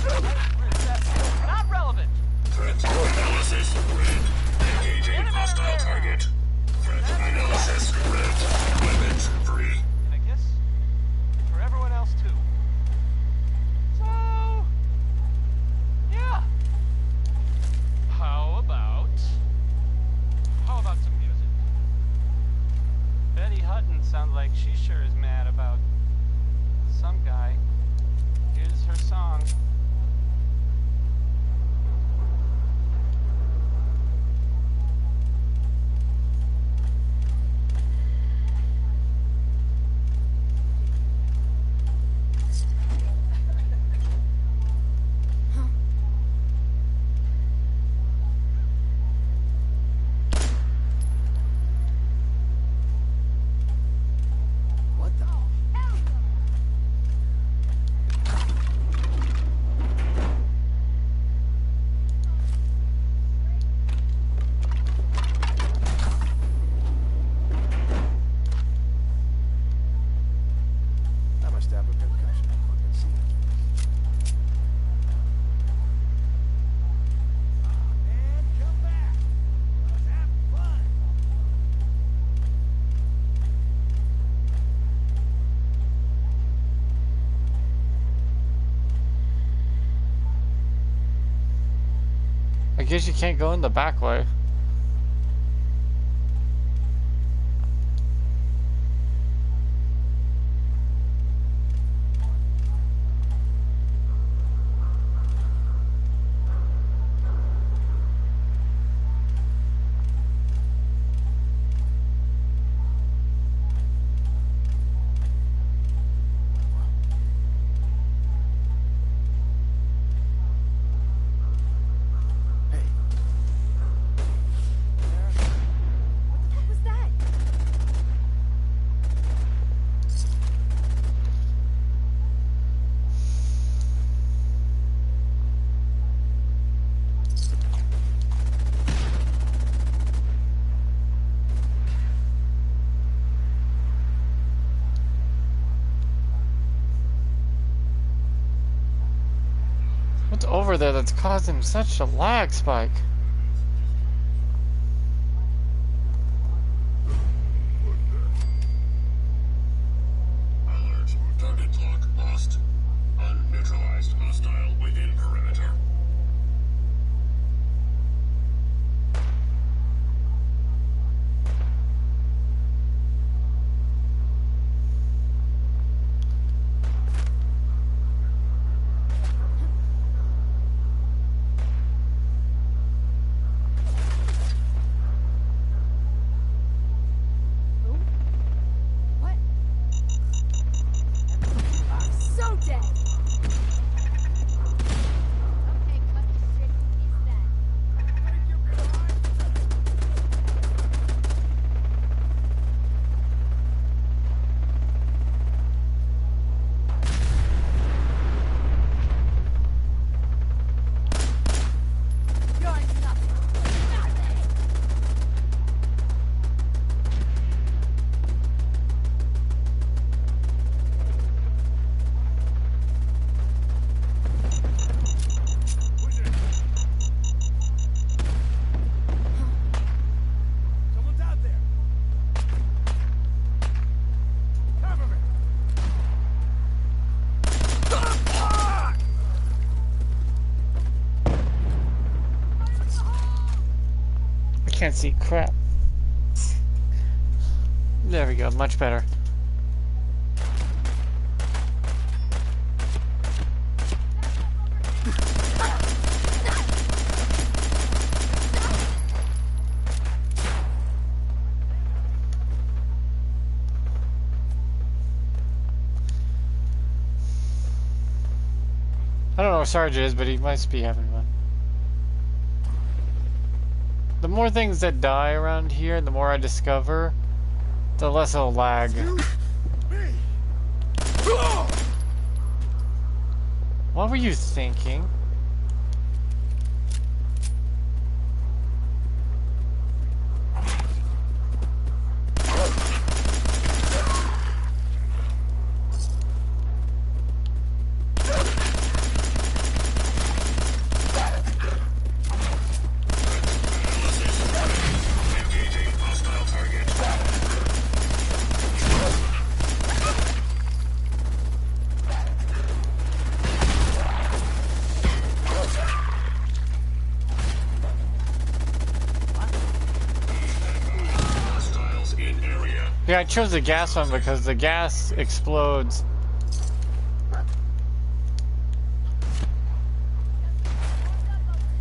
Not relevant. Threat analysis red. Engaging hostile target. Threat analysis red. Weapons free. And I guess for everyone else too. So, yeah. How about some music? Betty Hutton sounds like she sure is mad about some guy. Here's her song. I guess you can't go in the back way. What's over there that's causing such a lag spike? Alert. Target lock lost. Unneutralized hostile within perimeter. Can't see crap. There we go, much better. I don't know where Sarge is, but he must be having fun. The more things that die around here, the more I discover, the less it'll lag. What were you thinking? Yeah, I chose the gas one because the gas explodes.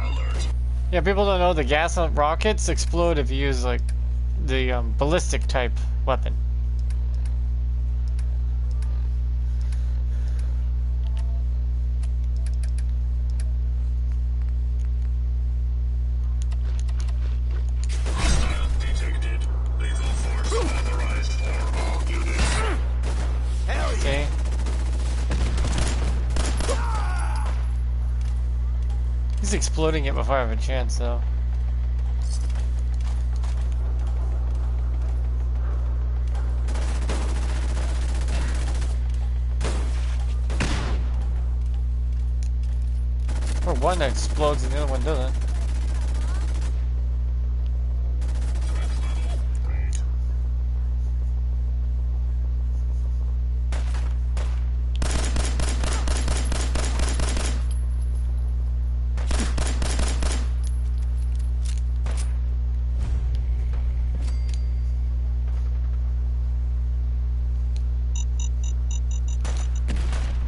Alert. Yeah, people don't know the gas rockets explode if you use like the ballistic type weapon. Hostile detected. Lethal force authorized for all units. See? He's exploding it before I have a chance, though. Or one that explodes and the other one doesn't. Threat level. Great.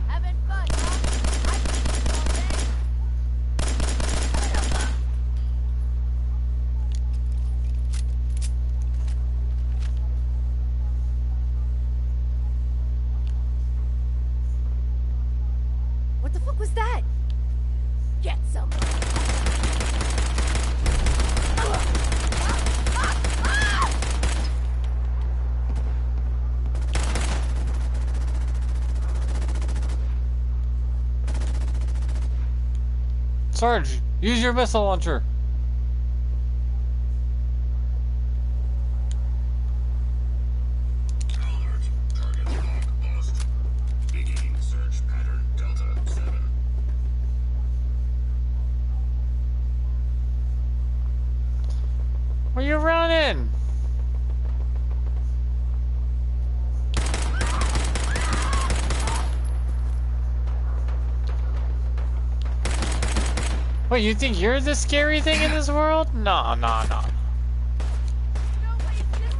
Having fun, huh? I can do it all day. What the fuck was that? Get some. Sarge, use your missile launcher. Alert. Target lock lost. Beginning search pattern Delta 7. Where you running? Wait, you think you're the scary thing in this world? No, no, no. No way it's this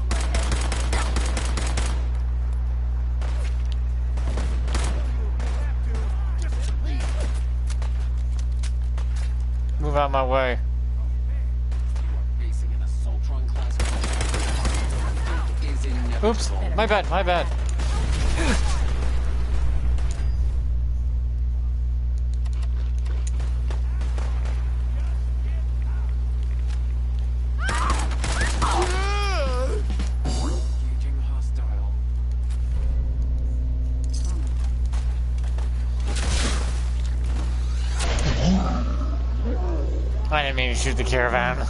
Move out my way. Facing an Assaultron class is inevitable. Oops, my bad, my bad. Engaging hostile. I didn't mean to shoot the caravan.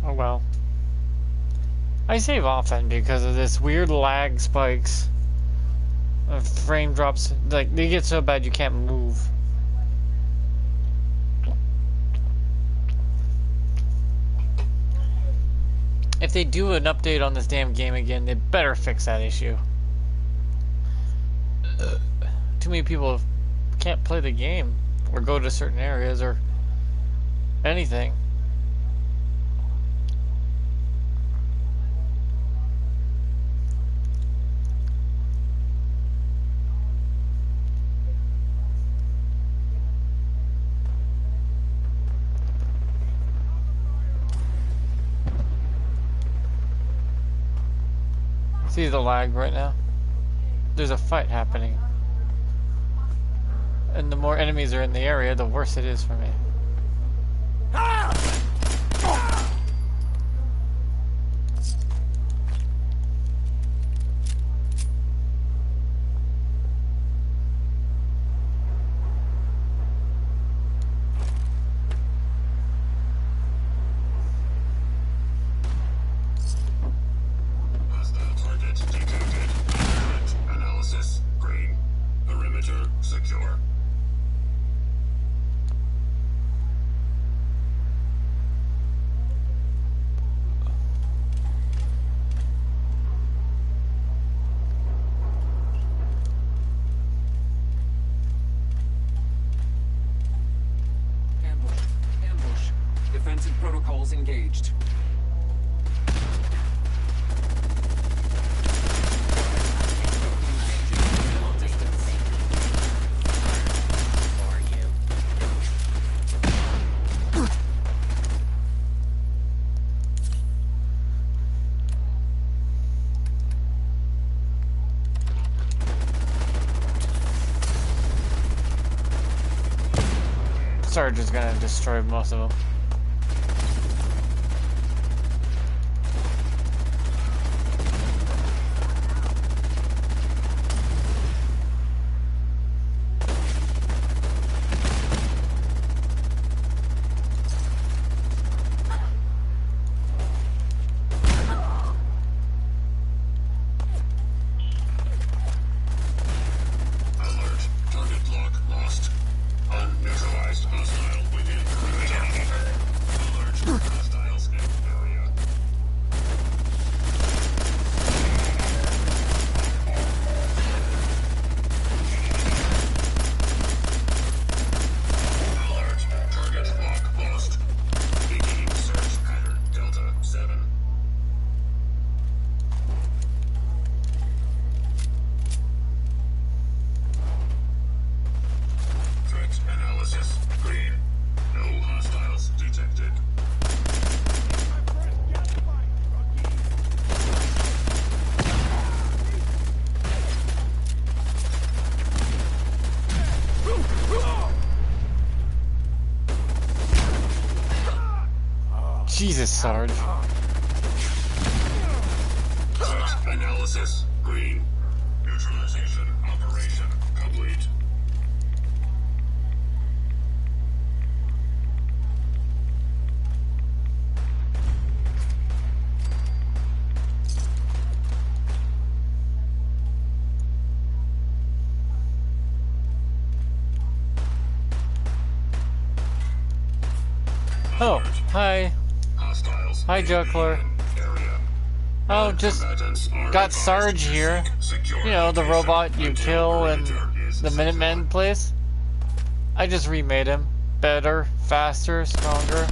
Oh well. I save often because of this weird lag spikes. Frame drops, like, they get so bad you can't move. If they do an update on this damn game again, they better fix that issue. Too many people can't play the game or go to certain areas or anything. See the lag right now? There's a fight happening. And the more enemies are in the area, the worse it is for me. Hostile target detected. Threat analysis green. Perimeter secure. Sarge is gonna destroy most of them. Alert. Target block lost. Unneutralized hostile within perimeter. Alert. Hostiles in area. Alert. Target block lost. Beginning search pattern Delta 7. Threat analysis green. No hostiles detected. Jesus, Sarge. Threat analysis green. Neutralization operation complete. Oh, hi. Hostiles Hi, in Juggler. area. Oh, just Combatants are got advised Sarge to here. seek secure You know, the location robot you until kill in perimeter is the secure. Minutemen place. I just remade him. Better, faster, stronger.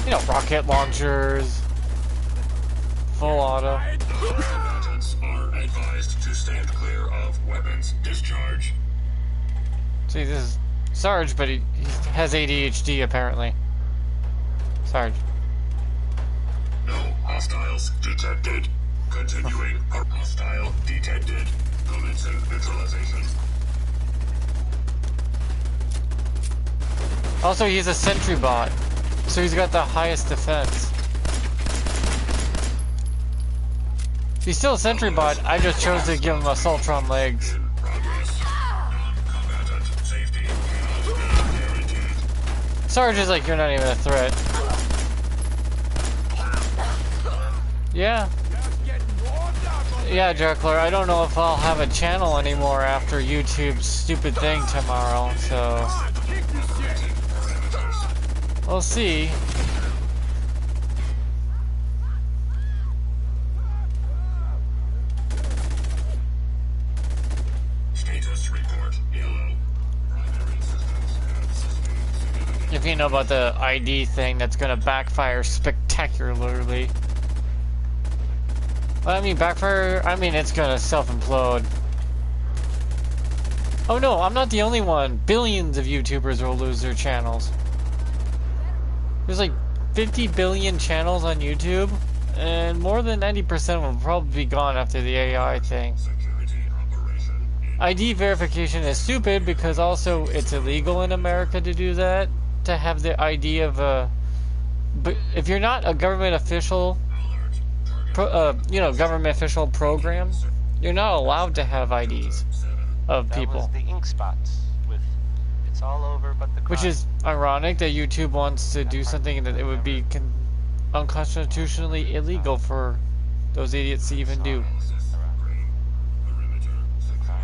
You know, rocket launchers. Full auto. Combatants are advised to stand clear of weapons discharge. See, this is Sarge, but he has ADHD apparently. Sarge. No hostiles detected. Continuing. Hostile detected. Commencing neutralization. Also, he's a sentry bot, so he's got the highest defense. He's still a sentry bot, I just chose to give him assaultron legs. In progress. Non-combatant safety cannot be guaranteed. Sarge is like, you're not even a threat. Yeah. Yeah, Juggler, I don't know if I'll have a channel anymore after YouTube's stupid thing tomorrow, so... we'll see. Status report yellow. Primary systems have sustained significant. If you know about the ID thing, that's gonna backfire spectacularly. Well, I mean, backfire, I mean, it's gonna self-implode. Oh no, I'm not the only one. Billions of YouTubers will lose their channels. There's like 50 billion channels on YouTube, and more than 90% will probably be gone after the AI thing. Security operation in ID verification is stupid because also it's illegal in America to do that, to have the ID of a... But if you're not a government official, alert. Target you know, government official program, you're not allowed to have IDs 7. of That people. was the ink spots with it's all over but the Which crime. is ironic that YouTube wants to do something that it would be unconstitutionally illegal for those idiots to even do. Analysis green. Perimeter secure.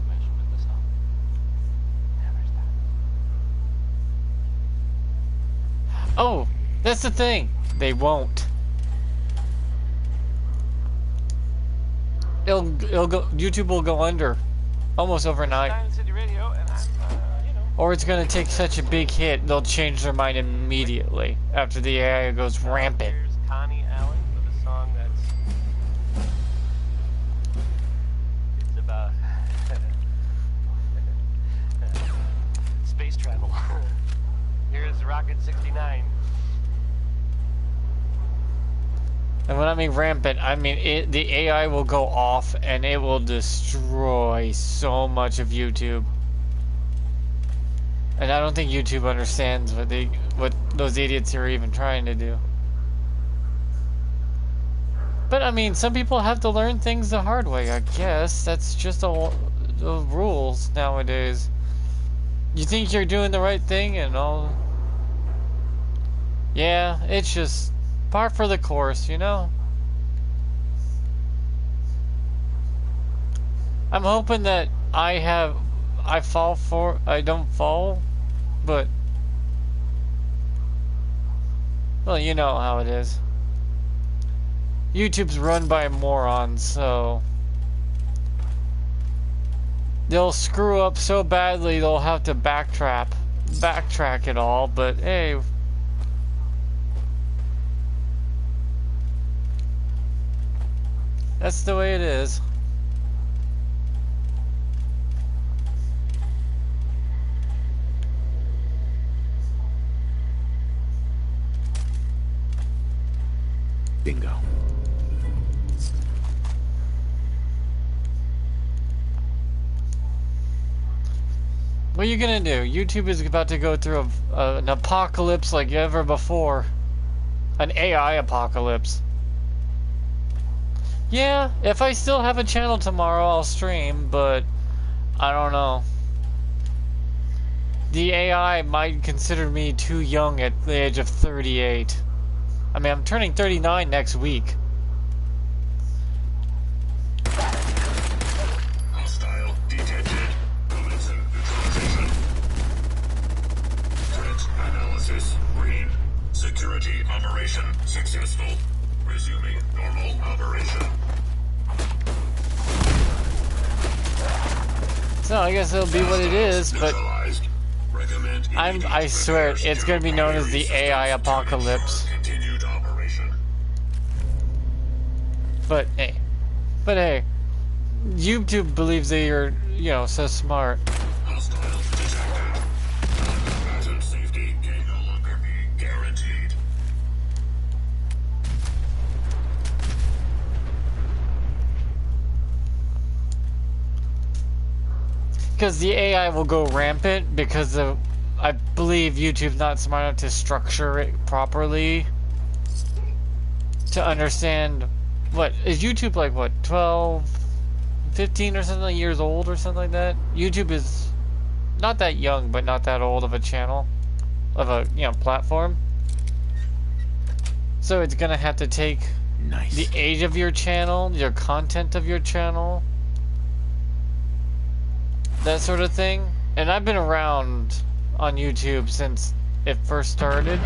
Measurement this up. Yeah, there's that. Oh, that's the thing. They won't. It'll go. YouTube will go under, almost overnight. Diamond City Radio, and I'm, you know. Or it's gonna take such a big hit, they'll change their mind immediately after the AI goes rampant. Here's Connie Allen with a song that's it's about space travel. Here's Rocket 69. And when I mean rampant, I mean the AI will go off and it will destroy so much of YouTube. And I don't think YouTube understands what those idiots are even trying to do. But I mean, some people have to learn things the hard way, I guess. That's just the rules nowadays. You think you're doing the right thing and all. Yeah, it's just par for the course, you know? I'm hoping that I don't fall, but, well, you know how it is. YouTube's run by morons, so they'll screw up so badly they'll have to backtrack it all, but hey. That's the way it is. Bingo. What are you gonna do? YouTube is about to go through an apocalypse like ever before. An AI apocalypse. Yeah, if I still have a channel tomorrow, I'll stream, but I don't know. The AI might consider me too young at the age of 38. I mean, I'm turning 39 next week. Hostile detected. Commencing neutralization. Threat analysis green. Security operation successful. Resuming normal operation. So I guess it'll be what it is, but Recommend I swear it's gonna be known as the AI apocalypse. continued operation. But hey, YouTube believes that you're, you know, so smart. Hostile detected. Non-combatant safety can no longer be guaranteed. Because the AI will go rampant because of, I believe YouTube's not smart enough to structure it properly to understand. What is YouTube, like, what, 12, 15 or something years old or something like that? YouTube is not that young, but not that old of a channel, of a, you know, platform. So it's gonna have to take Nice. the age of your channel, your content of your channel, that sort of thing. And I've been around on YouTube since it first started.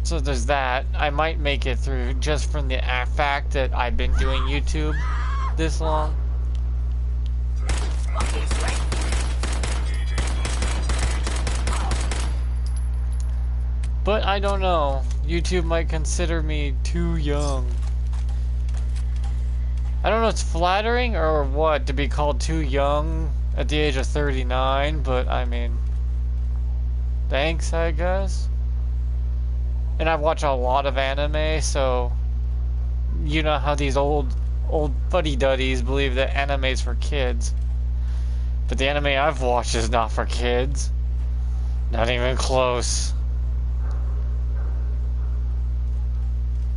So there's that. I might make it through just from the fact that I've been doing YouTube this long. But I don't know. YouTube might consider me too young. I don't know if it's flattering or what to be called too young at the age of 39, but I mean, thanks, I guess. And I watch a lot of anime, so you know how these old fuddy-duddies believe that anime's for kids. But the anime I've watched is not for kids. Not even close.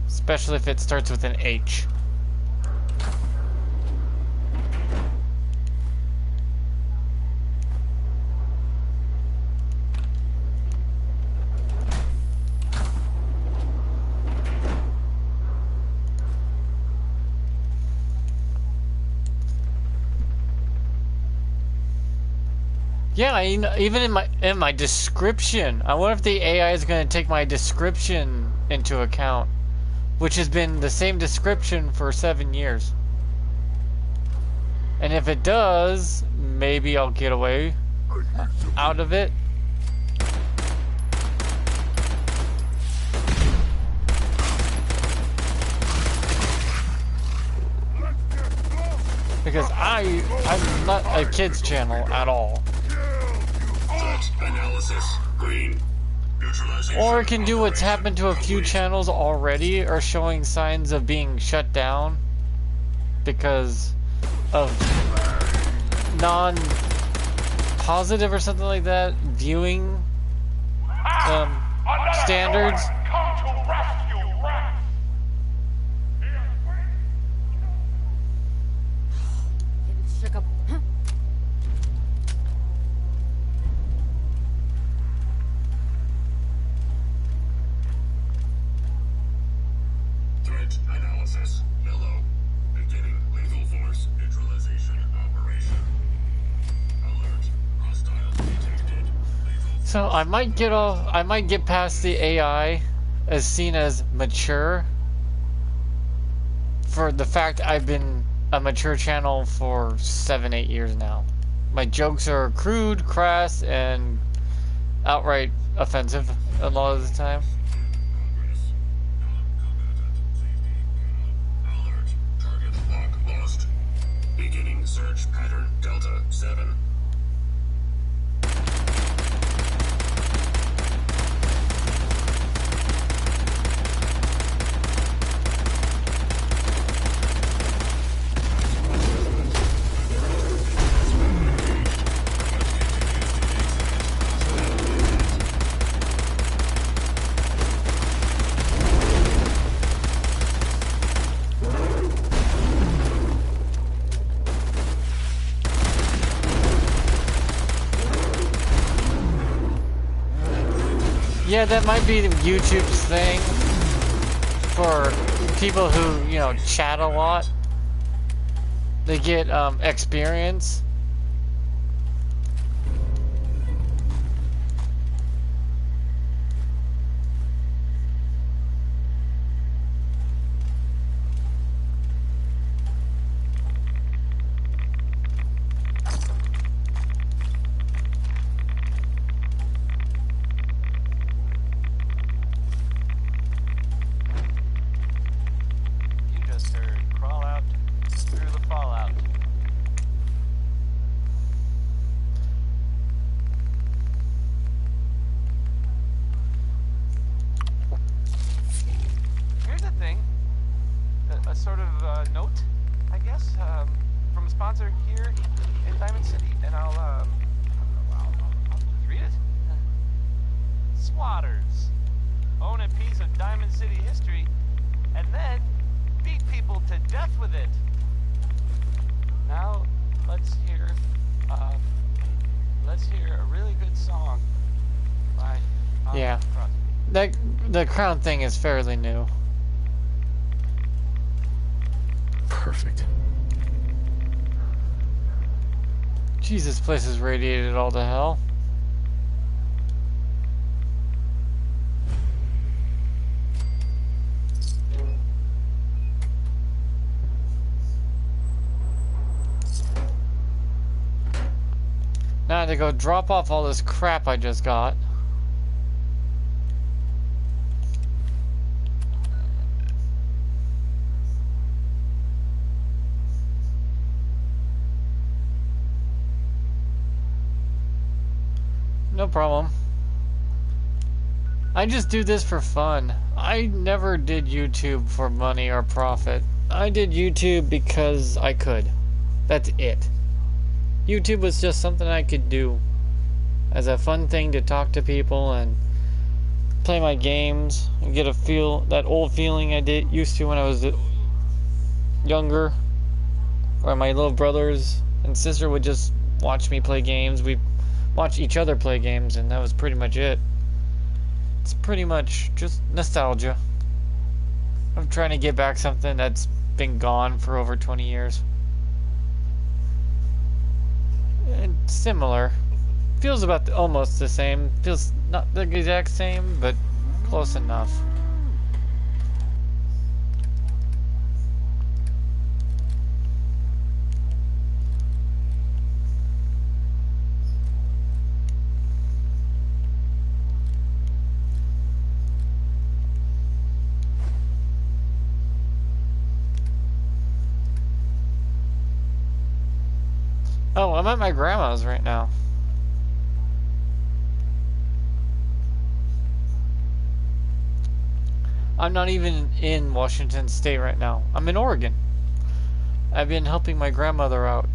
Especially if it starts with an H. Yeah, even in my description, I wonder if the AI is going to take my description into account, which has been the same description for 7 years. And if it does, maybe I'll get away out of it. Because I'm not a kids channel at all. Threat analysis green. Neutralization Or it can do what's operation happened to a few complete. channels already, are showing signs of being shut down because of non-positive or something like that viewing standards. Come to rescue Rex! Getting shook up. Huh? Threat analysis. Yellow. Beginning lethal force neutralization operation. Alert. Hostile detected. Lethal So I might get past the AI as seen as mature for the fact I've been a mature channel for 7-8 years now. My jokes are crude, crass, and outright offensive a lot of the time. progress. Non-combatant safety panel. Alert. Target lock lost. Beginning search pattern Delta 7. Yeah, that might be YouTube's thing for people who, you know, chat a lot. They get experience. You just heard crawl out through the fallout. Here's the thing, a sort of note, I guess, from a sponsor here in Diamond City, and I'll just read it. Swatters own a piece of Diamond City history, and then beat people to death with it. Now let's hear a really good song by Yeah. Crosby. The crown thing is fairly new. Perfect. Jesus, this place is radiated all to hell. Now I have to go drop off all this crap I just got. No problem. I just do this for fun. I never did YouTube for money or profit. I did YouTube because I could. That's it. YouTube was just something I could do as a fun thing to talk to people and play my games and get that old feeling I used to when I was younger, where my little brothers and sister would just watch me play games. We watch each other play games, and that was pretty much it. It's pretty much just nostalgia. I'm trying to get back something that's been gone for over 20 years. And similar. Feels about almost the same. Feels not the exact same, but close enough. Oh, I'm at my grandma's right now. I'm not even in Washington State right now. I'm in Oregon. I've been helping my grandmother out.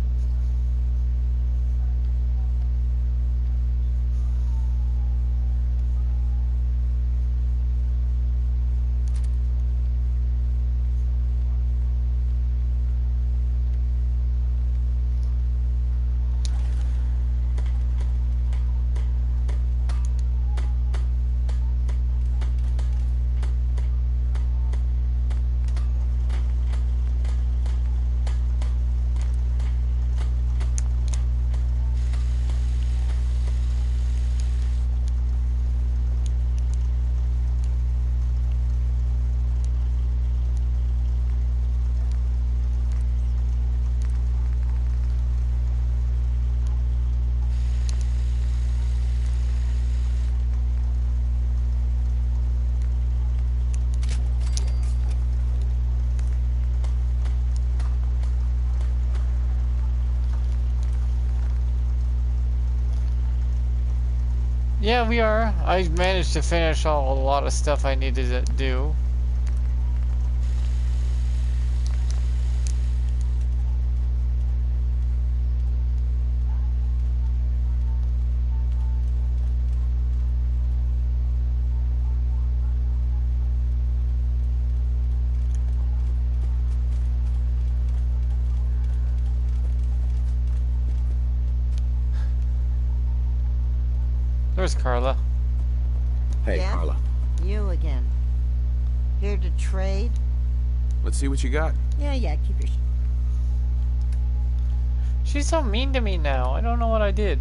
Yeah, we are. I managed to finish a lot of stuff I needed to do. There's Carla. Hey, Yeah? Carla. You again. Here to trade? Let's see what you got. Yeah, keep your She's so mean to me now. I don't know what I did.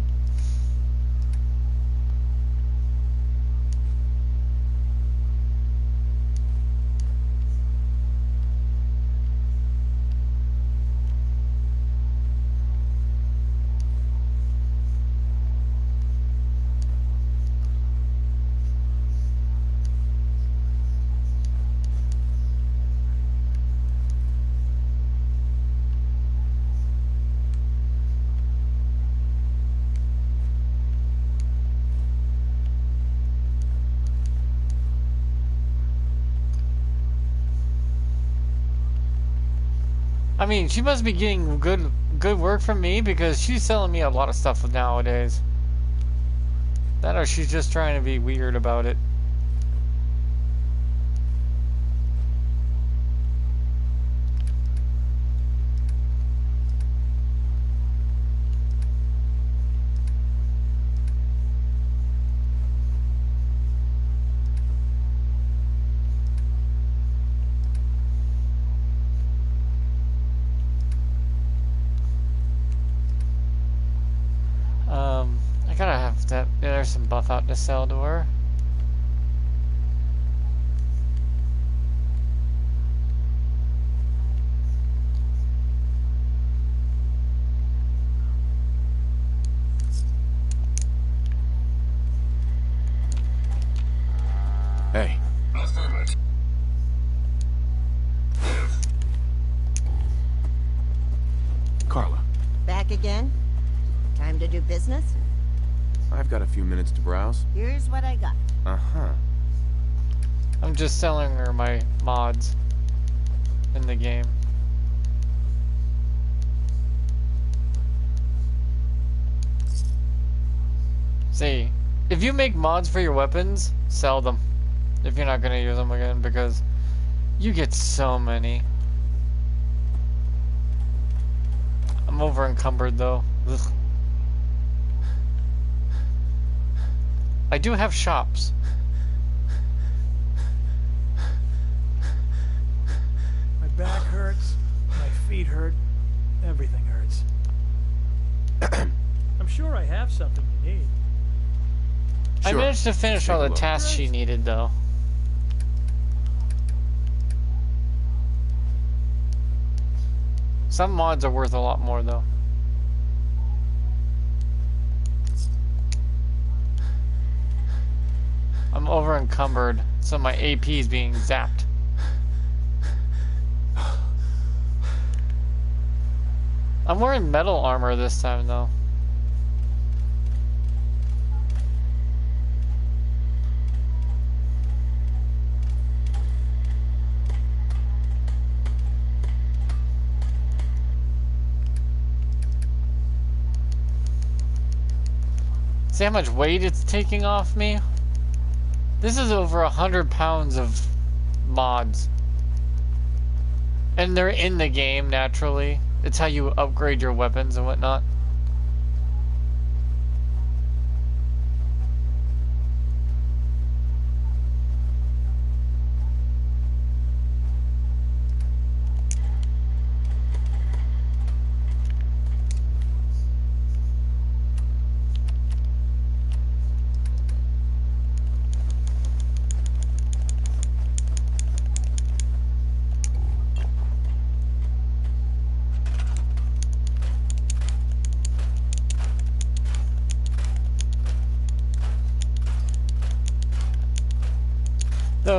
I mean, she must be getting good work from me because she's selling me a lot of stuff nowadays. That or she's just trying to be weird about it. I gotta have that. Yeah, there's some buff out to sell to her. Hey. Affirmative. Carla. back again. Time to do business? I've got a few minutes to browse. Here's what I got. Uh-huh. I'm just selling her my mods in the game. See, if you make mods for your weapons, sell them. If you're not gonna use them again, because you get so many. I'm over encumbered though. Ugh. I do have shops. My back hurts, my feet hurt, everything hurts. I'm sure I have something you need. I Sure. managed to finish Take all a the look. tasks she needed though. Some mods are worth a lot more though. I'm over encumbered, so my AP is being zapped. I'm wearing metal armor this time though. See how much weight it's taking off me? This is over 100 pounds of mods. And they're in the game, naturally. It's how you upgrade your weapons and whatnot.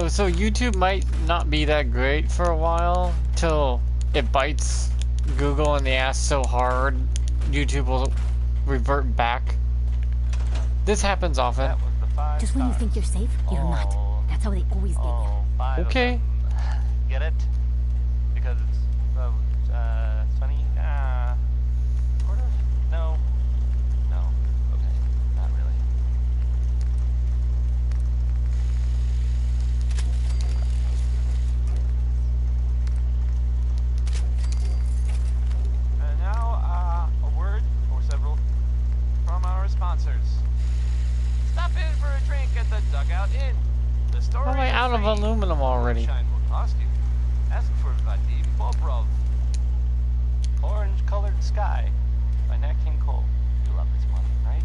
So YouTube might not be that great for a while till it bites Google in the ass so hard YouTube will revert back. This happens often. That was the 5 Just when you stars. think you're safe, you're not. That's how they always get you. Oh, 5 of Okay. them. Get it? Because it's sunny? Sort of? No. No. Okay. Not really. And now, a word or several from our sponsors. Stop in for a drink at the Dugout Inn. The story How am I is out of free. aluminum already? Moonshine will cost you. Ask for Vadim Bobrov. Orange Colored Sky by Nat King Cole. You love this one, right?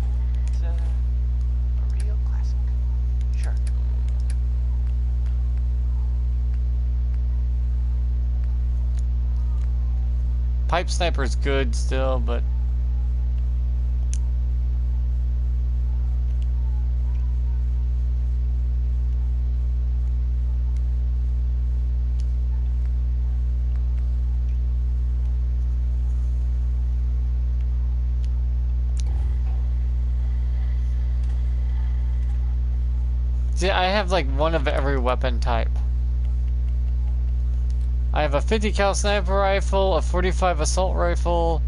It's a real classic. Sure. Pipe Sniper's good still, but see, I have like one of every weapon type. I have a 50 cal sniper rifle, a 45 assault rifle,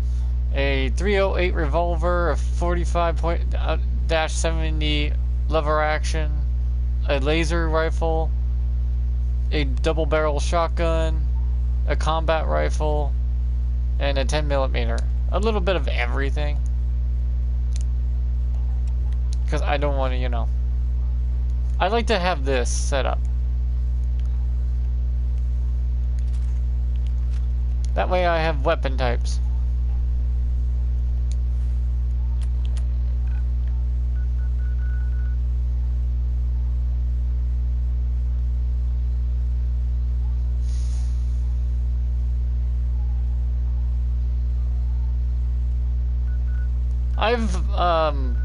a 308 revolver, a 45.70 lever action, a laser rifle, a double barrel shotgun, a combat rifle, and a 10mm. A little bit of everything. Because I don't want to, you know. I like to have this set up. That way I have weapon types. I've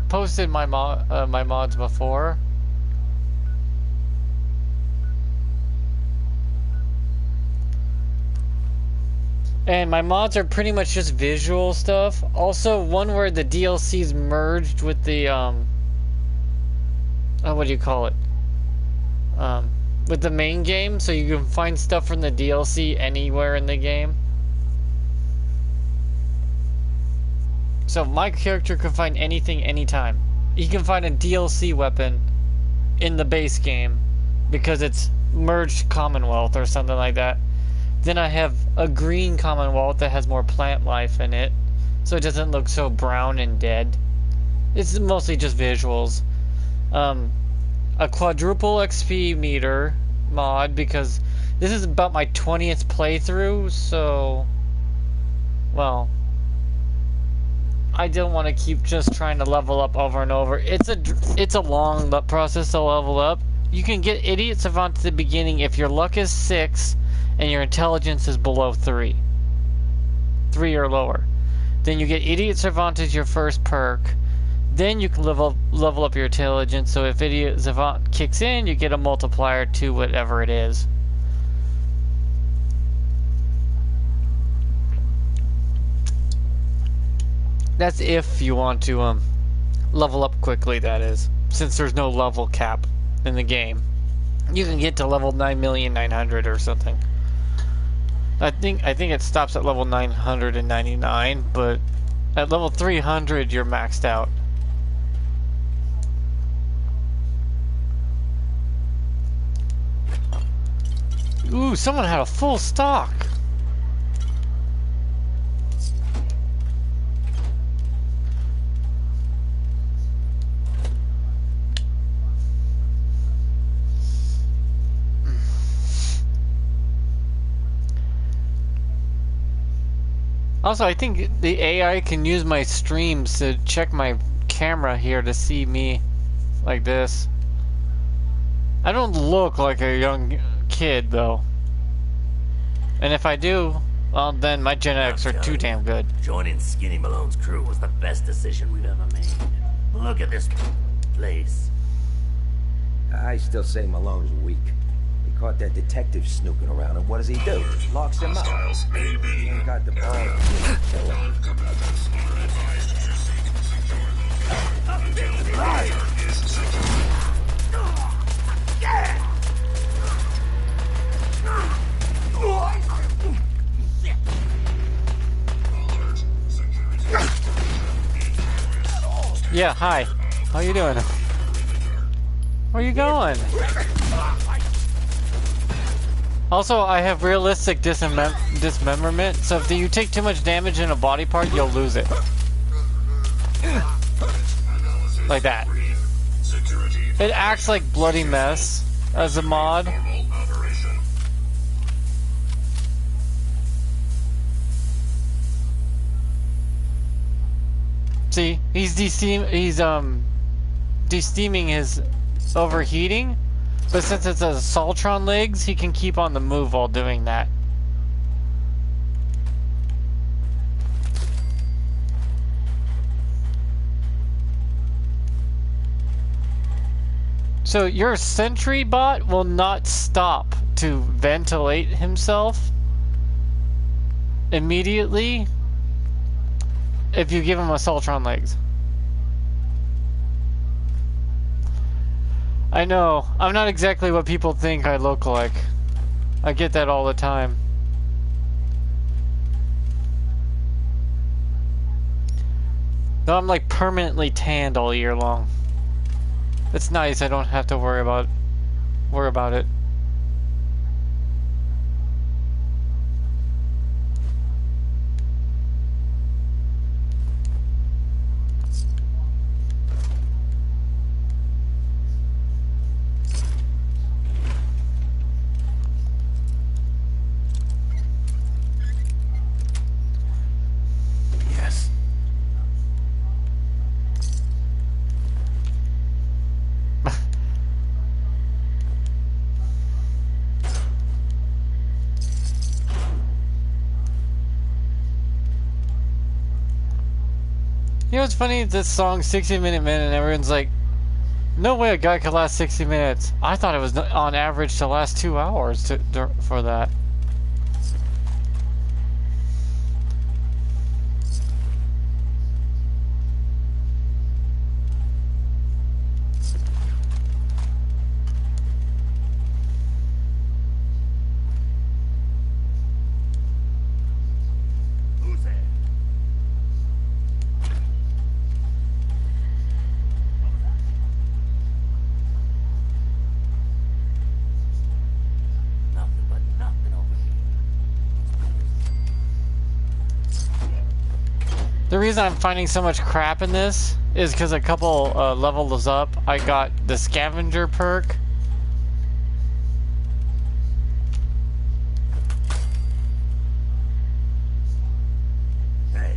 posted my my mods before. And my mods are pretty much just visual stuff. Also, one where the DLC's merged with the, what do you call it? With the main game, so you can find stuff from the DLC anywhere in the game. So my character can find anything, anytime. He can find a DLC weapon in the base game because it's merged Commonwealth or something like that. Then I have a green Commonwealth that has more plant life in it, so it doesn't look so brown and dead. It's mostly just visuals. A quadruple XP meter mod, because this is about my 20th playthrough, so, well, I don't want to keep just trying to level up over and over. It's a long process to level up. You can get Idiot Savant at the beginning if your luck is 6 and your intelligence is below 3. 3 or lower. Then you get Idiot Savant as your first perk. Then you can level up your intelligence, so if Idiot Savant kicks in, you get a multiplier to whatever it is. That's if you want to level up quickly, that is. Since there's no level cap in the game. You can get to level 9,900,000 or something. I think it stops at level 999, but at level 300 you're maxed out. Ooh, someone had a full stock. Also, I think the AI can use my streams to check my camera here to see me like this. I don't look like a young kid, though. And if I do, well, then my genetics are too damn good. Joining Skinny Malone's crew was the best decision we've ever made. Look at this place. I still say Malone's weak. He caught that detective snooping around, and what does he do? Locks him up. He ain't got the balls to kill him. Combatants are advised to seek secure until the perimeter is secured. Alert. Security. Yeah, hi. How you doing? Where you going? Also, I have realistic dismemberment, so if you take too much damage in a body part, you'll lose it. Like that. It acts like Bloody Mess as a mod. See, he's de-steaming his overheating, but since it says Saltron legs, he can keep on the move while doing that. So your sentry bot will not stop to ventilate himself immediately if you give him a Saltron legs. I know, I'm not exactly what people think I look like. I get that all the time. Though I'm like permanently tanned all year long. It's nice, I don't have to worry about it. Yes. You know what's funny? This song, 60-Minute Man, and everyone's like, no way a guy could last 60 minutes. I thought it was on average to last 2 hours for that. The reason I'm finding so much crap in this is because a couple levels up, I got the scavenger perk. Hey.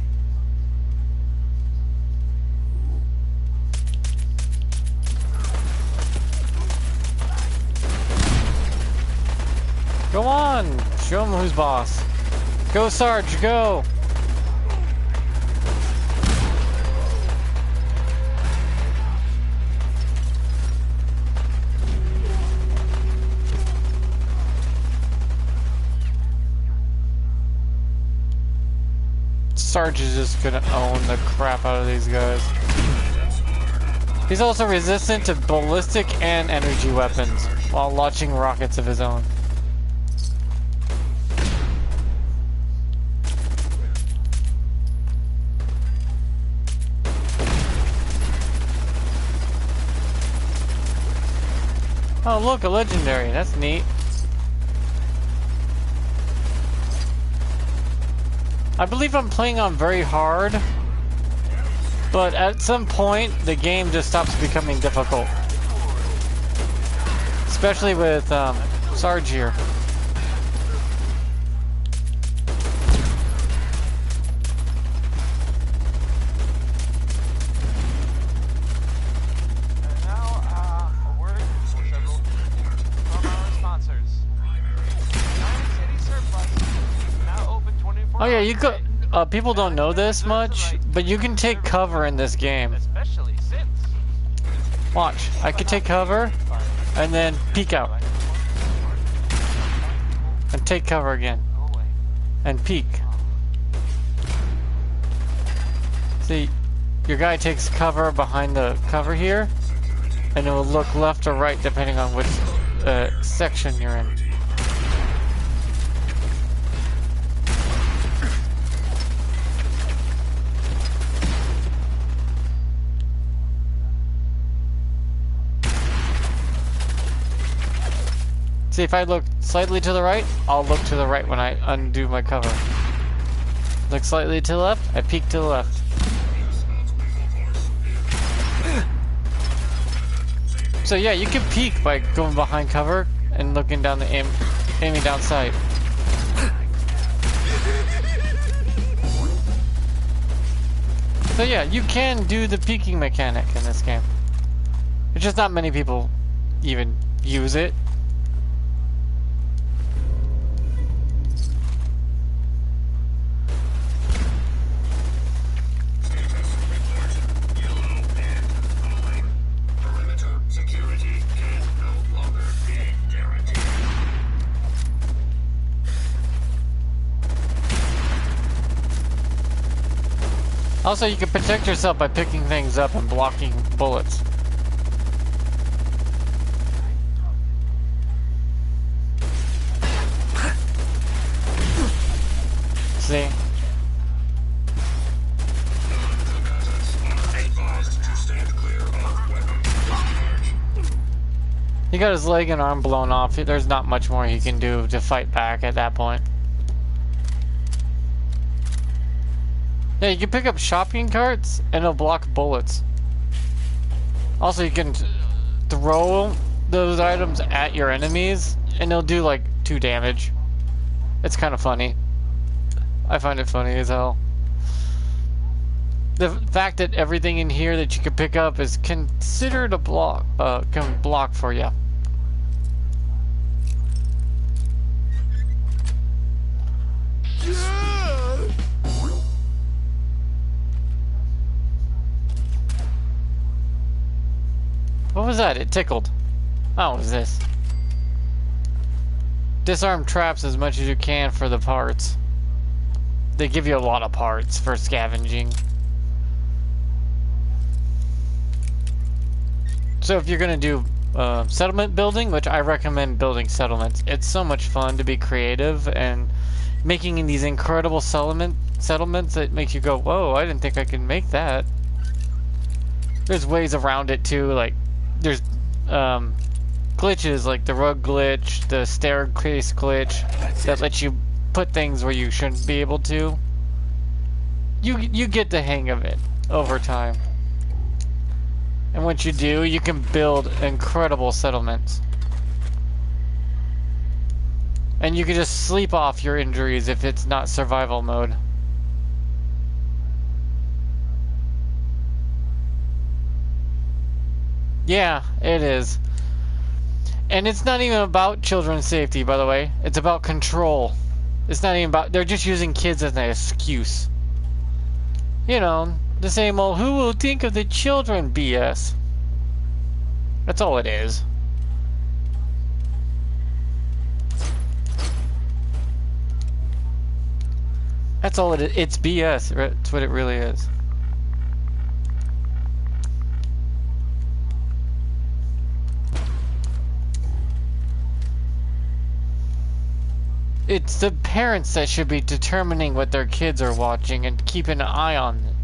Go on! Show him who's boss. Go, Sarge, go! Sarge is just gonna own the crap out of these guys. He's also resistant to ballistic and energy weapons while launching rockets of his own. Oh look, a legendary, that's neat. I believe I'm playing on very hard, but at some point the game just stops becoming difficult. Especially with Sarge here. And now, a word from our sponsors. United City Surplus, now open 24 Oh yeah, hours you a could. day. People don't know this much, but you can take cover in this game. Especially since. Watch, I can take cover and then peek out and take cover again and peek. See, your guy takes cover behind the cover here, and it will look left or right depending on which section you're in. See, if I look slightly to the right, I'll look to the right when I undo my cover. Look slightly to the left, I peek to the left. So yeah, you can peek by going behind cover and looking down the aiming down sight. So yeah, you can do the peeking mechanic in this game. It's just not many people even use it. Also, you can protect yourself by picking things up and blocking bullets. See? He got his leg and arm blown off. There's not much more he can do to fight back at that point. Yeah, you can pick up shopping carts and it'll block bullets. Also, you can throw those items at your enemies and they'll do like 2 damage. It's kind of funny. I find it funny as hell. The fact that everything in here that you can pick up is considered a block, can block for you. What was that? It tickled. Oh, what is this? Disarm traps as much as you can for the parts. They give you a lot of parts for scavenging. So if you're gonna do settlement building, which I recommend building settlements, it's so much fun to be creative and making these incredible settlements that makes you go, whoa, I didn't think I could make that. There's ways around it too, like there's glitches like the rug glitch, the staircase glitch that lets you put things where you shouldn't be able to. You get the hang of it over time. And once you do, you can build incredible settlements. And you can just sleep off your injuries if it's not survival mode. Yeah, it is. And it's not even about children's safety, by the way. It's about control. It's not even about... They're just using kids as an excuse. You know, the same old, who will think of the children BS. That's all it is. That's all it is. It's BS. That's what it really is. It's the parents that should be determining what their kids are watching and keep an eye on them.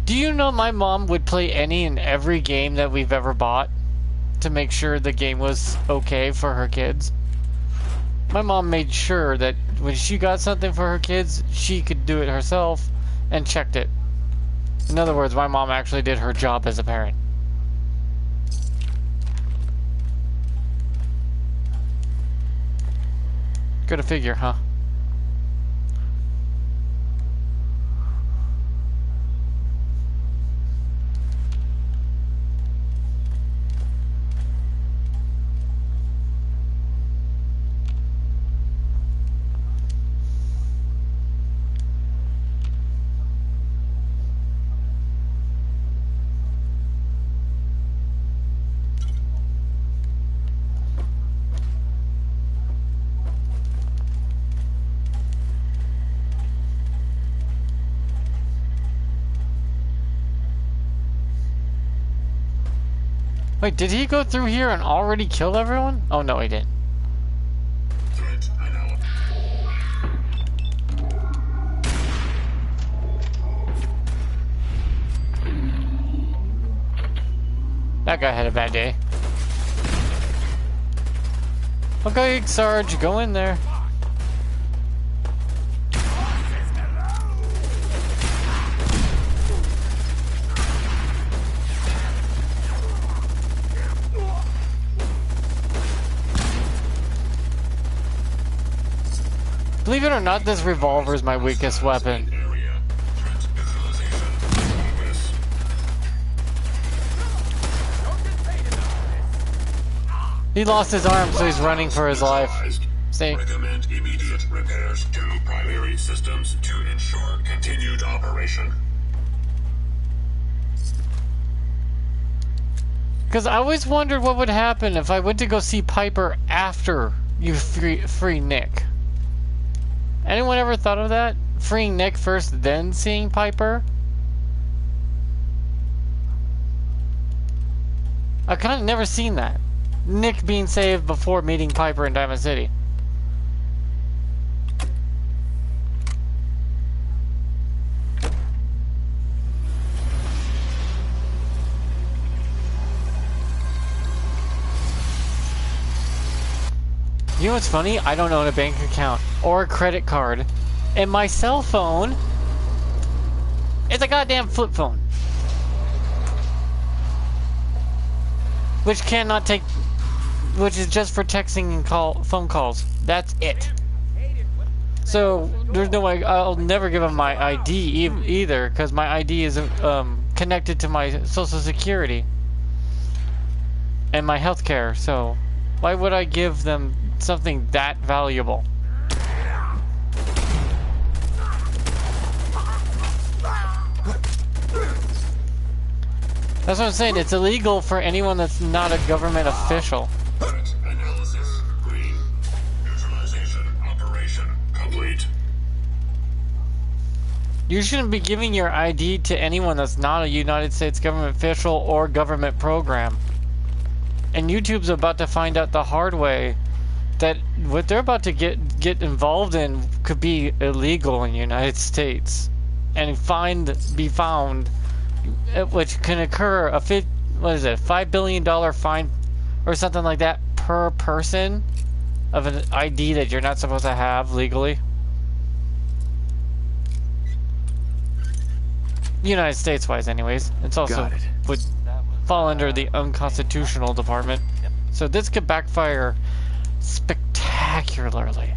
Do you know my mom would play any and every game that we've ever bought to make sure the game was okay for her kids? My mom made sure that when she got something for her kids, she could do it herself and checked it. In other words, my mom actually did her job as a parent. Go to figure, huh? Wait, did he go through here and already kill everyone? Oh no, he didn't. Threat analysis. That guy had a bad day. Okay, Sarge, go in there. Believe it or not, this revolver is my weakest weapon. Area. Threat visualization. Progress. He lost his arm, so he's running for his life. See? Recommend immediate repairs to primary systems to ensure continued operation. Because I always wondered what would happen if I went to go see Piper after you free Nick. Anyone ever thought of that? Freeing Nick first, then seeing Piper? I kind of never seen that. Nick being saved before meeting Piper in Diamond City. You know what's funny? I don't own a bank account or a credit card. And my cell phone is a goddamn flip phone. Which cannot take... Which is just for texting and phone calls. That's it. So, there's no way... I'll never give him my ID either, because my ID is connected to my Social Security. And my healthcare, so... Why would I give them something that valuable? That's what I'm saying. It's illegal for anyone that's not a government official. Threat analysis. Green. Neutralization operation complete. You shouldn't be giving your ID to anyone that's not a United States government official or government program. And YouTube's about to find out the hard way that what they're about to get involved in could be illegal in the United States, and be found, which can occur $5 billion fine or something like that per person of an ID that you're not supposed to have legally. United States wise, anyways. It's also would fall under the unconstitutional department. So this could backfire spectacularly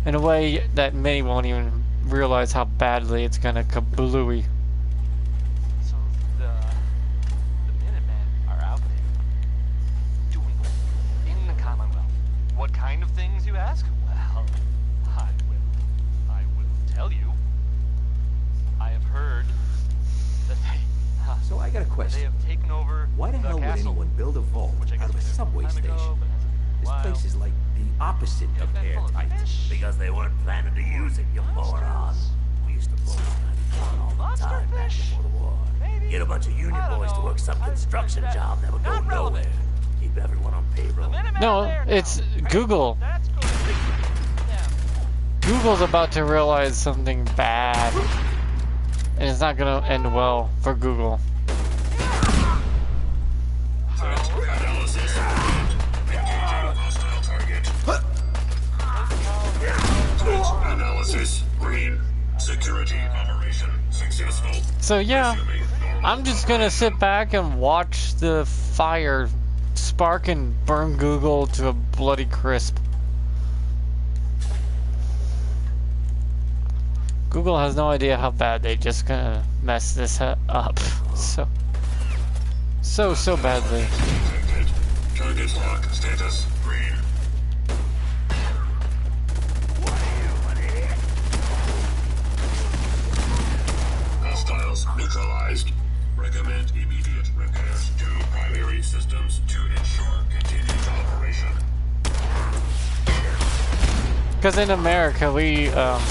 in a way that many won't even realize how badly it's gonna kablooey. So the Minutemen are out there doing what in the Commonwealth. What kind of things, you ask? Well, I will tell you. I have heard that So I got a they question. have taken over Why the hell would castle, anyone build a vault which I guess out of a we did subway time ago, station? but This wow. place is like the opposite of Full of airtight. fish. Because they weren't planning to use it, you moron. We used to blow all the Monster time back fish? before the war. Maybe. Get a bunch of union I don't boys to know. work some I construction bet. job that would go Not nowhere. relevant. Keep everyone on payroll. The Minutemen No, are there now. it's Google. That's good. Yeah. Google's about to realize something bad, and it's not gonna end well for Google. Threat analysis. Engaging hostile target. So yeah, I'm just gonna sit back and watch the fire spark and burn Google to a bloody crisp. Google has no idea how bad they just gonna mess this up. So badly. Target lock status green. Hostiles neutralized. Recommend immediate repairs to primary systems to ensure continued operation. Because in America, we had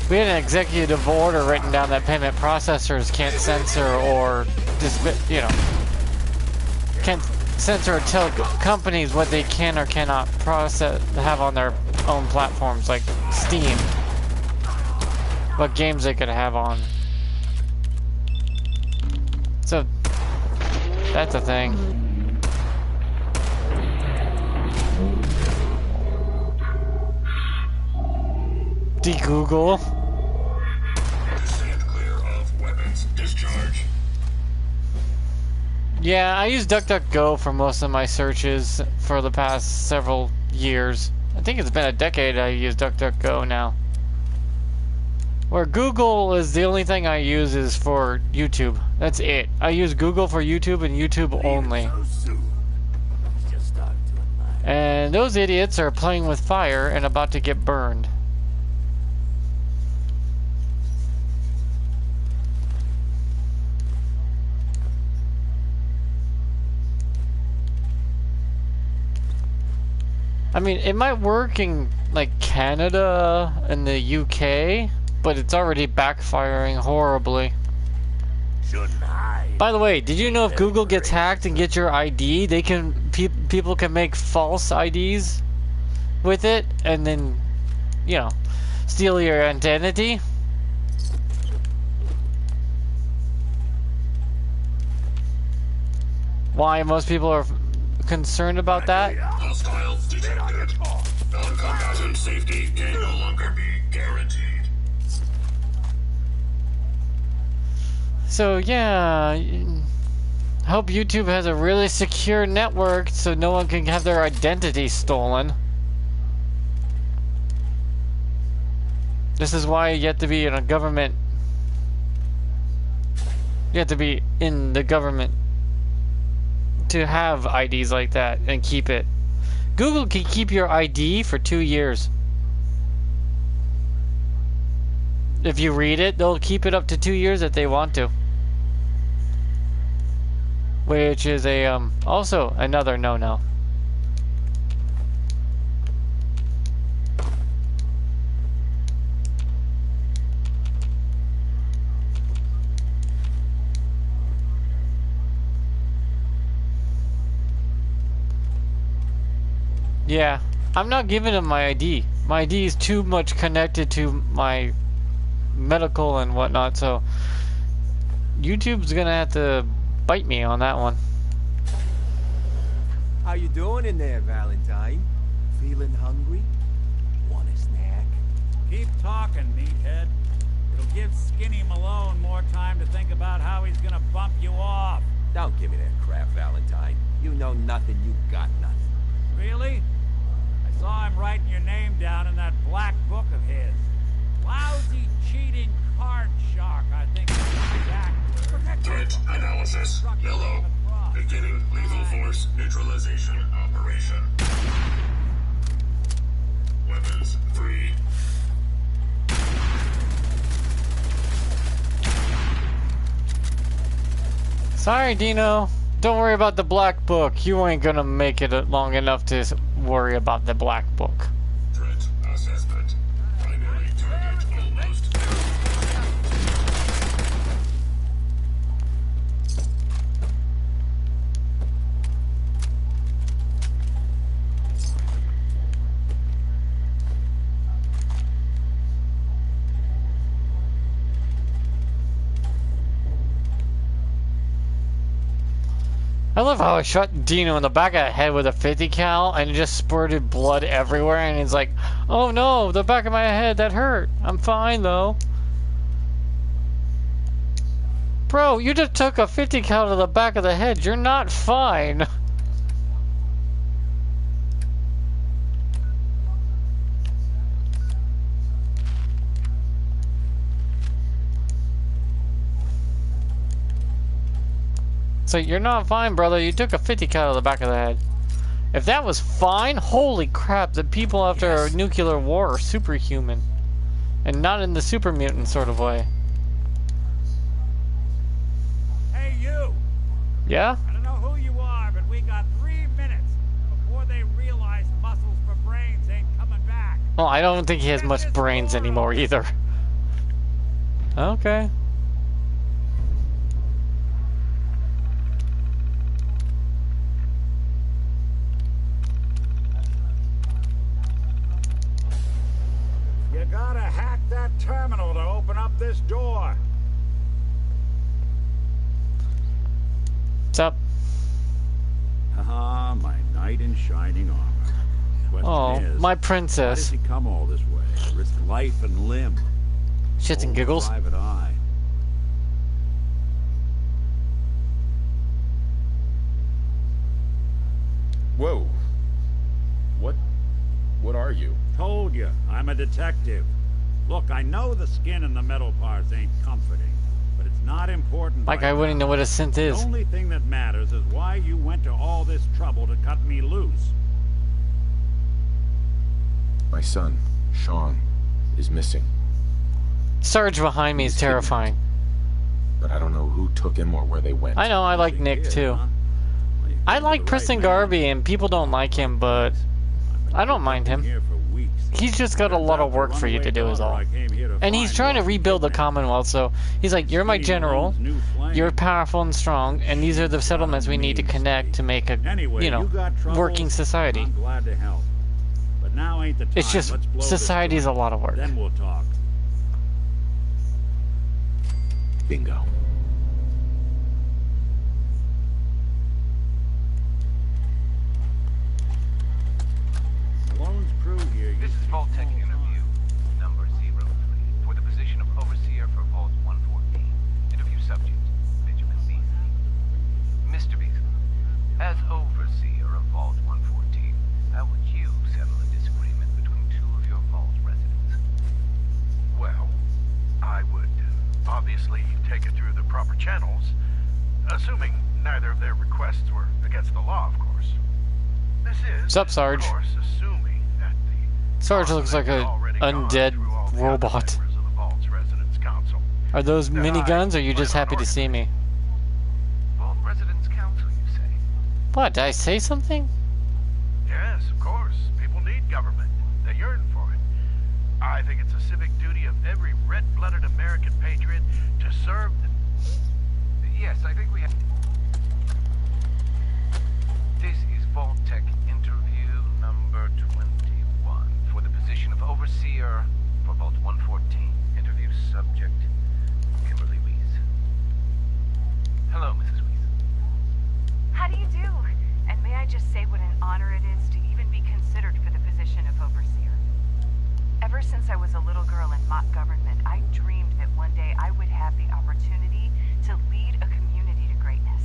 an executive order written down that payment processors can't censor or can't censor or tell companies what they can or cannot have on their own platforms like Steam. What games they could have on. So that's a thing. De-Google. Stand clear of weapons discharge. Yeah, I use DuckDuckGo for most of my searches for the past several years. I think it's been a decade I use DuckDuckGo now. Where Google is the only thing I use is for YouTube. That's it. I use Google for YouTube and YouTube only. And those idiots are playing with fire and about to get burned. I mean, it might work in, like, Canada and the UK, but it's already backfiring horribly. By the way, did you know if Google gets hacked and gets your ID, they can people can make false IDs with it and then, you know, steal your identity? Why most people are concerned about that? Hostiles detected. Non-combatant safety can no longer be guaranteed. So yeah, I hope YouTube has a really secure network so no one can have their identity stolen. This is why you have to be in a government. You have to be in the government to have IDs like that and keep it. Google can keep your ID for 2 years. If you read it, they'll keep it up to 2 years if they want to. Which is a also another no-no. Yeah, I'm not giving them my ID. My ID is too much connected to my medical and whatnot, so YouTube's gonna have to bite me on that one. How you doing in there, Valentine? Feeling hungry? Want a snack? Keep talking, meathead. It'll give Skinny Malone more time to think about how he's gonna bump you off. Don't give me that crap, Valentine. You know nothing, you got nothing. Really? I saw him writing your name down in that black book of his. Lousy, cheating card shark, I think is the exact word. Threat analysis. Yellow. Beginning lethal force neutralization operation. Weapons 3. Sorry, Dino. Don't worry about the black book. You ain't gonna make it long enough to worry about the black book. Threat assessment. Primary target almost I love how I shot Dino in the back of the head with a 50 cal and it just spurted blood everywhere and he's like, oh no, the back of my head, that hurt. I'm fine though. Bro, you just took a 50 cal to the back of the head. You're not fine. So you're not fine, brother. You took a 50 cal to the back of the head. If that was fine, holy crap, the people after a nuclear war are superhuman. And not in the super mutant sort of way. Hey, you! Yeah? I don't know who you are, but we got 3 minutes before they realize muscles for brains ain't coming back. Well, I don't think he has much brains anymore either. Okay. You gotta hack that terminal to open up this door. What's up? Ah, my knight in shining armor. Question is, my why princess. does he come all this way? Risk life and limb. Shits and giggles. Private eye. Whoa. What are you? Told you, I'm a detective. Look, I know the skin and the metal parts ain't comforting, but it's not important. Like right I wouldn't now. know what a synth is. The only thing that matters is why you went to all this trouble to cut me loose. My son, Sean, is missing. Sarge behind me is terrifying. But I don't know who took him or where they went. I know, I like Nick too. I like Preston Garvey and people don't like him, but I don't mind him. He's just got a lot of work for you to do is all. And he's trying to rebuild the Commonwealth, so he's like, you're my general, you're powerful and strong, and these are the settlements we need to connect to make a, you know, working society. I'm glad to help. But now ain't the time. It's just, society's a lot of work. Then we'll talk. Bingo. Malone's crew here. This is Vault Tech interview number 03 for the position of overseer for Vault 114. Interview subject, Benjamin Beasley. Mr. Beasley, as overseer of Vault 114, how would you settle a disagreement between two of your Vault residents? Well, I would obviously take it through the proper channels, assuming neither of their requests were against the law, of course. This is, What's up, Sarge? of course, assuming that the Sarge looks like an undead robot. Are those miniguns, or are you just happy to see me? Vault Residents Council, you say? What, did I say something? Yes, of course. People need government. They yearn for it. I think it's a civic duty of every red-blooded American patriot to serve the... Yes, I think we have... This is Vault Tech interview number 21 for the position of overseer for Vault 114. Interview subject, Kimberly Weiss. Hello, Mrs. Weiss. How do you do? And may I just say what an honor it is to even be considered for the position of overseer. Ever since I was a little girl in mock government, I dreamed that one day I would have the opportunity to lead a community to greatness.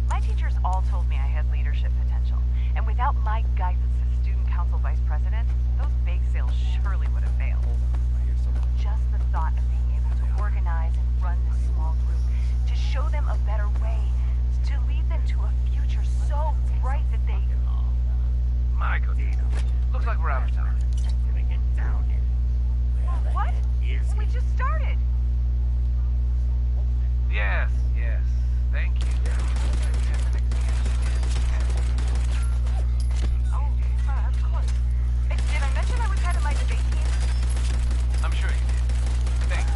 My teachers all told me I had leadership potential, and without my guidance as student council vice president, those bake sales surely would have failed. Just the thought of being able to organize and run this small group, to show them a better way, to lead them to a future so bright that they... My goodness. Looks like we're out of time. What? We just started. Yes, yes. Thank you. Oh, of course. Did I mention I was head of my debate team? I'm sure you did. Thank you.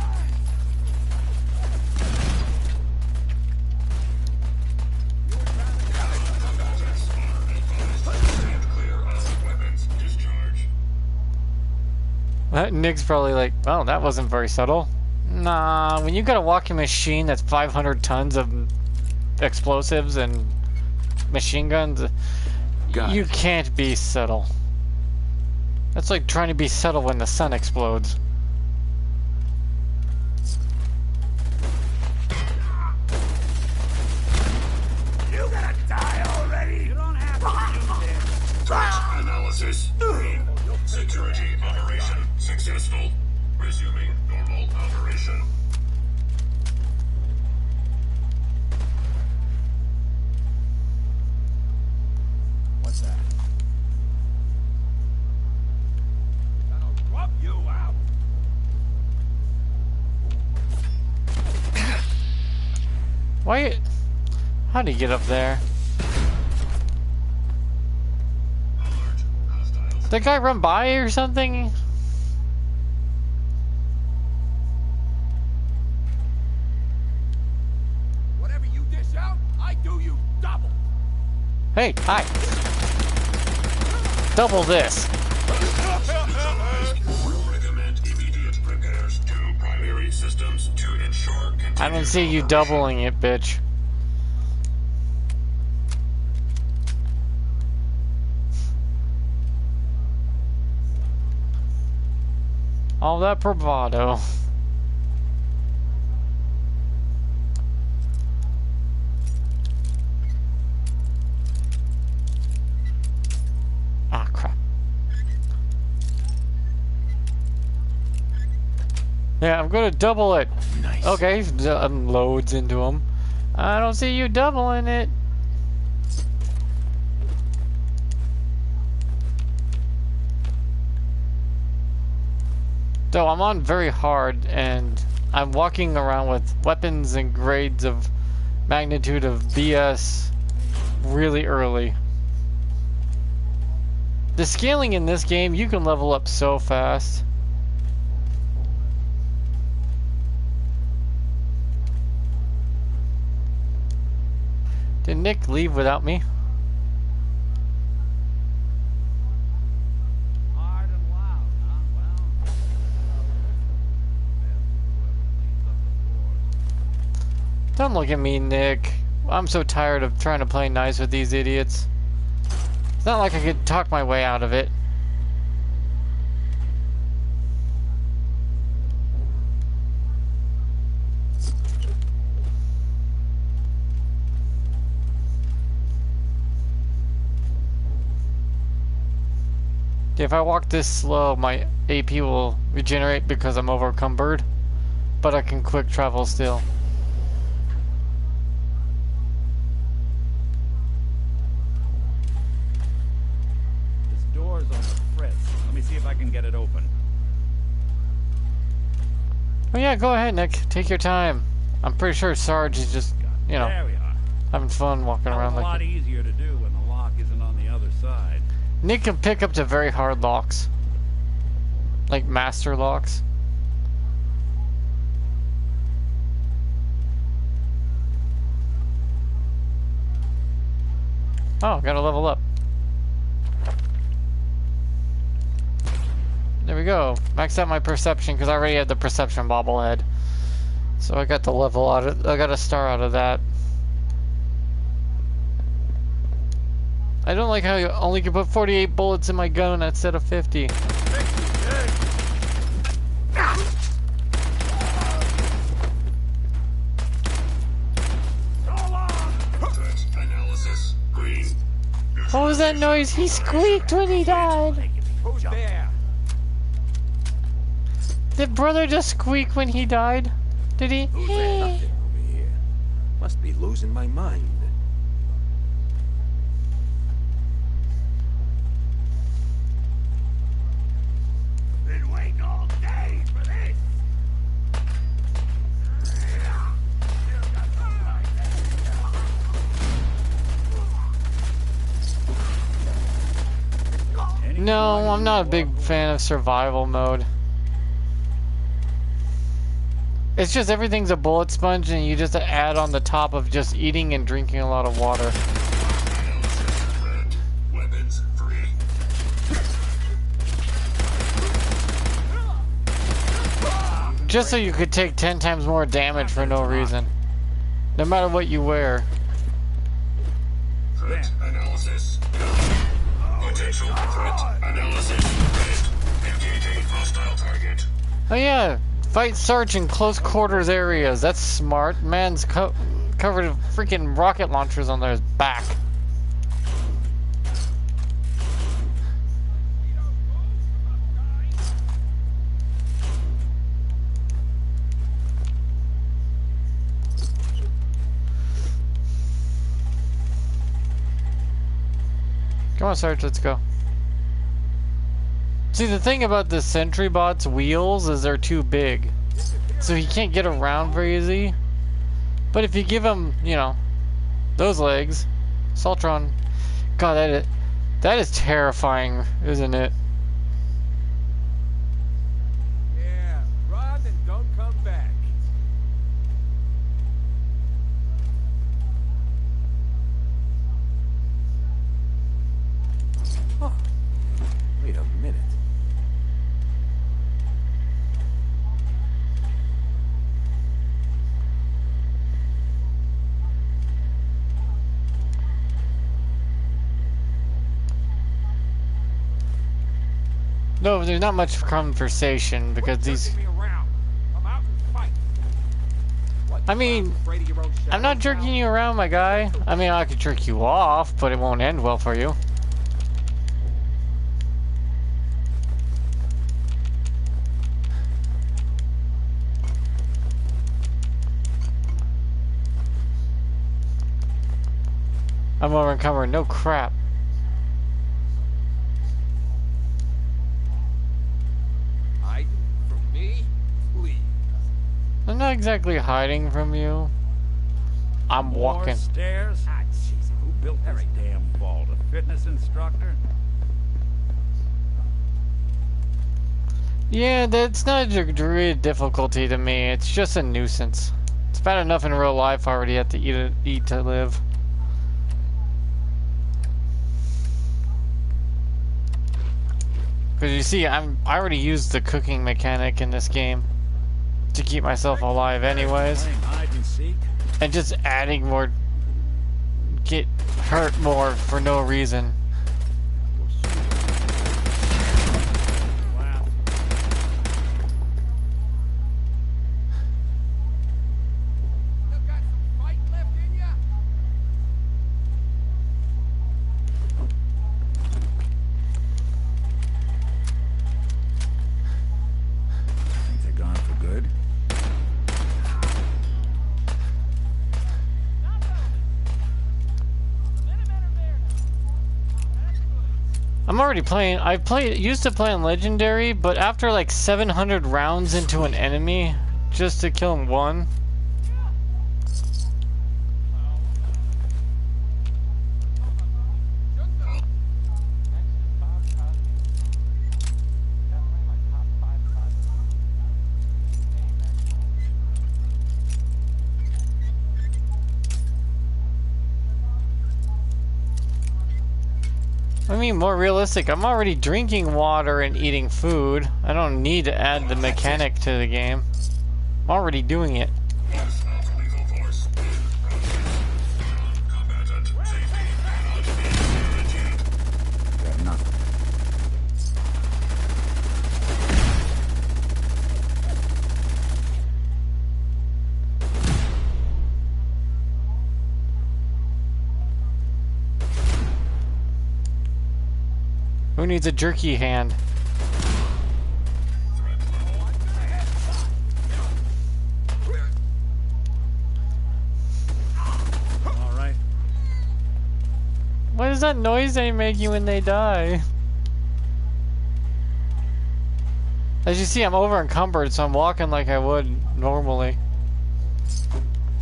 Nick's probably like, well, that wasn't very subtle. Nah, when you got a walking machine that's 500 tons of explosives and machine guns, you can't be subtle. That's like trying to be subtle when the sun explodes. Analysis. Green. Security operation successful. Resuming normal operation. What's that? I'll rub you out. Why? How do you get up there? Did the guy run by or something? Whatever you dish out, I do you double. Hey, hi. Double this. Recommend immediate repairs to primary systems to ensure. I don't see you doubling it, bitch. All that bravado. Ah, crap. Yeah, I'm gonna double it. Nice. Okay, unloads into him. I don't see you doubling it. So I'm on very hard, and I'm walking around with weapons and grades of magnitude of BS really early. The scaling in this game, you can level up so fast. Did Nick leave without me? Hard and loud, huh? Well, Don't look at me, Nick. I'm so tired of trying to play nice with these idiots. It's not like I could talk my way out of it. If I walk this slow, my AP will regenerate because I'm overcumbered, but I can quick travel still. this door's on the fritz. Let me see if I can get it open. Oh yeah, go ahead, Nick. Take your time. I'm pretty sure Sarge is just, you know, There we are. having fun walking around A like lot it. easier to do when the lock isn't on the other side. Nick can pick up to very hard locks. Like master locks. Oh, gotta level up. There we go. Max out my perception because I already had the perception bobblehead. So I got the level out of, I got a star out of that. I don't like how you only can put 48 bullets in my gun instead of 50. Analysis. Green. What was that noise? He squeaked when he died. Who's there? Did brother just squeak when he died? Did he? Nothing over here. Must be losing my mind. Been waiting all day for this. No, I'm not a big fan of survival mode. It's just everything's a bullet sponge and you just add on the top of just eating and drinking a lot of water. Weapons free. Just so you could take 10 times more damage for no reason. No matter what you wear. Threat analysis. Potential threat analysis. Red. Engaging hostile target. Oh yeah, fight Sarge in close quarters areas. That's smart. Man's covered in freaking rocket launchers on his back. Come on, Sarge, let's go. See, the thing about the sentry bot's wheels is they're too big. So he can't get around very easy. But if you give him, you know, those legs, Saltron, God, that is terrifying, isn't it? Yeah, run and don't come back. Huh. Wait a minute. No, there's not much conversation because these... I mean, I'm not jerking you around, my guy. I mean, I could jerk you off, but it won't end well for you. I'm over encumbered. No crap. I'm not exactly hiding from you. I'm walking. Stairs? Ah, jeez, who built this damn vault? A fitness instructor? Yeah, that's not a degree of difficulty to me. It's just a nuisance. It's bad enough in real life. I already have to eat to live. Because you see, I already used the cooking mechanic in this game to keep myself alive anyways. And just adding more, get hurt more for no reason. I'm already playing. Used to play on Legendary, but after like 700 rounds into an enemy, just to kill him one. I mean, more realistic. I'm already drinking water and eating food. I don't need to add the mechanic to the game. I'm already doing it. Who needs a jerky hand? All right. What is that noise they make you when they die? As you see, I'm over encumbered, so I'm walking like I would normally.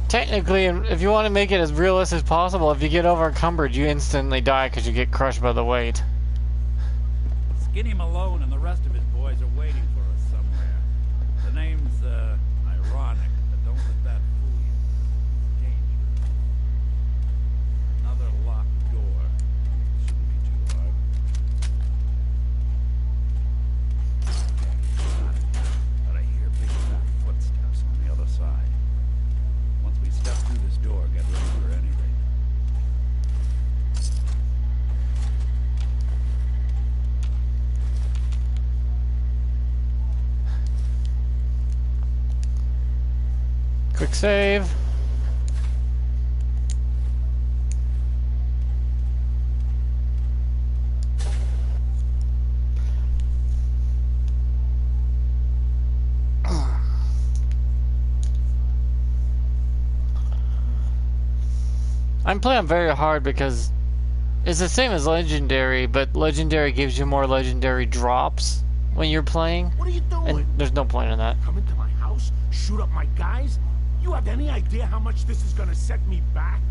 Technically, if you want to make it as realistic as possible, if you get over encumbered, you instantly die because you get crushed by the weight. Skinny Malone and the rest of his boys are waiting for us somewhere. The name's, ironic, but don't let that fool you. It's dangerous. Another locked door. Shouldn't be too hard. But I hear big fat footsteps on the other side. Once we step through this door, get ready for anything. Quick save. I'm playing very hard because It's the same as Legendary, but Legendary gives you more Legendary drops when you're playing. What are you doing? And there's no point in that. Come into my house, shoot up my guys? You have any idea how much this is gonna set me back?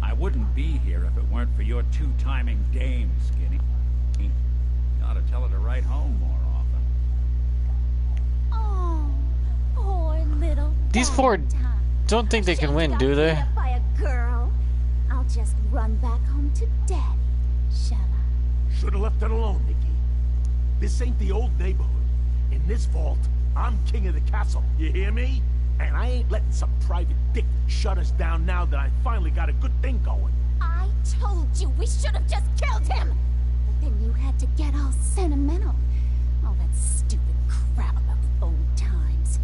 I wouldn't be here if it weren't for your two-timing dame, Skinny. You ought to tell her to write home more often. Oh, poor little These four don't think they can win, do they? by a girl. I'll just run back home to Daddy, shall I? Should've left it alone, Nikki. This ain't the old neighborhood. In this vault, I'm king of the castle. You hear me? And I ain't letting some private dick shut us down now that I finally got a good thing going. I told you we should have just killed him! But then you had to get all sentimental. All that stupid crap about the old times.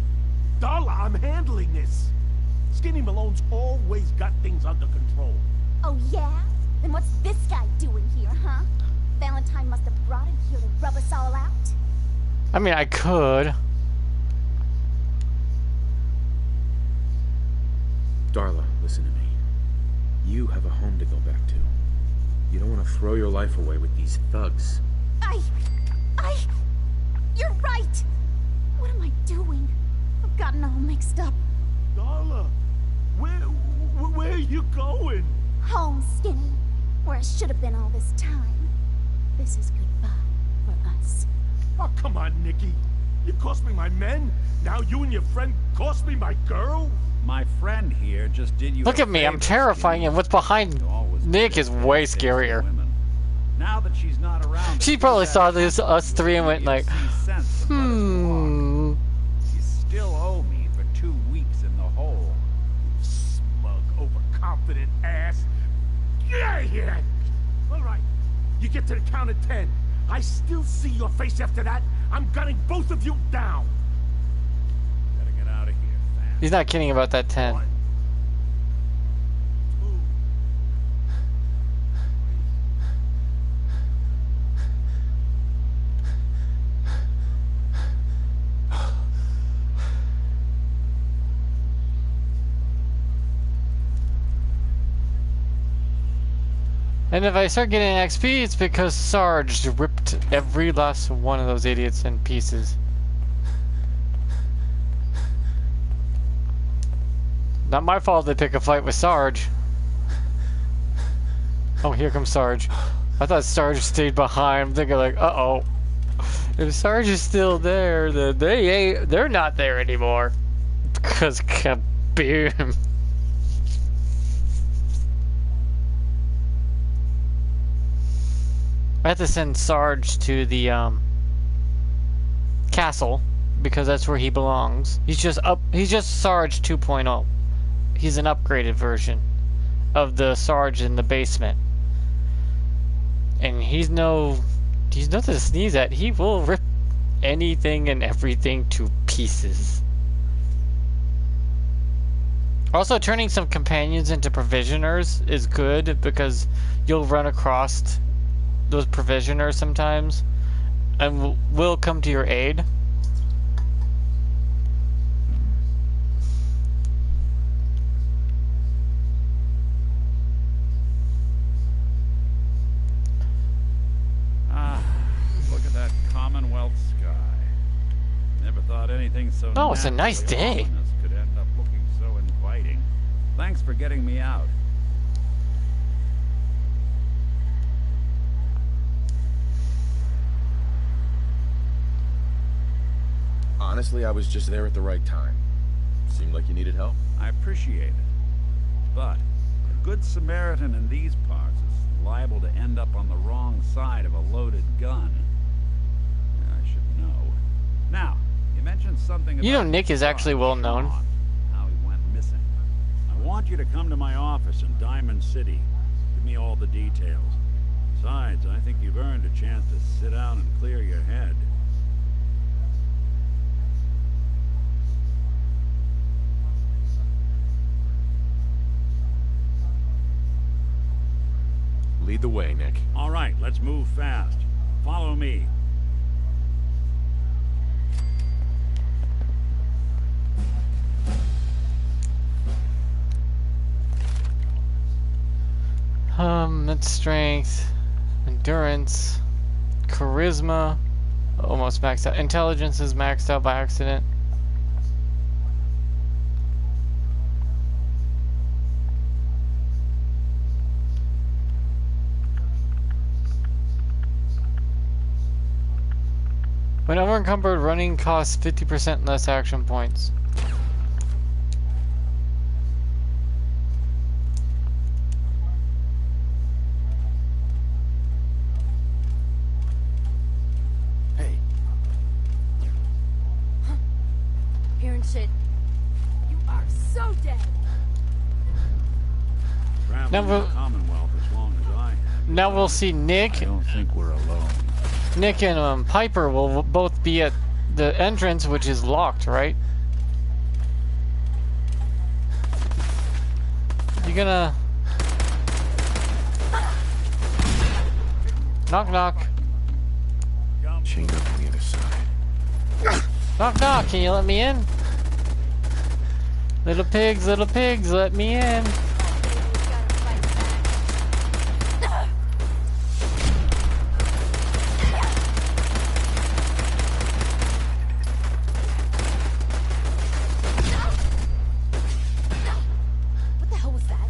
Darla, I'm handling this. Skinny Malone's always got things under control. Oh yeah? Then what's this guy doing here, huh? Valentine must have brought him here to rub us all out. I mean, I could. Darla, listen to me. You have a home to go back to. You don't want to throw your life away with these thugs. You're right! What am I doing? I've gotten all mixed up. Darla, where are you going? Home, Skinny. Where I should have been all this time. This is goodbye for us. Oh, come on, Nikki. You cost me my men. Now you and your friend cost me my girl? My friend here just did you. Look at me, I'm terrifying, and what's behind Nick is way scarier. Now that she's not around, She probably saw this us three and went like, You still owe me for 2 weeks in the hole. Smug, overconfident ass. Get out of here! All right, you get to the count of 10. I still see your face after that. I'm gunning both of you down. Gotta get out of here fast. he's not kidding about that 10. And if I start getting XP, it's because Sarge ripped every last one of those idiots in pieces. Not my fault they pick a fight with Sarge. Oh, here comes Sarge. I thought Sarge stayed behind. I'm thinking like, uh-oh. If Sarge is still there, then they're not there anymore. Because kaboom. I have to send Sarge to the castle because that's where he belongs. He's just Sarge 2.0. He's an upgraded version of the Sarge in the basement. And he's nothing to sneeze at. He will rip anything and everything to pieces. Also, turning some companions into provisioners is good because you'll run across those provisioners sometimes and will come to your aid. Look at that Commonwealth sky. Never thought anything so Oh, it's a nice day. ominous could end up looking so inviting. Thanks for getting me out. Honestly, I was just there at the right time. Seemed like you needed help. I appreciate it. But a good Samaritan in these parts is liable to end up on the wrong side of a loaded gun. I should know. Now, you mentioned something about... You know Nick is actually well known. How he went missing. I want you to come to my office in Diamond City. Give me all the details. Besides, I think you've earned a chance to sit down and clear your head. Lead the way, Nick. All right, let's move fast. Follow me. That's strength, endurance, charisma, almost maxed out. Intelligence is maxed out by accident. When unencumbered, running costs 50% less action points. Hearing shit. You are so dead. Now Traveling the Commonwealth as long as I have. Now we'll see Nick. I don't think we're alone. Nick and Piper will both be at the entrance, which is locked, right? You gonna... Knock, knock. Chained up on the other side. Knock, knock. Can you let me in? Little pigs, let me in. What the hell was that?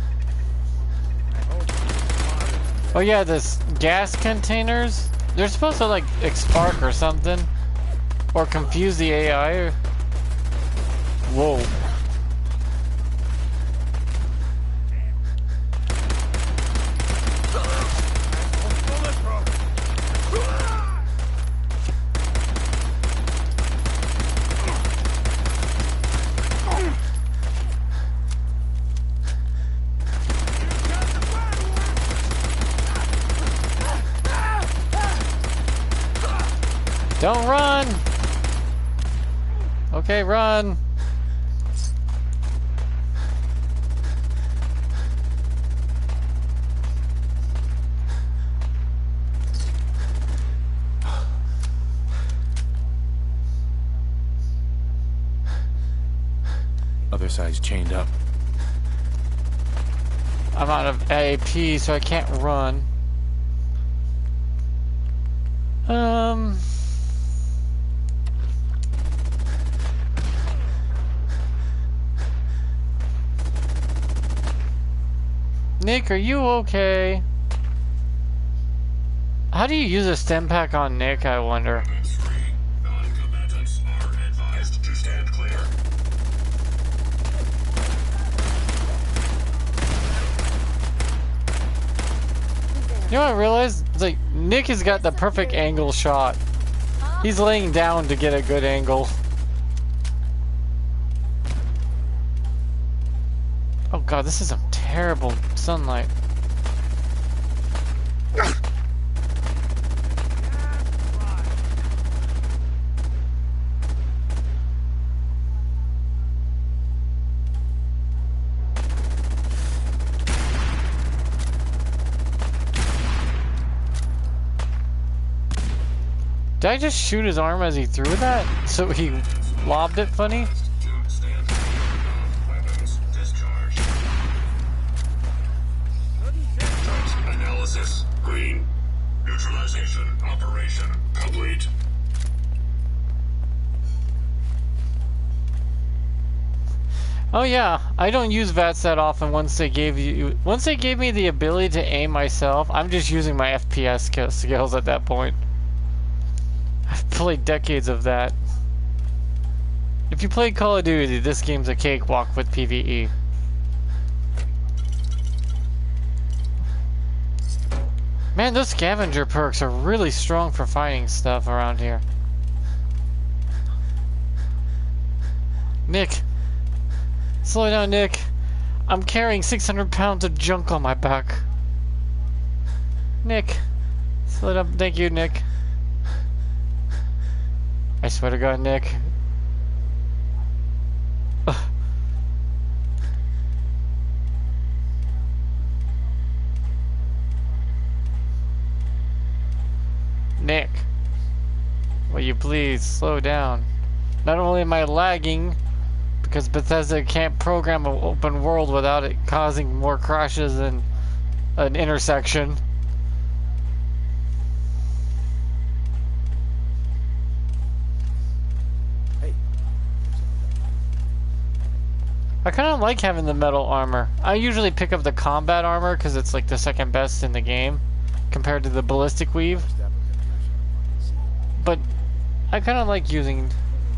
Oh yeah, this gas containers. They're supposed to like spark or something. Or confuse the AI. Or... Whoa. Don't run! Okay, run! Other side's chained up. I'm out of AP, so I can't run. Nick, are you okay? How do you use a stem pack on Nick, I wonder? Non-combatants are advised to stand clear. You know what I realized? It's like, Nick has got the perfect angle shot. He's laying down to get a good angle. Oh god, this is some terrible sunlight. Did I just shoot his arm as he threw that? So he lobbed it funny? Analysis green. Neutralization operation complete. Oh yeah, I don't use VATS that often. Once they gave me the ability to aim myself, I'm just using my FPS skills at that point. I've played decades of that. If you played Call of Duty, this game's a cakewalk with PvE. Man, those scavenger perks are really strong for finding stuff around here. Nick. Slow down, Nick. I'm carrying 600 pounds of junk on my back. Nick. Slow down. Thank you, Nick. I swear to God, Nick. Ugh. Nick, will you please slow down? Not only am I lagging, because Bethesda can't program an open world without it causing more crashes and an intersection. I kind of like having the metal armor. I usually pick up the combat armor because it's like the second best in the game compared to the ballistic weave. But I kind of like using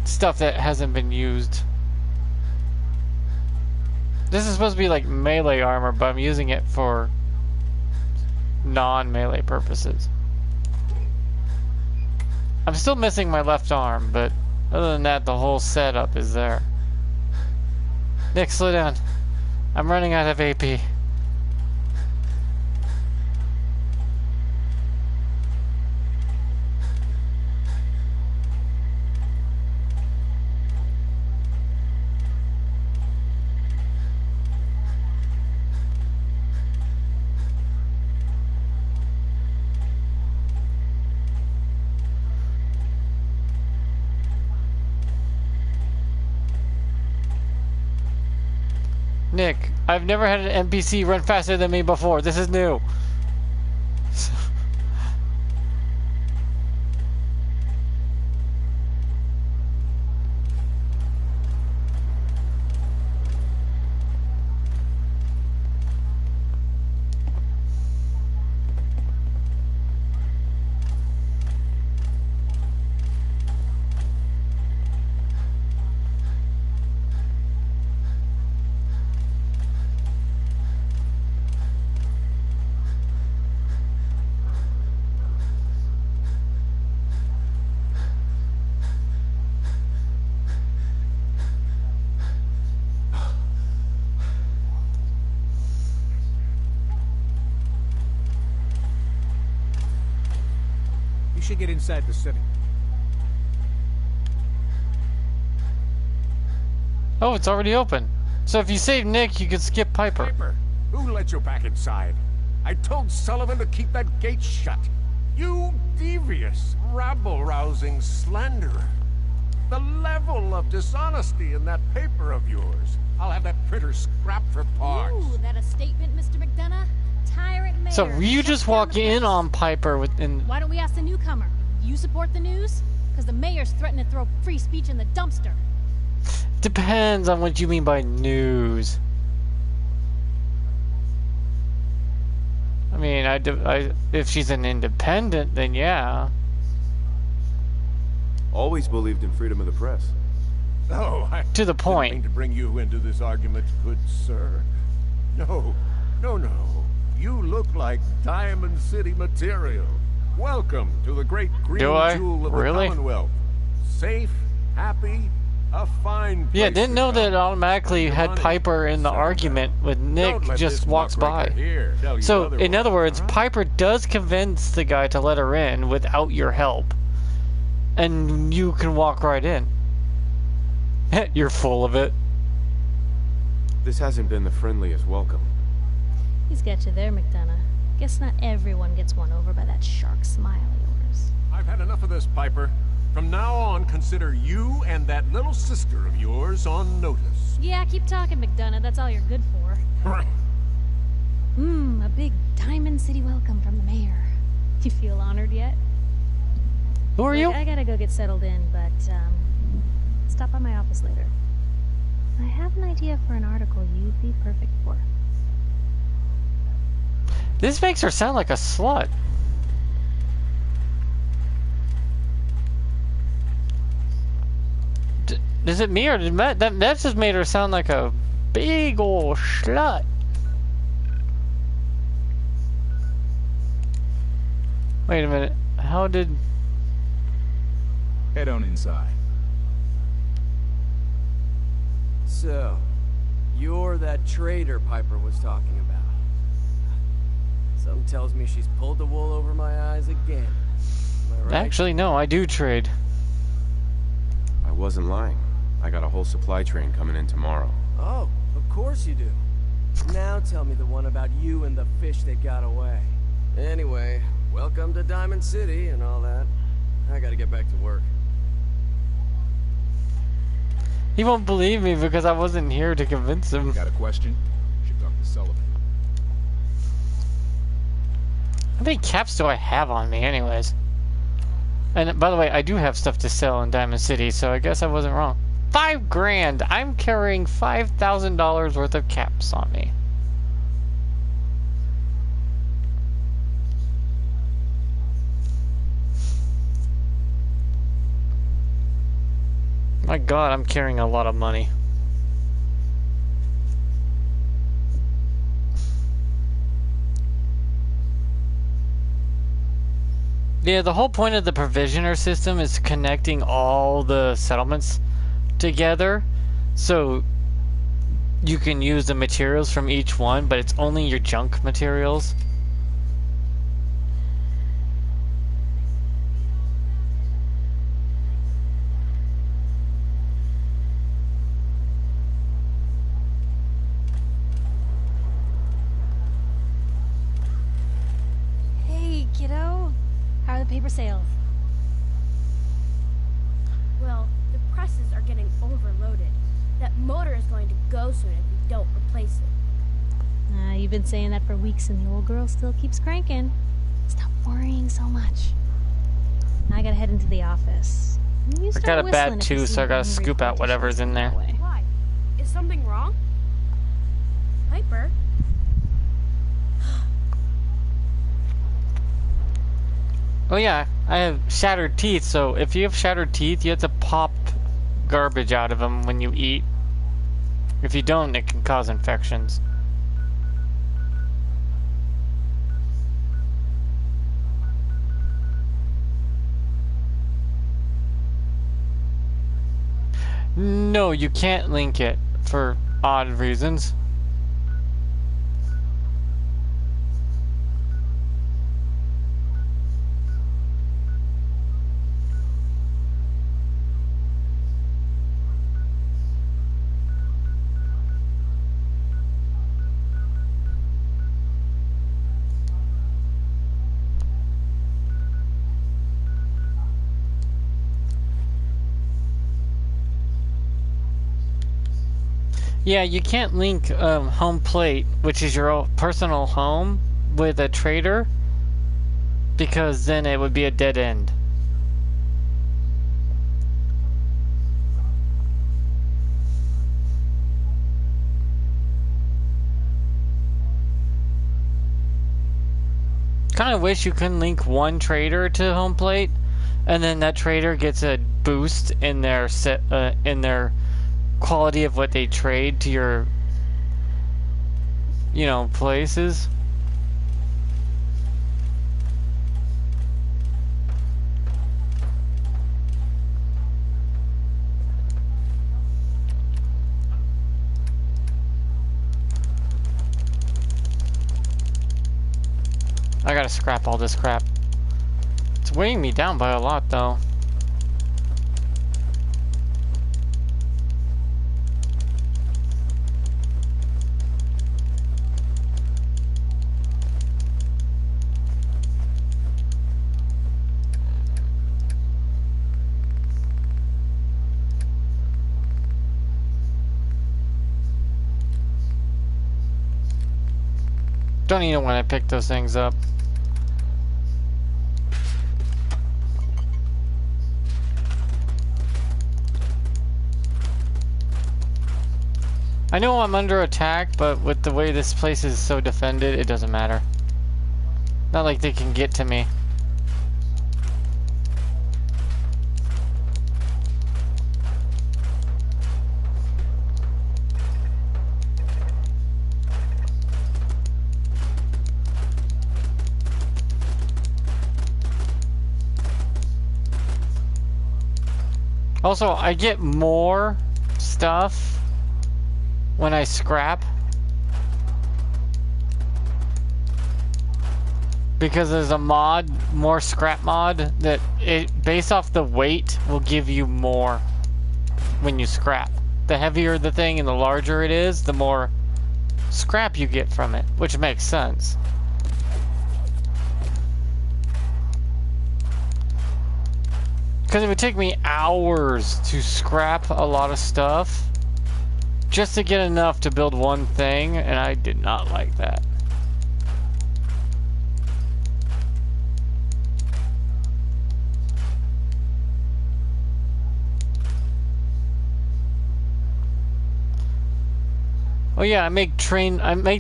stuff that hasn't been used. This is supposed to be like melee armor, but I'm using it for non-melee purposes. I'm still missing my left arm, but other than that, the whole setup is there. Nick, slow down. I'm running out of AP. Nick, I've never had an NPC run faster than me before. This is new. You should get inside the city. Oh, it's already open. So if you save Nick, you could skip Piper. Piper? Who let you back inside? I told Sullivan to keep that gate shut. You devious, rabble-rousing slanderer. The level of dishonesty in that paper of yours. I'll have that printer scrapped for parts. Ooh, that a statement, Mr. McDonough? Tyrant mayor. So you just walk in on Piper within... Why don't we ask the newcomer? You support the news? Because the mayor's threatening to throw free speech in the dumpster. Depends on what you mean by news. I mean, if she's an independent, then yeah. Always believed in freedom of the press. Oh, I to the point. Didn't mean to bring you into this argument, good sir. No. You look like Diamond City material. Welcome to the great green jewel of the Commonwealth. Safe, happy, a fine place. Yeah, didn't know that it automatically had Piper in the argument with Nick just walks by. So, in other words, Piper does convince the guy to let her in without your help. And you can walk right in. You're full of it. This hasn't been the friendliest welcome. He's got you there, McDonough. Guess not everyone gets won over by that shark smile of yours. I've had enough of this, Piper. From now on, consider you and that little sister of yours on notice. Yeah, keep talking, McDonough. That's all you're good for. A big Diamond City welcome from the mayor. You feel honored yet? Who are you? I gotta go get settled in, but, stop by my office later. I have an idea for an article you'd be perfect for. This makes her sound like a slut. Is it me or did Matt? That just made her sound like a big ol' slut. Wait a minute. How did... Head on inside. So, you're that traitor Piper was talking about. Something tells me she's pulled the wool over my eyes again. Am I right? Actually, no, I do trade. I wasn't lying. I got a whole supply train coming in tomorrow. Oh, of course you do. Now tell me the one about you and the fish that got away. Anyway, welcome to Diamond City and all that. I gotta get back to work. He won't believe me because I wasn't here to convince him. Got a question? Should talk to Sullivan. How many caps do I have on me anyways? And by the way, I do have stuff to sell in Diamond City, so I guess I wasn't wrong. 5 grand! I'm carrying $5,000 worth of caps on me. My god, I'm carrying a lot of money. Yeah, the whole point of the provisioner system is connecting all the settlements together, so you can use the materials from each one, but it's only your junk materials. Hey, kiddo. How are the paper sales? Well, the presses are getting overloaded. That motor is going to go soon if we don't replace it. You've been saying that for weeks and the old girl still keeps cranking. Stop worrying so much. I gotta head into the office. You I start got a whistling bad if you tooth, see so I gotta hungry scoop out whatever's in there. Why? Is something wrong? Piper? Oh yeah, I have shattered teeth, so if you have shattered teeth, you have to pop garbage out of them when you eat. If you don't, it can cause infections. No, you can't link it for odd reasons. Yeah, you can't link home plate, which is your own personal home, with a trader, because then it would be a dead end. Kind of wish you could link one trader to home plate, and then that trader gets a boost in their quality of what they trade to your, you know, places. I gotta scrap all this crap. It's weighing me down by a lot though. Don't even want to pick those things up. I know I'm under attack, but with the way this place is so defended, it doesn't matter. Not like they can get to me. Also, I get more stuff when I scrap, because there's a mod, more scrap mod, that it based off the weight will give you more when you scrap. The heavier the thing and the larger it is, the more scrap you get from it, which makes sense. Because it would take me hours to scrap a lot of stuff just to get enough to build one thing, and I did not like that. Oh yeah, I make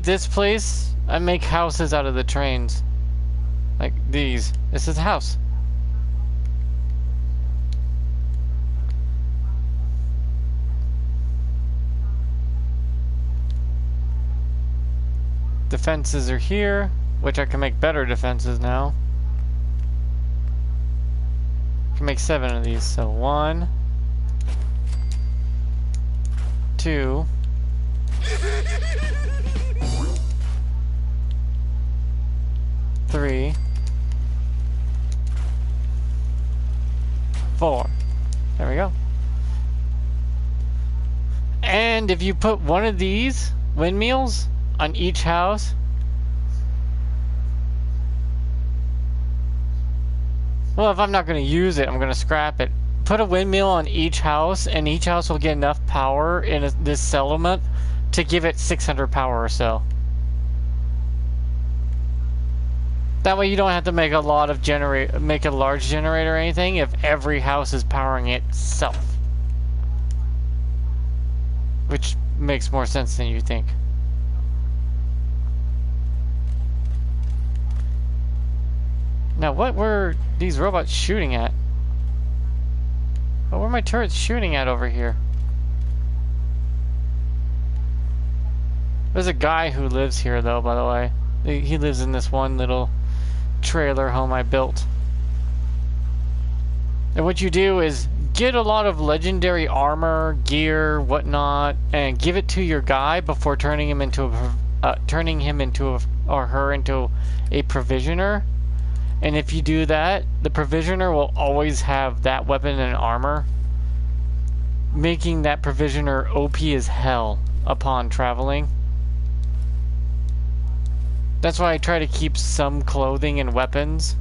this place, I make houses out of the trains. Like these. This is a house. Defenses are here, which I can make better defenses now. I can make 7 of these, so 1, 2, 3, 4. There we go. And if you put one of these windmills on each house, well, if I'm not going to use it, I'm going to scrap it. Put a windmill on each house, and each house will get enough power in this settlement to give it 600 power or so. That way you don't have to make a lot of make a large generator or anything if every house is powering itself. Which makes more sense than you think. Now, what were these robots shooting at? What were my turrets shooting at over here? There's a guy who lives here, though, by the way. He lives in this one little trailer home I built. And what you do is get a lot of legendary armor, gear, whatnot, and give it to your guy before turning him into or her into a provisioner. And if you do that, the provisioner will always have that weapon and armor, making that provisioner OP as hell upon traveling. That's why I try to keep some clothing and weapons.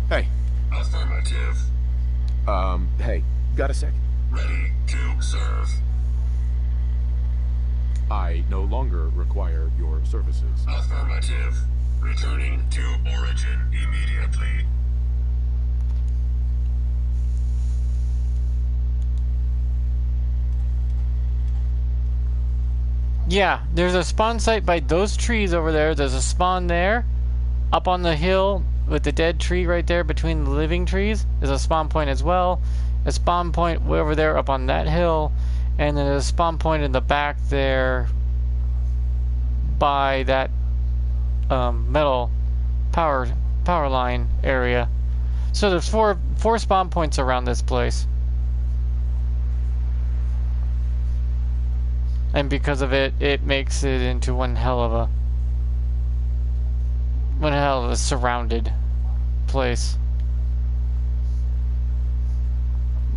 Hey. Affirmative. Hey, got a sec? Ready to serve. I no longer require your services. Affirmative. Returning to origin immediately. Yeah, there's a spawn site by those trees over there. There's a spawn there. Up on the hill with the dead tree right there between the living trees. There's a spawn point as well. A spawn point way over there up on that hill. And then there's a spawn point in the back there by that metal power line area. So there's four spawn points around this place. And because of it, it makes it into one hell of a surrounded place.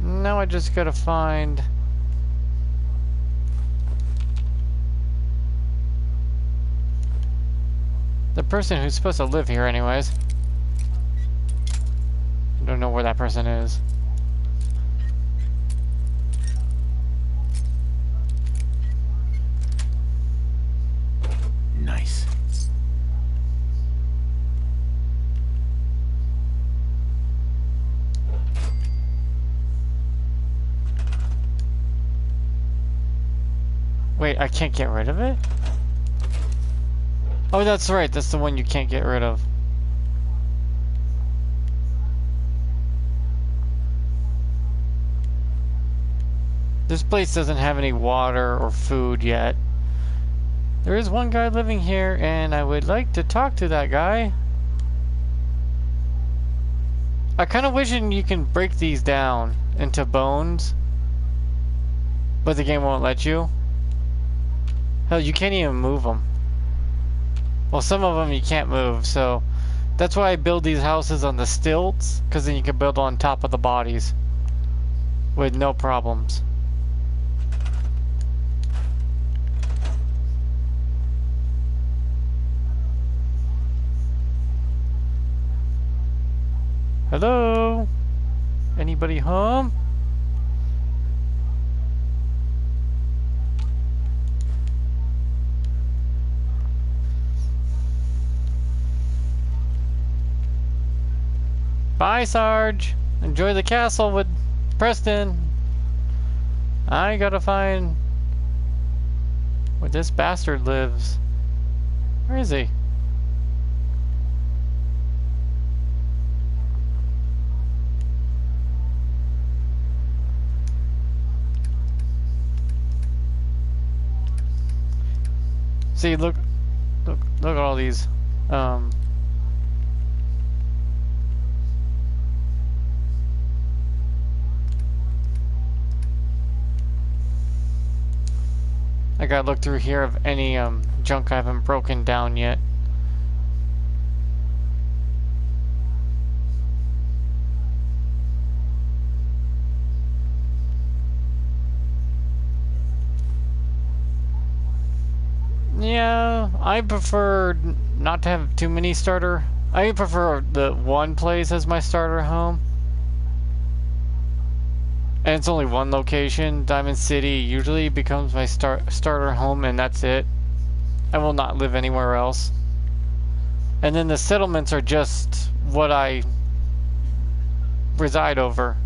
Now I just gotta find the person who's supposed to live here anyways. I don't know where that person is. Nice. Wait, I can't get rid of it? Oh, that's right. That's the one you can't get rid of. This place doesn't have any water or food yet. There is one guy living here, and I would like to talk to that guy. I kind of wish you can break these down into bones, but the game won't let you. Hell, you can't even move them. Well, some of them you can't move, so that's why I build these houses on the stilts, because then you can build on top of the bodies with no problems. Hello? Anybody home? Bye, Sarge. Enjoy the castle with Preston. I gotta find where this bastard lives. Where is he? See, look at all these, I gotta look through here of any, junk I haven't broken down yet. Yeah, I prefer not to have too many starter. I prefer the one place as my starter home. And it's only one location. Diamond City usually becomes my starter home, and that's it. I will not live anywhere else. And then the settlements are just what I reside over.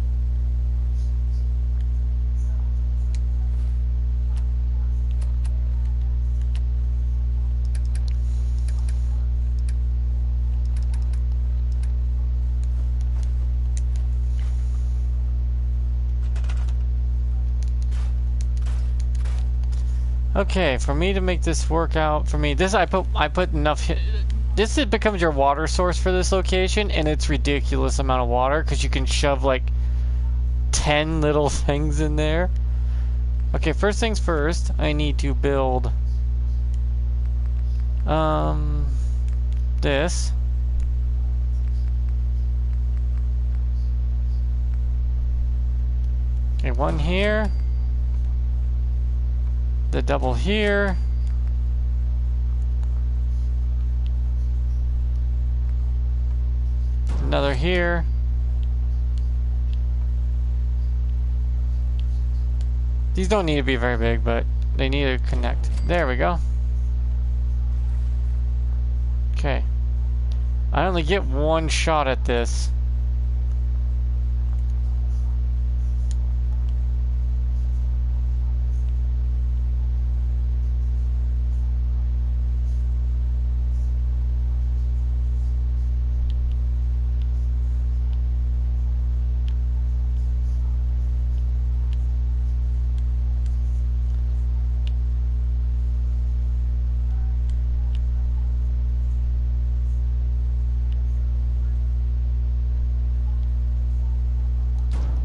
Okay, for me to make this work out, for me, this I put enough. This becomes your water source for this location, and it's ridiculous amount of water because you can shove like 10 little things in there. Okay, first things first, I need to build this. Okay, one here. The double here. Another here. These don't need to be very big, but they need to connect. There we go. Okay. I only get one shot at this.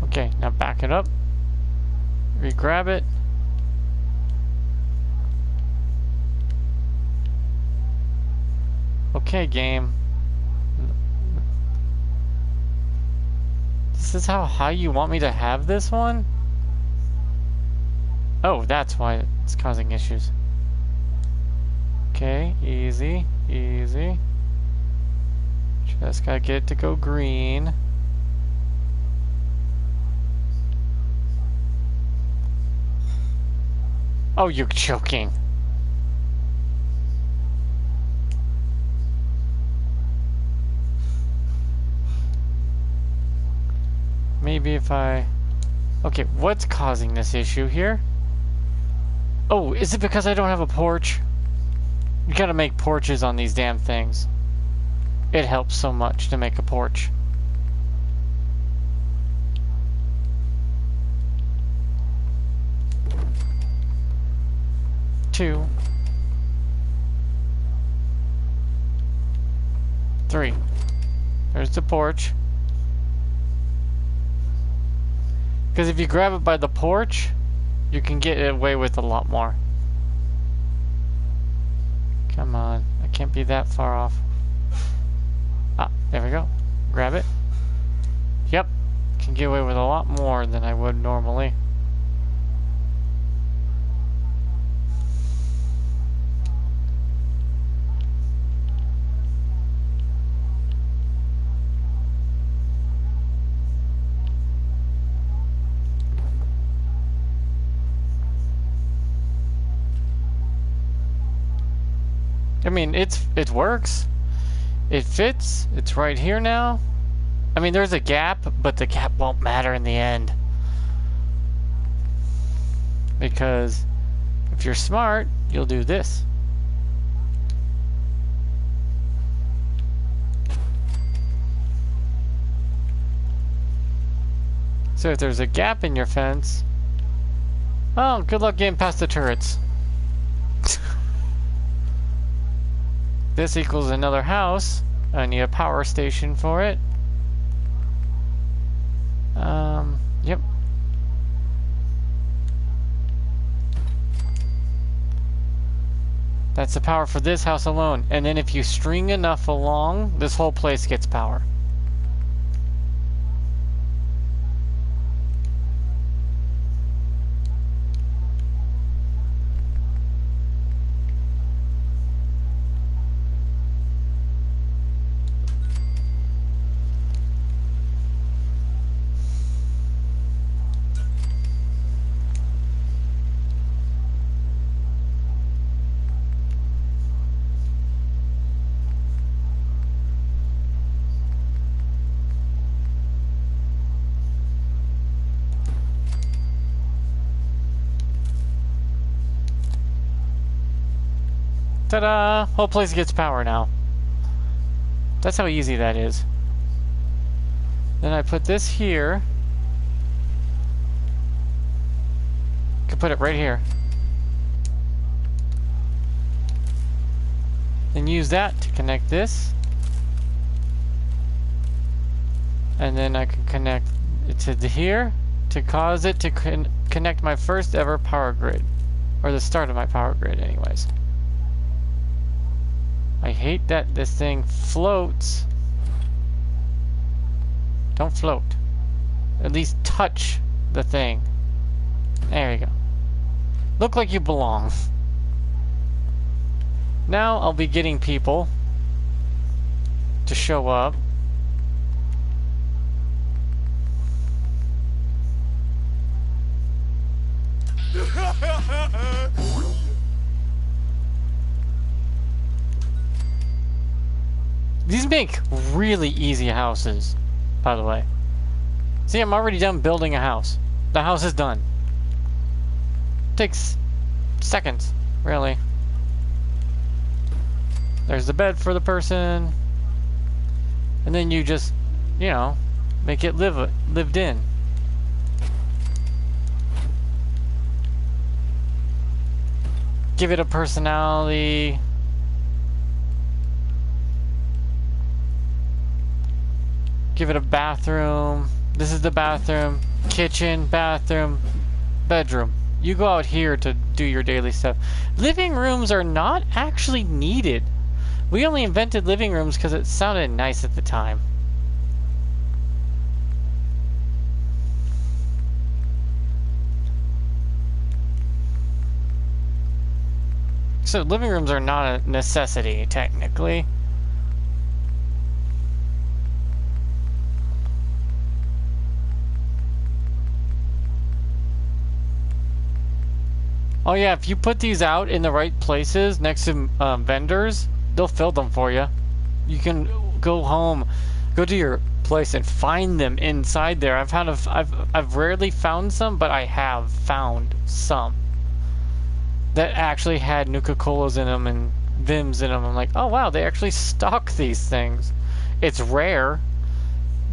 Okay, now back it up. Re-grab it. Okay, game. This is how high you want me to have this one? Oh, that's why it's causing issues. Okay, easy, easy. Just gotta get it to go green. Oh, you're joking. Maybe if I... Okay, what's causing this issue here? Oh, is it because I don't have a porch? You gotta make porches on these damn things. It helps so much to make a porch. Two. 3. There's the porch. Because if you grab it by the porch, you can get away with a lot more. Come on, I can't be that far off. Ah, there we go. Grab it. Yep, can get away with a lot more than I would normally. I mean, it works. It fits. It's right here now. I mean, there's a gap, but the gap won't matter in the end. Because if you're smart, you'll do this. So if there's a gap in your fence, oh, good luck getting past the turrets. This equals another house. I need a power station for it. Yep. That's the power for this house alone. And then if you string enough along, this whole place gets power. Ta-da! Whole place gets power now. That's how easy that is. Then I put this here. Could put it right here. Then use that to connect this. And then I can connect it to here to cause it to connect my first ever power grid. Or the start of my power grid anyways. I hate that this thing floats. Don't float. At least touch the thing. There you go. Look like you belong. Now I'll be getting people to show up. These make really easy houses, by the way. See, I'm already done building a house. The house is done. Takes seconds, really. There's the bed for the person. And then you just, you know, make it lived in. Give it a personality. Give it a bathroom. This is the bathroom. Kitchen, bathroom, bedroom. You go out here to do your daily stuff. Living rooms are not actually needed. We only invented living rooms because it sounded nice at the time. So living rooms are not a necessity, technically. Oh yeah, if you put these out in the right places next to vendors, they'll fill them for you. You can go home, go to your place and find them inside there. I've rarely found some, but I have found some that actually had Nuka-Colas in them and Vims in them. I'm like, oh wow, they actually stock these things. It's rare,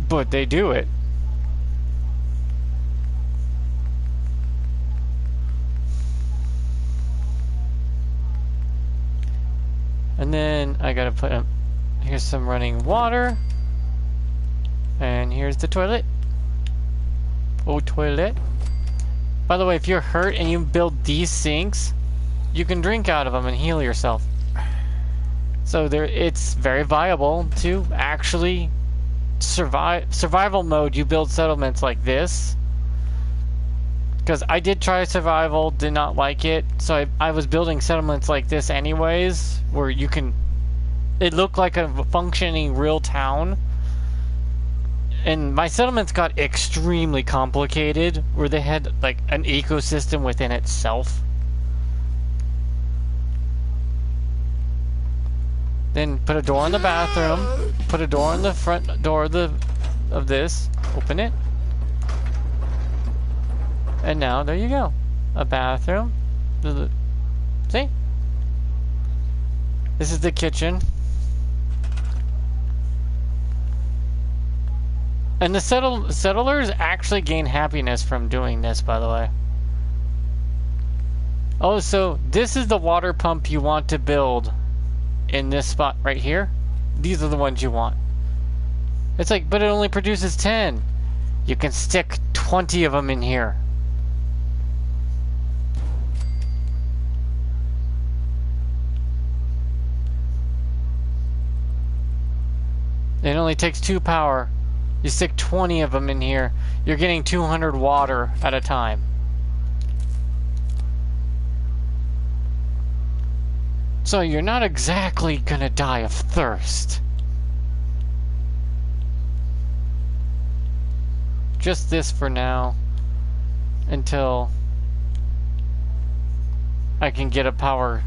but they do it. And then I gotta put here's some running water. And here's the toilet. Oh, toilet. By the way, if you're hurt and you build these sinks, you can drink out of them and heal yourself. So it's very viable to actually survival mode. You build settlements like this. Because I did try survival, did not like it, so I was building settlements like this anyways, where you can... It looked like a functioning real town. And my settlements got extremely complicated, where they had like an ecosystem within itself. Then put a door in the bathroom, put a door in the front door of the of this. Open it. And now, there you go. A bathroom. See? This is the kitchen. And the settlers actually gain happiness from doing this, by the way. Oh, so this is the water pump you want to build in this spot right here. These are the ones you want. It's like, but it only produces 10. You can stick 20 of them in here. It only takes 2 power. You stick 20 of them in here. You're getting 200 water at a time. So you're not exactly gonna die of thirst. Just this for now. Until I can get a power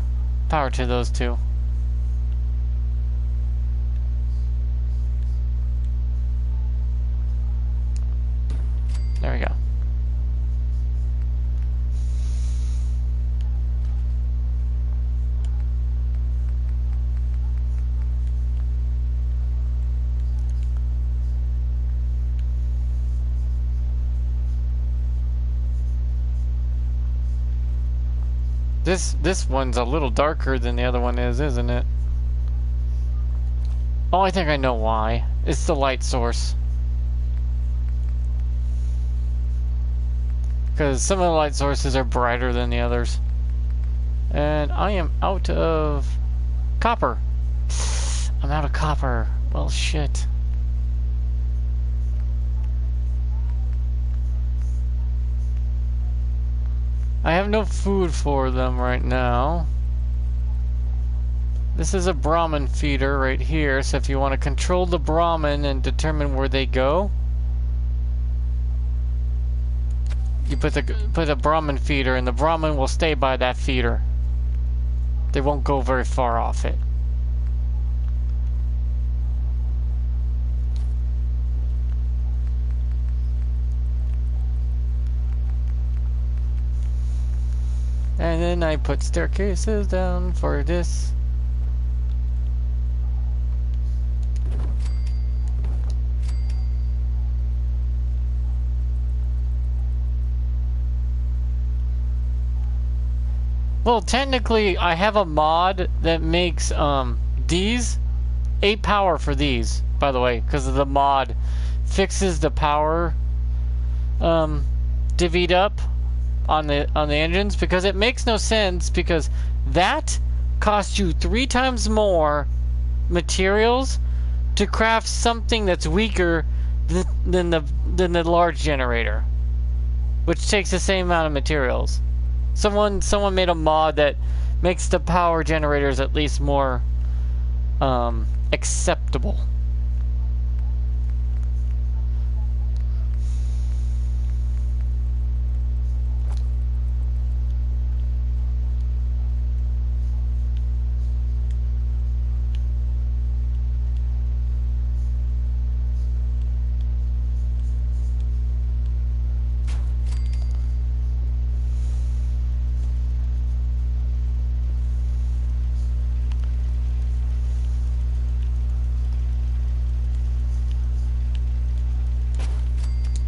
to those two. There we go. This one's a little darker than the other one is, isn't it? Oh, I think I know why. It's the light source. Because some of the light sources are brighter than the others. And I am out of copper. I'm out of copper. Well, shit. I have no food for them right now. This is a Brahmin feeder right here, so if you want to control the Brahmin and determine where they go, you put a Brahmin feeder, and the Brahmin will stay by that feeder. They won't go very far off it. And then I put staircases down for this. Well, technically, I have a mod that makes these 8 power for these, by the way, because of the mod fixes the power divvied up on the engines, because it makes no sense, because that costs you 3 times more materials to craft something that's weaker than the large generator, which takes the same amount of materials. Someone made a mod that makes the power generators at least more acceptable.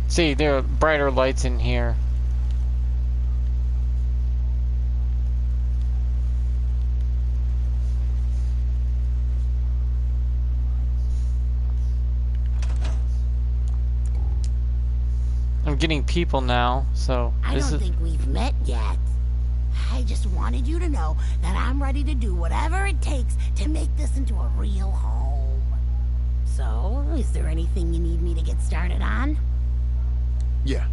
See, there are brighter lights in here. I'm getting people now, so I don't think we've met yet. I just wanted you to know that I'm ready to do whatever it takes to make this into a real home. So, is there anything you need me to get started on? Yeah,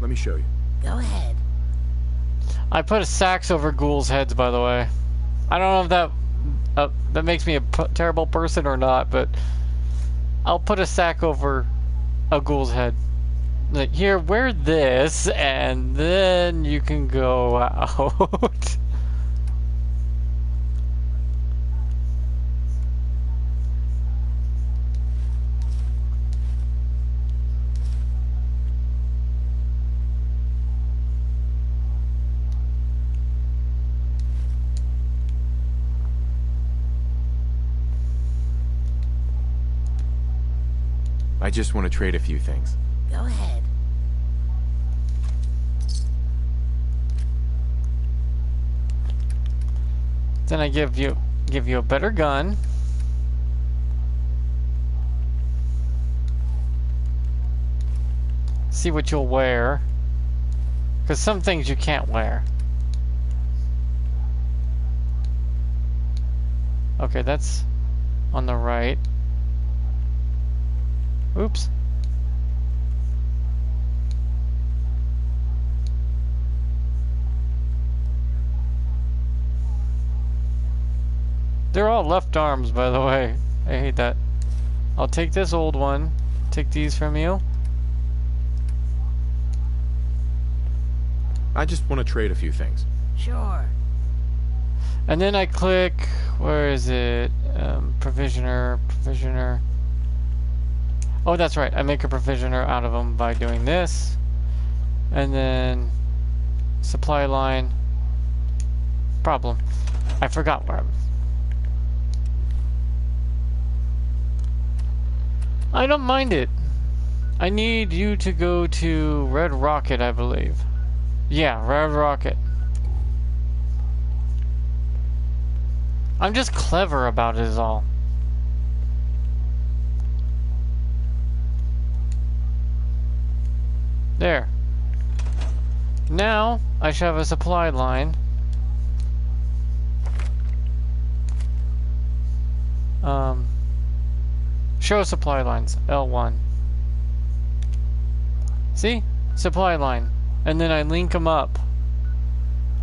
let me show you. Go ahead. I put a sax over ghouls' heads, by the way. I don't know if that makes me a terrible person or not, but I'll put a sack over a ghoul's head. Like, here, wear this, and then you can go out. I just want to trade a few things. Go ahead. Then I give you a better gun. See what you'll wear. Because some things you can't wear. Okay, that's on the right. Oops. They're all left arms, by the way. I hate that. I'll take this old one. Take these from you. I just want to trade a few things. Sure. And then I click, where is it? Provisioner. Oh, that's right. I make a provisioner out of them by doing this. And then supply line. Problem. I forgot where I was. I don't mind it. I need you to go to Red Rocket, I believe. Yeah, Red Rocket. I'm just clever about it is all. There. Now, I should have a supply line. Show supply lines, L1. See? Supply line. And then I link them up.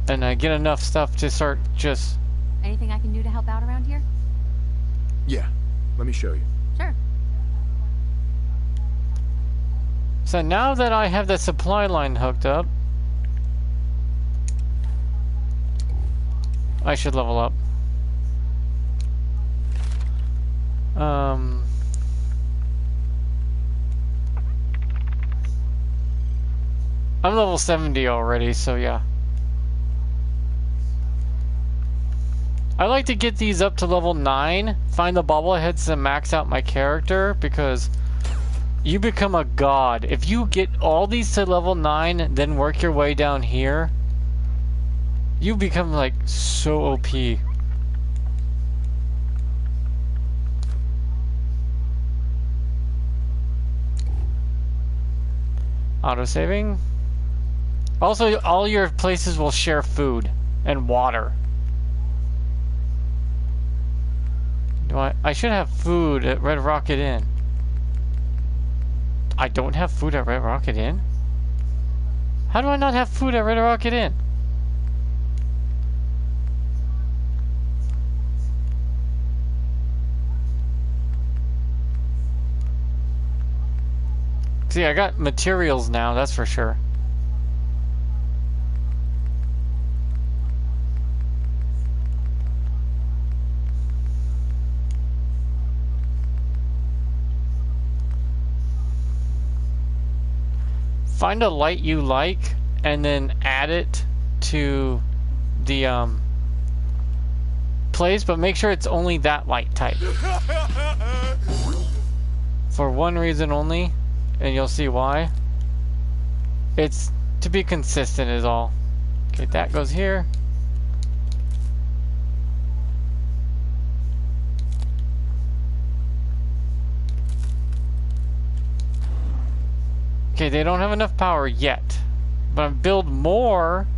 And I get enough stuff to start just... Anything I can do to help out around here? Yeah, let me show you. Sure. So now that I have the supply line hooked up, I should level up. I'm level 70 already, so yeah. I like to get these up to level 9, find the bobbleheads and max out my character, because you become a god. If you get all these to level 9, then work your way down here, you become like so OP. Auto-saving. Also, all your places will share food and water. I should have food at Red Rocket Inn. I don't have food at Red Rocket Inn? How do I not have food at Red Rocket Inn? See, I got materials now, that's for sure. Find a light you like and then add it to the place, but make sure it's only that light type. For one reason only, and you'll see why. It's to be consistent is all. Okay, that goes here. Okay, they don't have enough power yet. But I build more.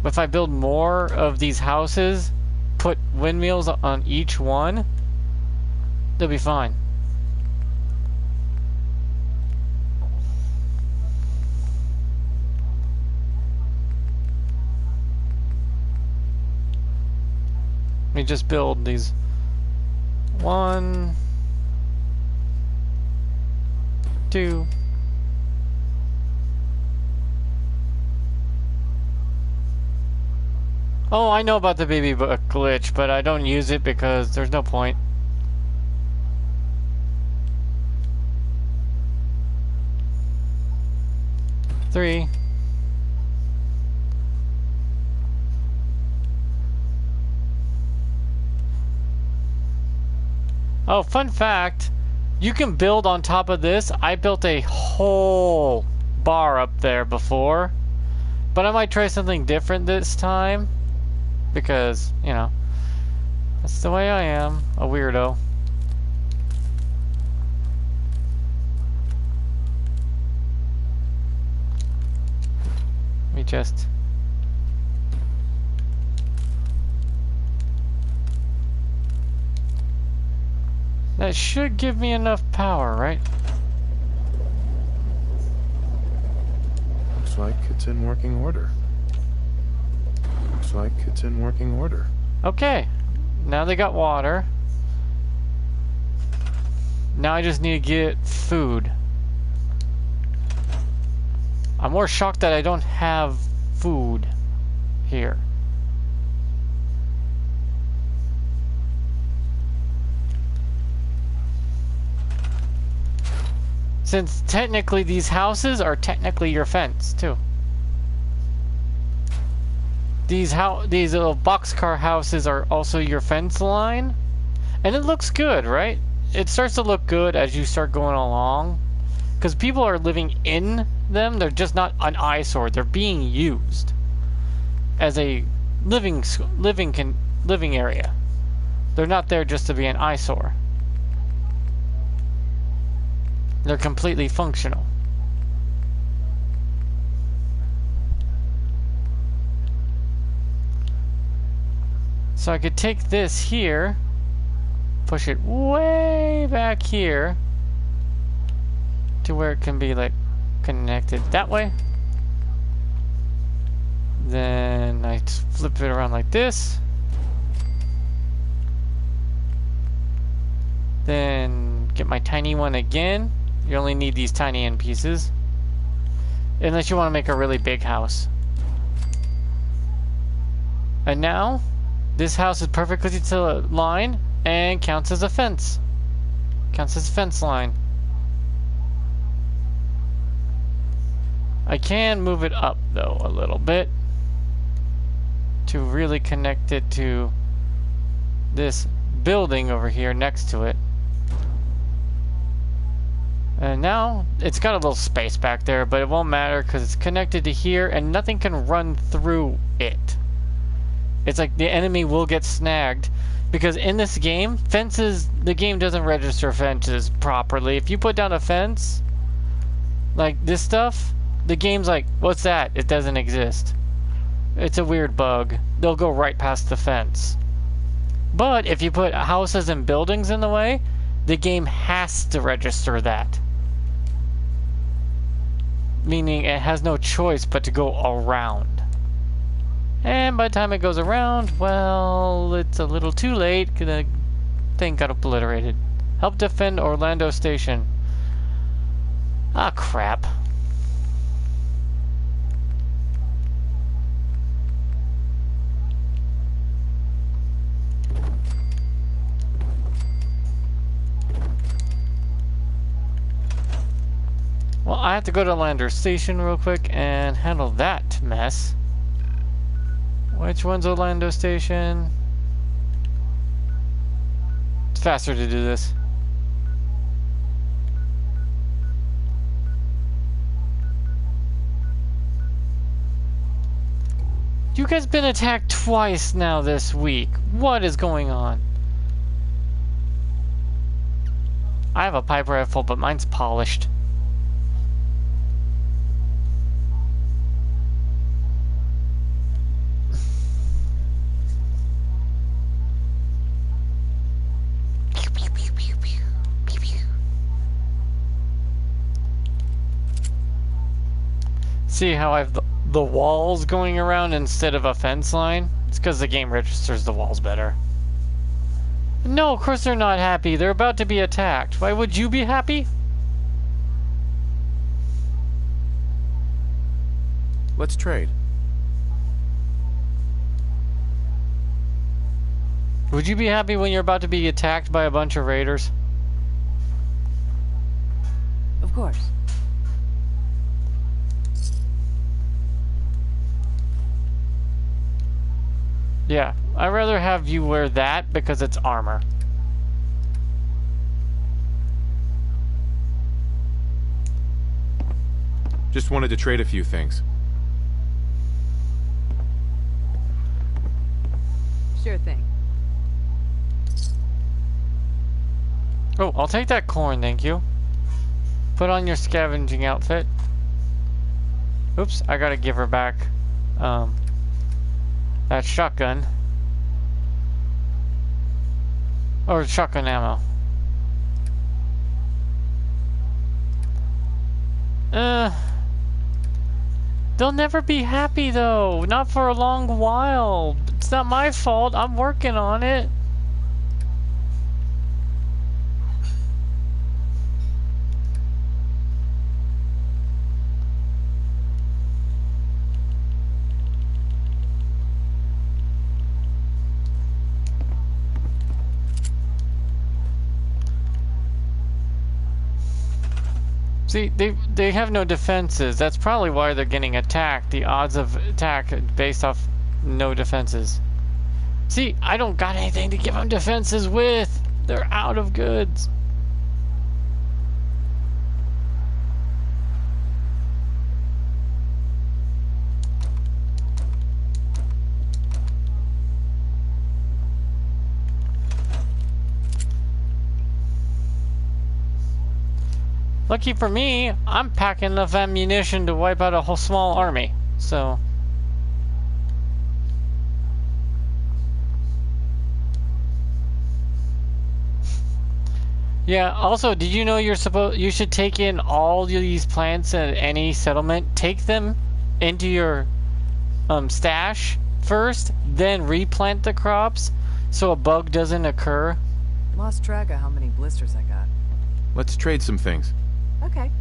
If I build more of these houses, put windmills on each one, they'll be fine. Let me just build these. 1, 2. Oh, I know about the baby book glitch, but I don't use it because there's no point. Three. Oh, fun fact, You can build on top of this. I built a whole bar up there before. But I might try something different this time. Because, you know, that's the way I am. A weirdo. Let me just... That should give me enough power, right? Looks like it's in working order. Looks like it's in working order. Okay. Now they got water. Now I just need to get food. I'm more shocked that I don't have food here. Since technically these houses are technically your fence too. These little boxcar houses are also your fence line. And it looks good, right? It starts to look good as you start going along. Because people are living in them. They're just not an eyesore. They're being used as a living area. They're not there just to be an eyesore. They're completely functional. So I could take this here, push it way back here to where it can be like connected that way. Then I flip it around like this. Then get my tiny one again. You only need these tiny end pieces. Unless you want to make a really big house. And now, this house is perfectly to the line and counts as a fence. Counts as a fence line. I can move it up though a little bit to really connect it to this building over here next to it. And now it's got a little space back there, but it won't matter because it's connected to here and nothing can run through it. It's like the enemy will get snagged because in this game, the game doesn't register fences properly. If you put down a fence, like this stuff, the game's like, what's that? It doesn't exist. It's a weird bug. They'll go right past the fence. But if you put houses and buildings in the way, the game has to register that. Meaning it has no choice but to go around. And by the time it goes around, well, it's a little too late because the thing got obliterated. Help defend Orlando Station. Ah, crap. Well, I have to go to Orlando Station real quick and handle that mess. Which one's Orlando Station? It's faster to do this. You guys been attacked twice now this week. What is going on? I have a pipe rifle, but mine's polished. See how I have the walls going around instead of a fence line? It's because the game registers the walls better. No, of course they're not happy. They're about to be attacked. Why would you be happy? Let's trade. Would you be happy when you're about to be attacked by a bunch of raiders? Of course. Yeah, I'd rather have you wear that because it's armor. Just wanted to trade a few things. Sure thing. Oh, I'll take that corn, thank you. Put on your scavenging outfit. Oops, I gotta give her back that shotgun. Or shotgun ammo. They'll never be happy though. Not for a long while. It's not my fault. I'm working on it. See, they have no defenses. That's probably why they're getting attacked. The odds of attack based off no defenses. See, I don't got anything to give them defenses with. They're out of goods. Lucky for me, I'm packing enough ammunition to wipe out a whole small army, so... Yeah, also, did you know you should take in all these plants at any settlement, take them into your stash first, then replant the crops so a bug doesn't occur? Lost track of how many blisters I got. Let's trade some things. Okay.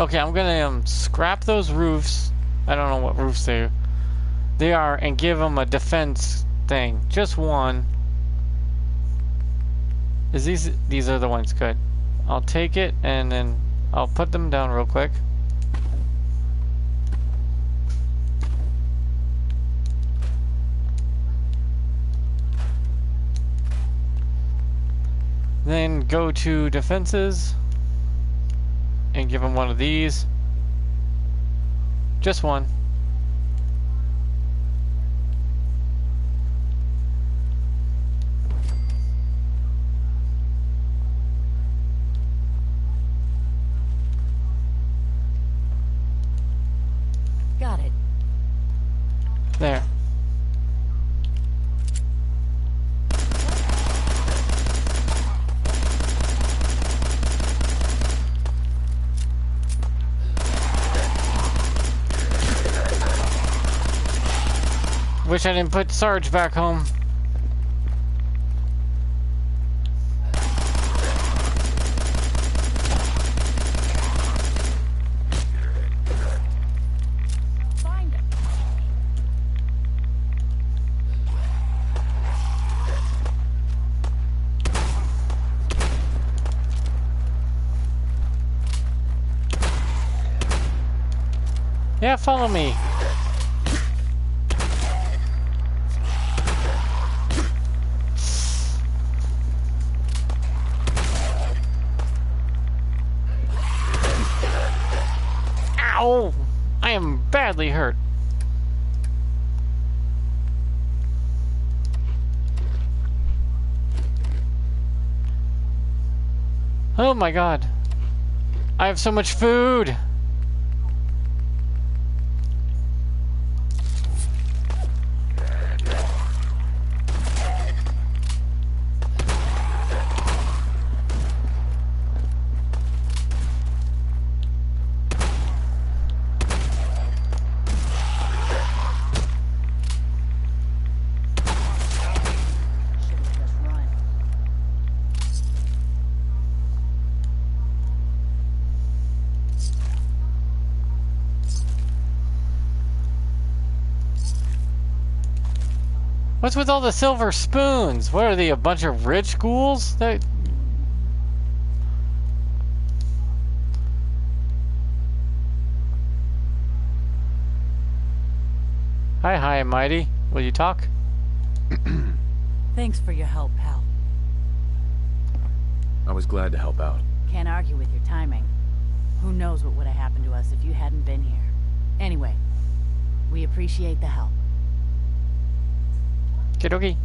Okay, I'm gonna scrap those roofs. I don't know what roofs they are, and give them a defense thing. Just one. Is these are the ones? Good. I'll take it and then I'll put them down real quick. Then go to defenses and give him one of these. Just one. Got it. There. Wish I didn't put Sarge back home. Find it. Yeah, follow me. Ow! I am badly hurt. Oh my god. I have so much food. What's with all the silver spoons? What are they, a bunch of rich ghouls? Hi, Mighty. Will you talk? Thanks for your help, pal. I was glad to help out. Can't argue with your timing. Who knows what would have happened to us if you hadn't been here. Anyway, we appreciate the help. Okie.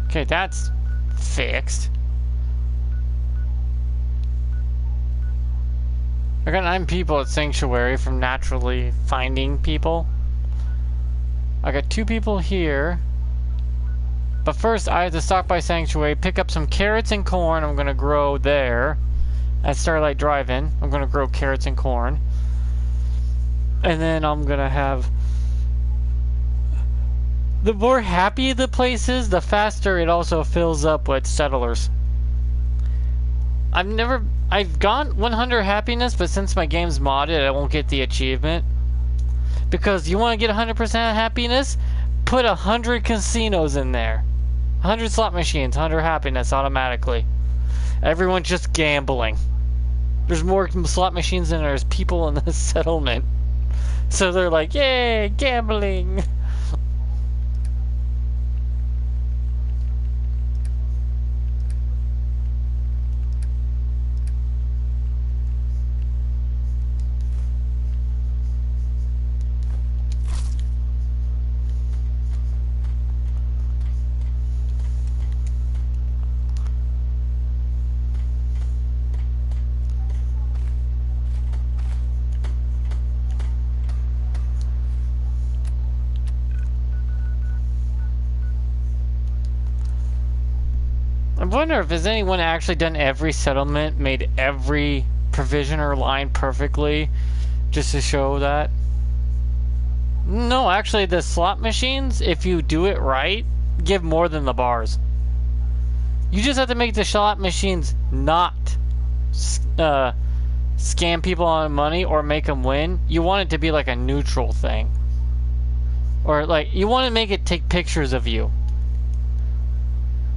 Okay, that's fixed. I got 9 people at Sanctuary from naturally finding people. I got 2 people here. But first, I have to stop by Sanctuary, pick up some carrots and corn I'm gonna grow there. At Starlight Drive-In, I'm gonna grow carrots and corn. And then I'm gonna have... The more happy the place is, the faster it also fills up with settlers. I've gone 100 happiness, but since my game's modded, I won't get the achievement. Because you want to get 100% happiness? Put 100 casinos in there. 100 slot machines, 100 happiness automatically. Everyone's just gambling. There's more slot machines than there's people in the settlement. So they're like, yay, gambling! I wonder if has anyone actually done every settlement, made every provision or line perfectly, just to show that? No, actually the slot machines, if you do it right, give more than the bars. You just have to make the slot machines not scam people on money or make them win. You want it to be like a neutral thing. Or like, you want to make it take pictures of you.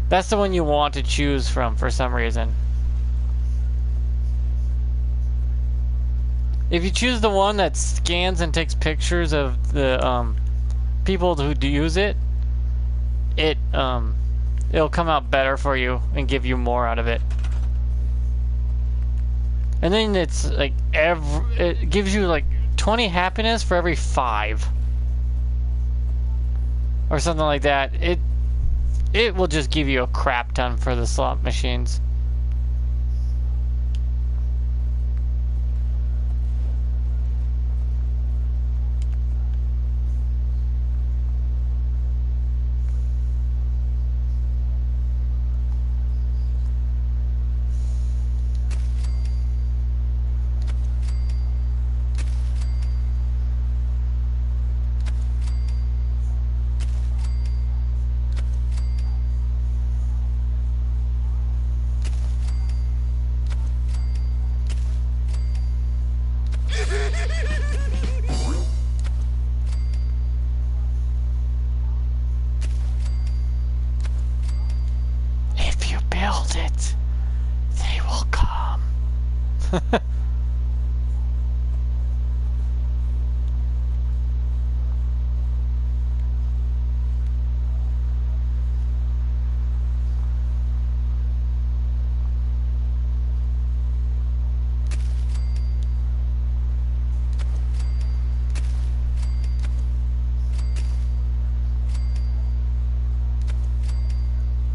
That's the one you want to choose from for some reason. If you choose the one that scans and takes pictures of the people who do use it, it'll come out better for you and give you more out of it. And then it's like it gives you like 20 happiness for every 5 or something like that. It will just give you a crap ton for the slot machines. If you build it, they will come.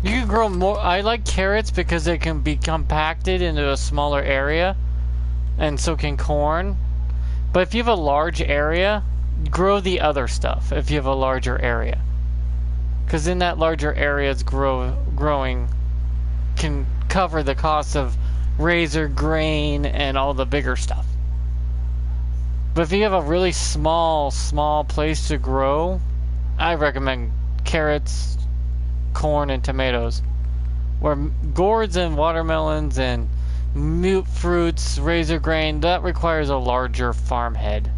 You can grow more. I like carrots because they can be compacted into a smaller area, and so can corn. But if you have a large area, grow the other stuff if you have a larger area. Because in that larger areas, growing can cover the cost of razor grain and all the bigger stuff. But if you have a really small place to grow, I recommend carrots, corn, and tomatoes. Where gourds and watermelons and mute fruits, razor grain, that requires a larger farm head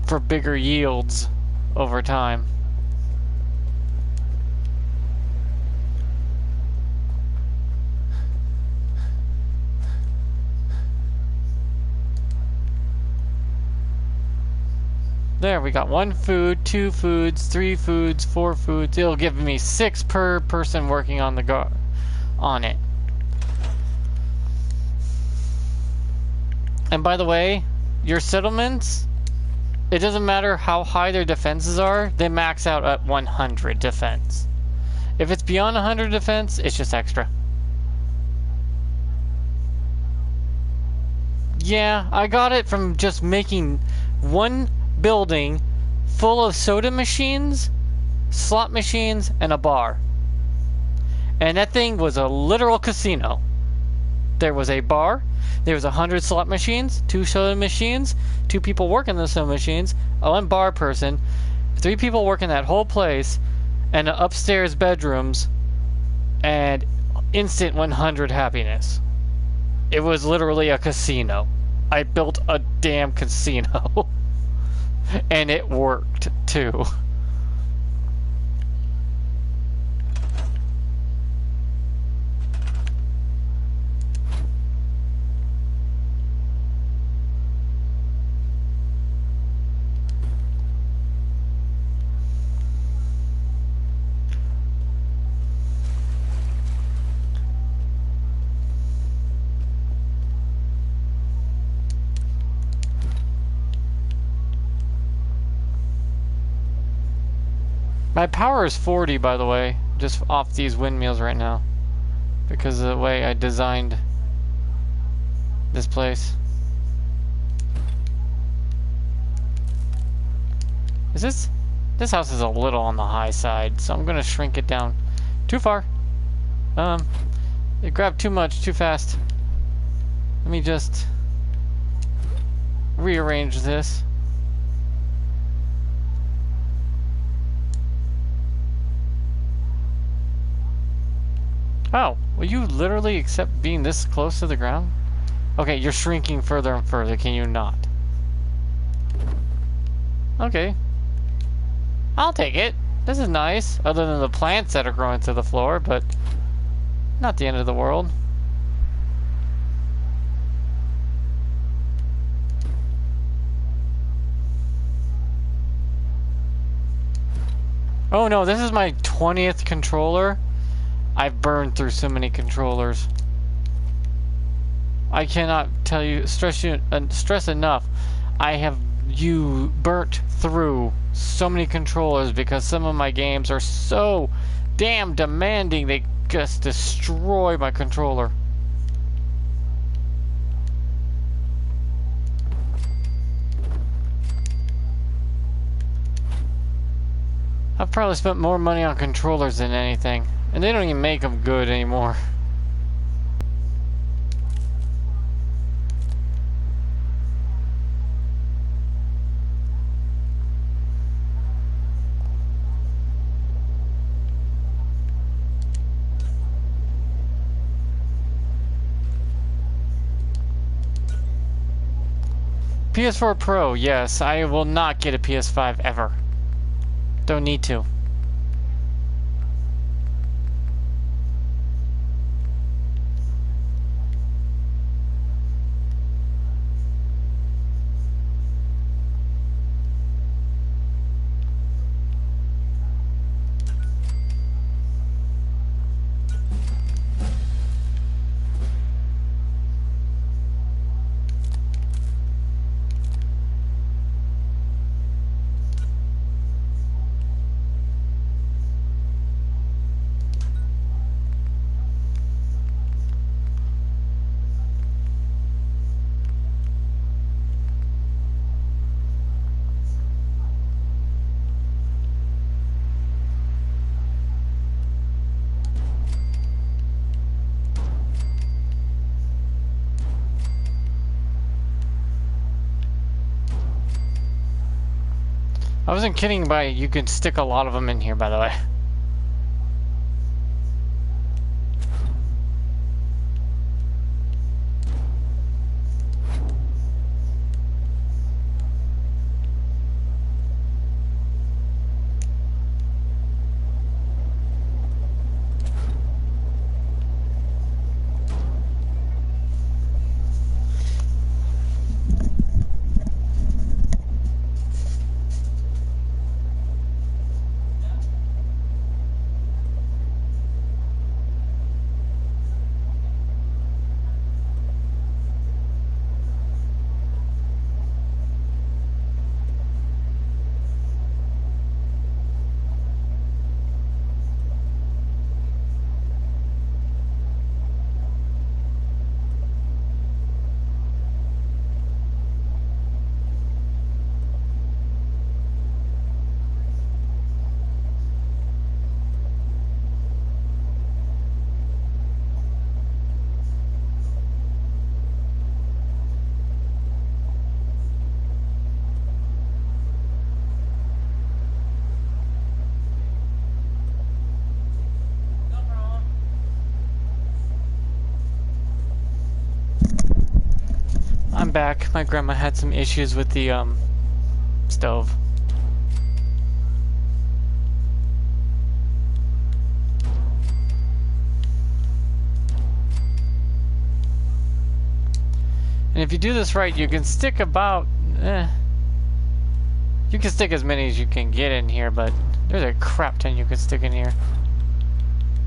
for bigger yields over time. There, we got 1 food, 2 foods, 3 foods, 4 foods. It'll give me 6 per person working on the on it. And by the way, your settlements, it doesn't matter how high their defenses are, they max out at 100 defense. If it's beyond 100 defense, it's just extra. Yeah, I got it from just making 1 building full of soda machines, slot machines, and a bar. And that thing was a literal casino. There was a bar, there was 100 slot machines, 2 soda machines, 2 people working the soda machines, 1 bar person, 3 people working that whole place, and upstairs bedrooms, and instant 100 happiness. It was literally a casino. I built a damn casino. And it worked, too. My power is 40, by the way, just off these windmills right now, because of the way I designed this place. This house is a little on the high side, so I'm gonna shrink it down. Too far. It grabbed too much, too fast. Let me just rearrange this. Oh, will you literally accept being this close to the ground? Okay, you're shrinking further and further, can you not? Okay. I'll take it. This is nice, other than the plants that are growing to the floor, but not the end of the world. Oh no, this is my 20th controller. I've burned through so many controllers. I cannot tell you, stress enough. I have burnt through so many controllers because some of my games are so damn demanding. They just destroy my controller. I've probably spent more money on controllers than anything. And they don't even make them good anymore. PS4 Pro, yes. I will not get a PS5 ever. Don't need to. I wasn't kidding by you can stick a lot of them in here, by the way. I'm back. My grandma had some issues with the stove. And if you do this right, you can stick about you can stick as many as you can get in here, but there's a crap ton you can stick in here.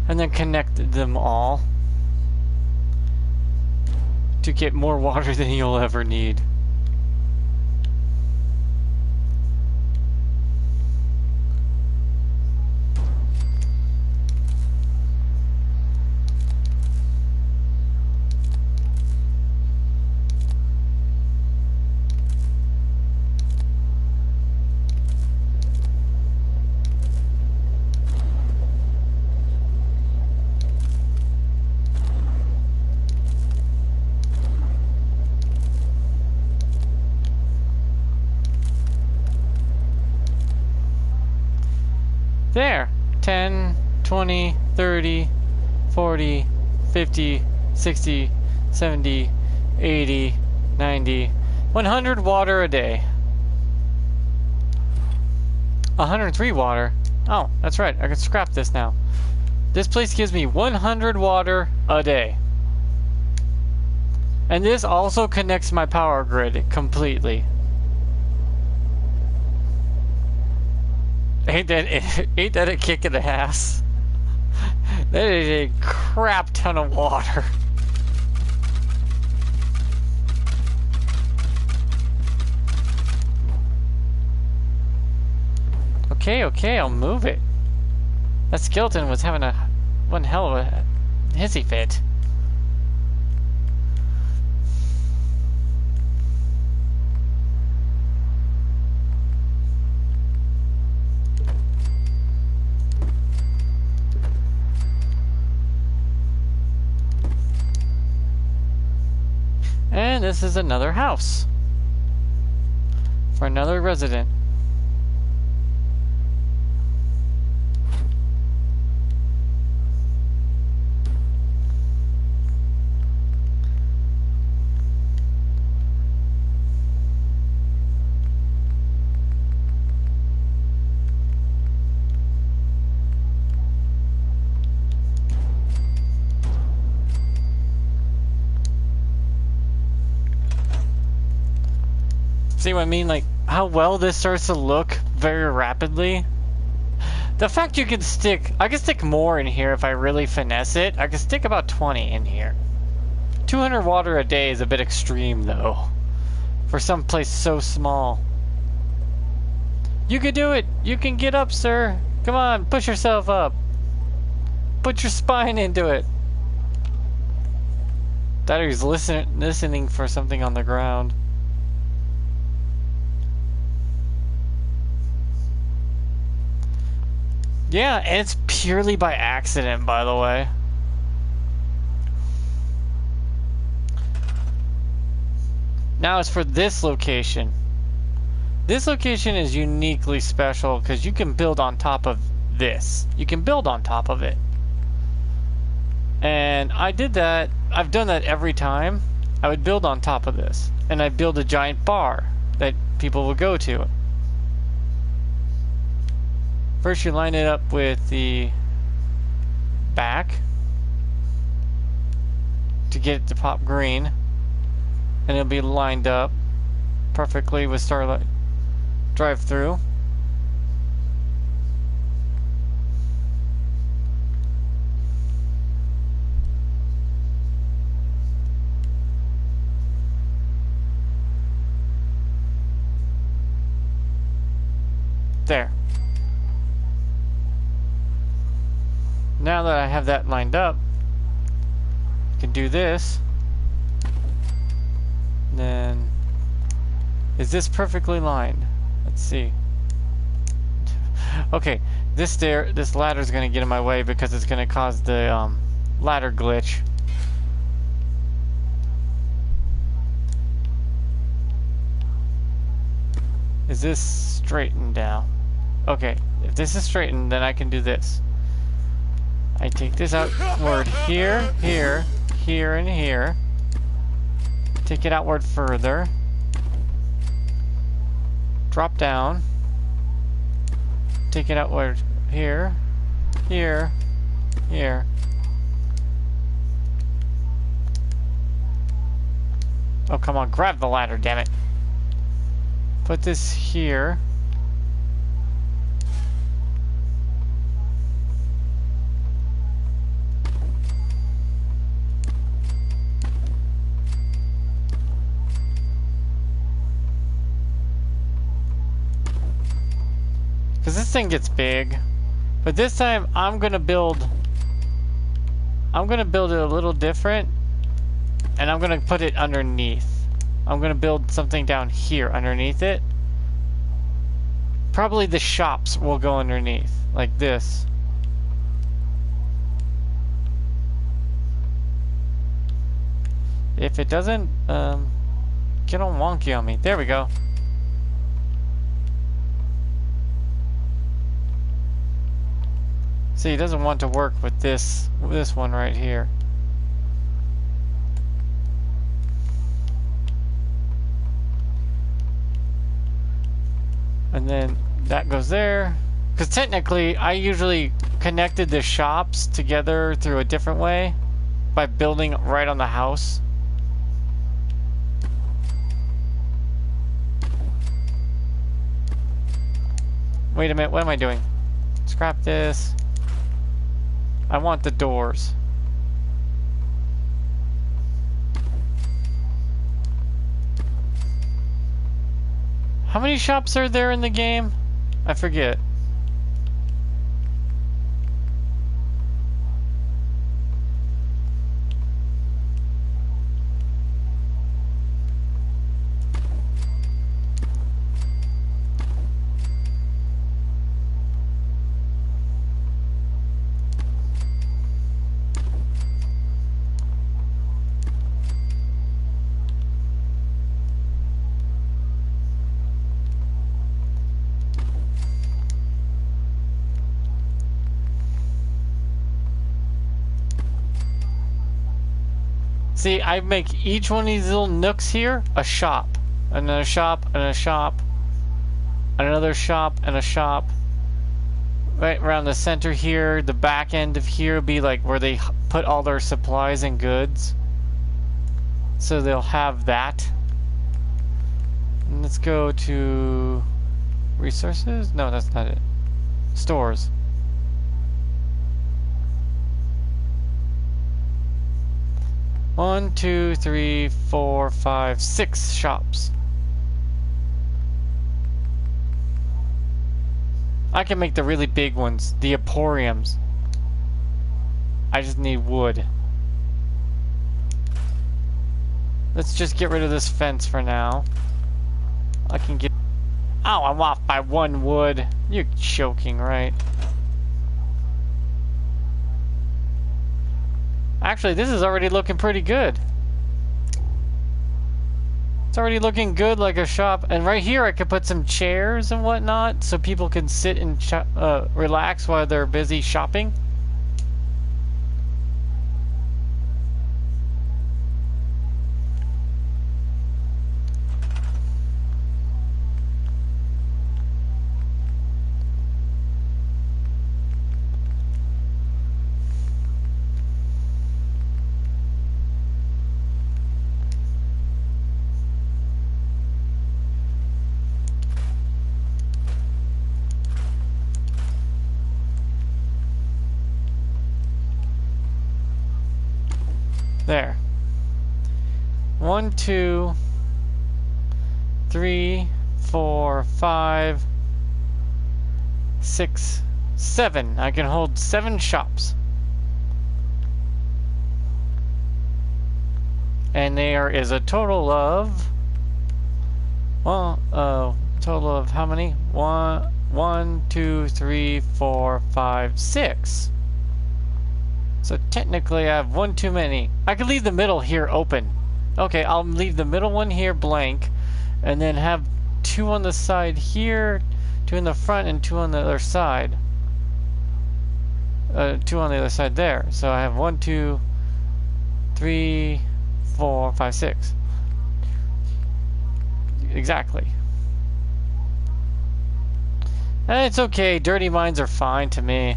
And then connect them all to get more water than you'll ever need. There. 10, 20, 30, 40, 50, 60, 70, 80, 90, 100 water a day. 103 water. Oh, that's right. I can scrap this now. This place gives me 100 water a day. And this also connects my power grid completely. Ain't that a kick in the ass? That is a crap ton of water. Okay, I'll move it. That skeleton was having one hell of a hissy fit. And this is another house for another resident. See what I mean? Like, how well this starts to look very rapidly. The fact you can stick... I can stick more in here if I really finesse it. I can stick about 20 in here. 200 water a day is a bit extreme, though. For some place so small. You can do it! You can get up, sir! Come on, push yourself up! Put your spine into it! Thought he was listening for something on the ground. Yeah, and it's purely by accident, by the way. Now as for this location. This location is uniquely special because you can build on top of this. You can build on top of it. And I did that. I've done that every time. I would build on top of this. And I'd build a giant bar that people would go to. First you line it up with the back to get it to pop green, and it'll be lined up perfectly with Starlight drive-through. There. Now that I have that lined up, I can do this. Then, is this perfectly lined? Let's see. Okay, this ladder is going to get in my way because it's going to cause the ladder glitch. Is this straightened now? Okay, if this is straightened, then I can do this. I take this outward here, here, here, and here. Take it outward further. Drop down. Take it outward here. Here. Here. Oh, come on. Grab the ladder, damn it. Put this here. Because this thing gets big. But this time I'm gonna build it a little different. And I'm gonna put it underneath. I'm gonna build something down here underneath it. Probably the shops will go underneath, like this. If it doesn't, get all wonky on me. There we go. See, it doesn't want to work with this one right here. And then that goes there. Because technically, I usually connected the shops together through a different way by building right on the house. Wait a minute, what am I doing? Scrap this. I want the doors. How many shops are there in the game? I forget. See, I make each one of these little nooks here a shop. Another shop, and a shop. Another shop, and a shop. Right around the center here, the back end of here will be like where they put all their supplies and goods. So they'll have that. And let's go to resources? No, that's not it. Stores. One, two, three, four, five, 6 shops. I can make the really big ones, the emporiums. I just need wood. Let's just get rid of this fence for now. I can get... Oh, I'm off by 1 wood. You're joking, right? Actually, this is already looking pretty good. It's already looking good like a shop. And right here I could put some chairs and whatnot so people can sit and relax while they're busy shopping. There. 1, 2, 3, 4, 5, 6, 7. I can hold 7 shops. And there is a total of... Well, total of how many? 1, 2, 3, 4, 5, 6. So technically I have 1 too many. I could leave the middle here open. Okay, I'll leave the middle one here blank. And then have 2 on the side here, 2 in the front, and 2 on the other side. 2 on the other side there. So I have 1, 2, 3, 4, 5, 6. exactly. And it's okay. Dirty minds are fine to me.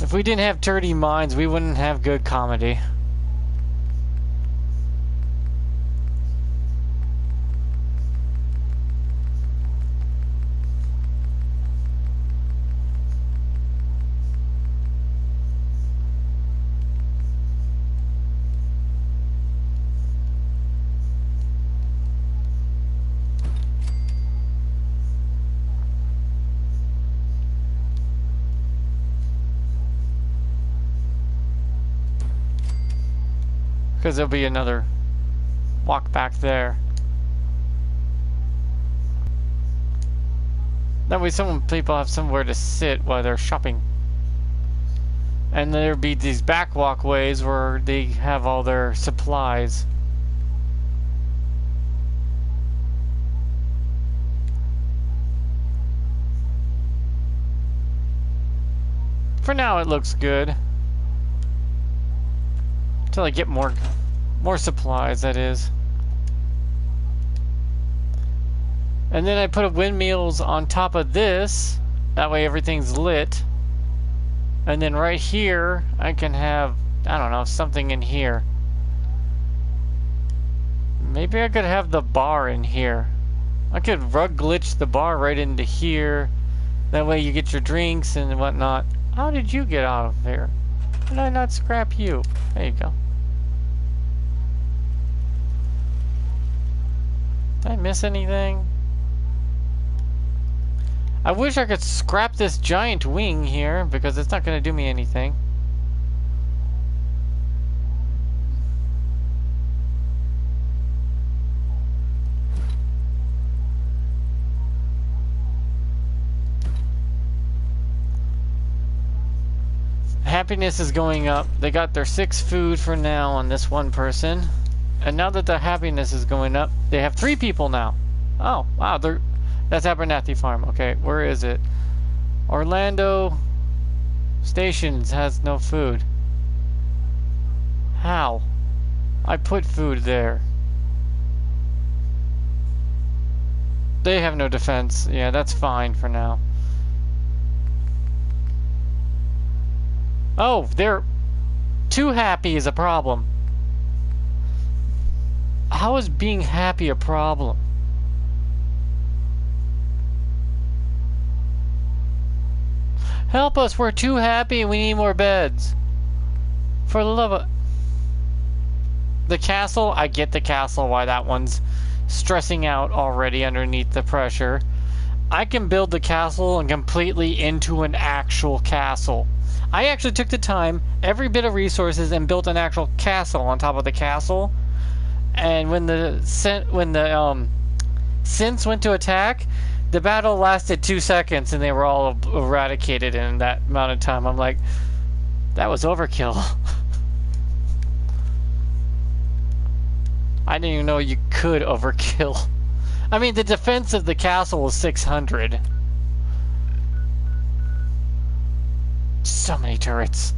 If we didn't have dirty minds, we wouldn't have good comedy. Because there'll be another walk back there. That way some people have somewhere to sit while they're shopping. And there'll be these back walkways where they have all their supplies. For now it looks good. Until I get more supplies, that is. And then I put windmills on top of this. That way everything's lit. And then right here, I can have, I don't know, something in here. Maybe I could have the bar in here. I could rug glitch the bar right into here. That way you get your drinks and whatnot. How did you get out of there? How did I not scrap you? There you go. Did I miss anything? I wish I could scrap this giant wing here, because it's not going to do me anything. Happiness is going up. They got their 6 food for now on this one person. And now that the happiness is going up, they have 3 people now. Oh, wow, that's Abernathy Farm. Okay, where is it? Orlando Stations has no food. How? I put food there. They have no defense. Yeah, that's fine for now. Oh, they're too happy is a problem. How is being happy a problem? Help us, we're too happy and we need more beds. For the love of... The castle, I get the castle, why that one's stressing out already underneath the pressure. I can build the castle and completely into an actual castle. I actually took the time, every bit of resources, and built an actual castle on top of the castle. And when the synths went to attack, the battle lasted 2 seconds and they were all eradicated in that amount of time. I'm like, that was overkill. I didn't even know you could overkill. I mean, the defense of the castle was 600. So many turrets.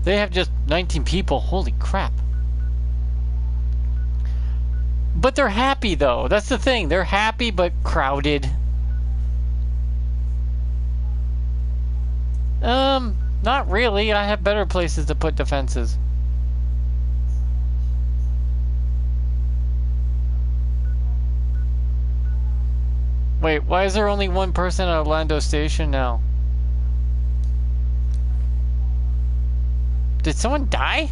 They have just 19 people. Holy crap. But they're happy, though. That's the thing. They're happy, but crowded. Not really. I have better places to put defenses. Wait, why is there only one person at Orlando Station now? Did someone die?